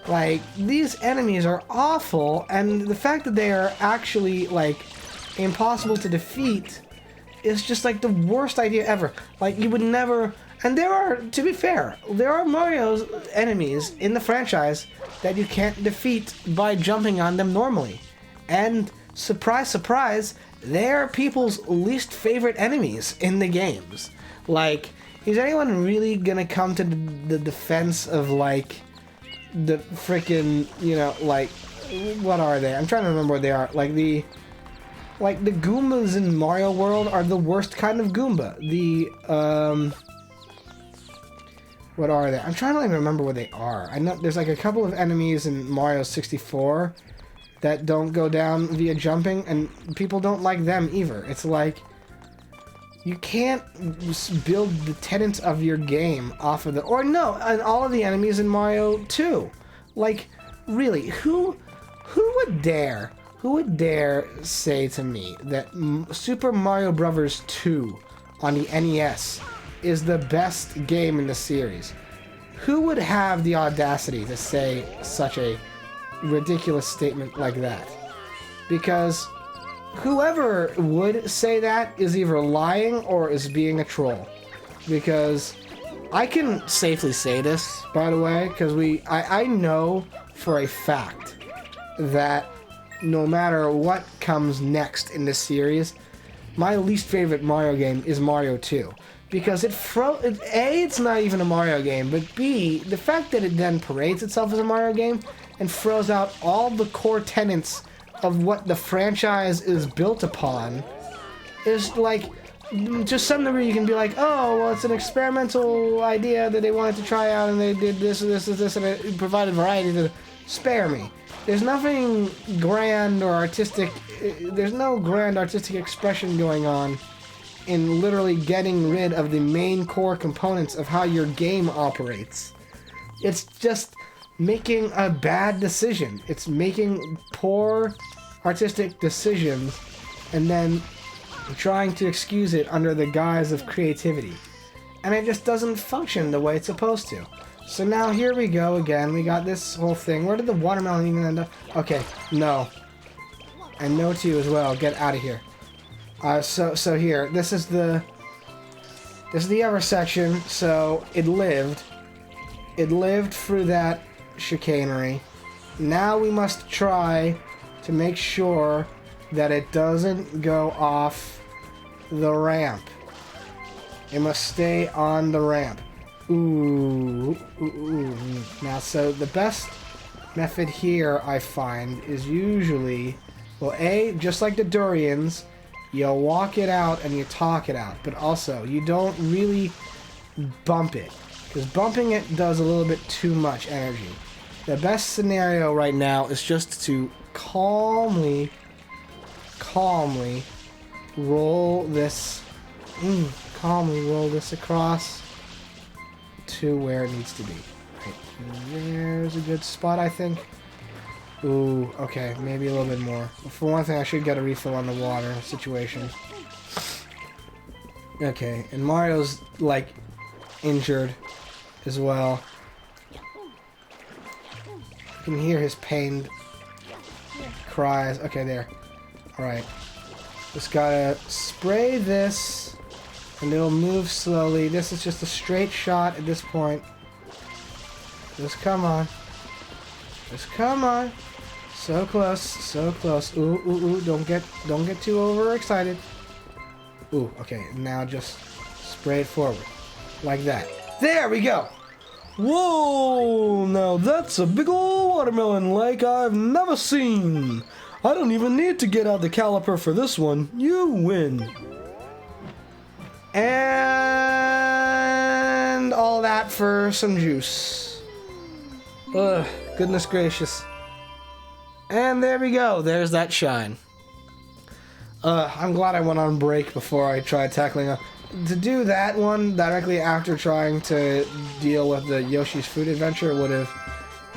Like, these enemies are awful, and the fact that they are actually, like, impossible to defeat is just, like, the worst idea ever. Like, you would never... And there are, to be fair, there are Mario's enemies in the franchise that you can't defeat by jumping on them normally. And, surprise, surprise, they're people's least favorite enemies in the games. Like, is anyone really gonna come to the defense of, like, the frickin', you know, like, what are they? I'm trying to remember what they are. Like, the Goombas in Mario World are the worst kind of Goomba. What are they? I'm trying to even remember what they are. I know there's like a couple of enemies in Mario 64 that don't go down via jumping, and people don't like them either. It's like, you can't build the tenets of your game off of the... Or no, and all of the enemies in Mario 2. Like, really, who would dare say to me that Super Mario Bros. 2 on the NES is the best game in the series? Who would have the audacity to say such a ridiculous statement like that? Because whoever would say that is either lying or is being a troll. Because I can safely say this, by the way, because I know for a fact that no matter what comes next in this series, my least favorite Mario game is Mario 2. Because A, it's not even a Mario game, but B, the fact that it then parades itself as a Mario game and throws out all the core tenets of what the franchise is built upon is like, just something where you can be like, oh, well, it's an experimental idea that they wanted to try out and they did this and this and this and it provided variety to spare me. There's nothing grand or artistic, there's no grand artistic expression going on in literally getting rid of the main core components of how your game operates. It's just making a bad decision. It's making poor artistic decisions and then trying to excuse it under the guise of creativity. And it just doesn't function the way it's supposed to. So now here we go again. We got this whole thing. Where did the watermelon even end up? Okay, no. And no to you as well. Get out of here. So here, this is the other section. So it lived through that chicanery. Now we must try to make sure that it doesn't go off the ramp. It must stay on the ramp. Ooh. Now, so the best method here I find is usually, well, A, just like the durians, you walk it out and you talk it out, but also you don't really bump it, because bumping it does a little bit too much energy. The best scenario right now is just to calmly roll this, across to where it needs to be. Right, there's a good spot, I think. Ooh, okay, maybe a little bit more. For one thing, I should get a refill on the water situation. Okay, and Mario's, like, injured as well. You can hear his pained cries. Okay, there. Alright. Just gotta spray this, and it'll move slowly. This is just a straight shot at this point. Just come on. Just come on. So close, so close. Ooh, don't get too overexcited. Ooh, okay, now just spray it forward. Like that. There we go! Whoa! No, Now that's a big ol' watermelon like I've never seen. I don't even need to get out the caliper for this one. You win. And all that for some juice. Ugh, goodness gracious. And there we go. There's that shine. I'm glad I went on break before I tried tackling a... To do that one directly after trying to deal with the Yoshi's Food Adventure would have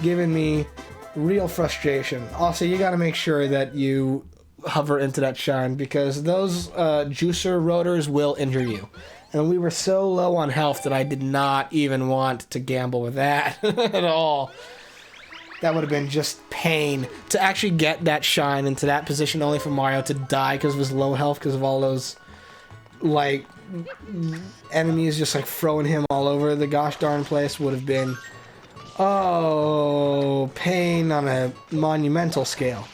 given me real frustration. Also, you gotta make sure that you hover into that shine because those juicer rotors will injure you. And we were so low on health that I did not even want to gamble with that at all. That would have been just pain to actually get that shine into that position only for Mario to die because of his low health because of all those, like, enemies just, like, throwing him all over the gosh darn place would have been, oh, pain on a monumental scale.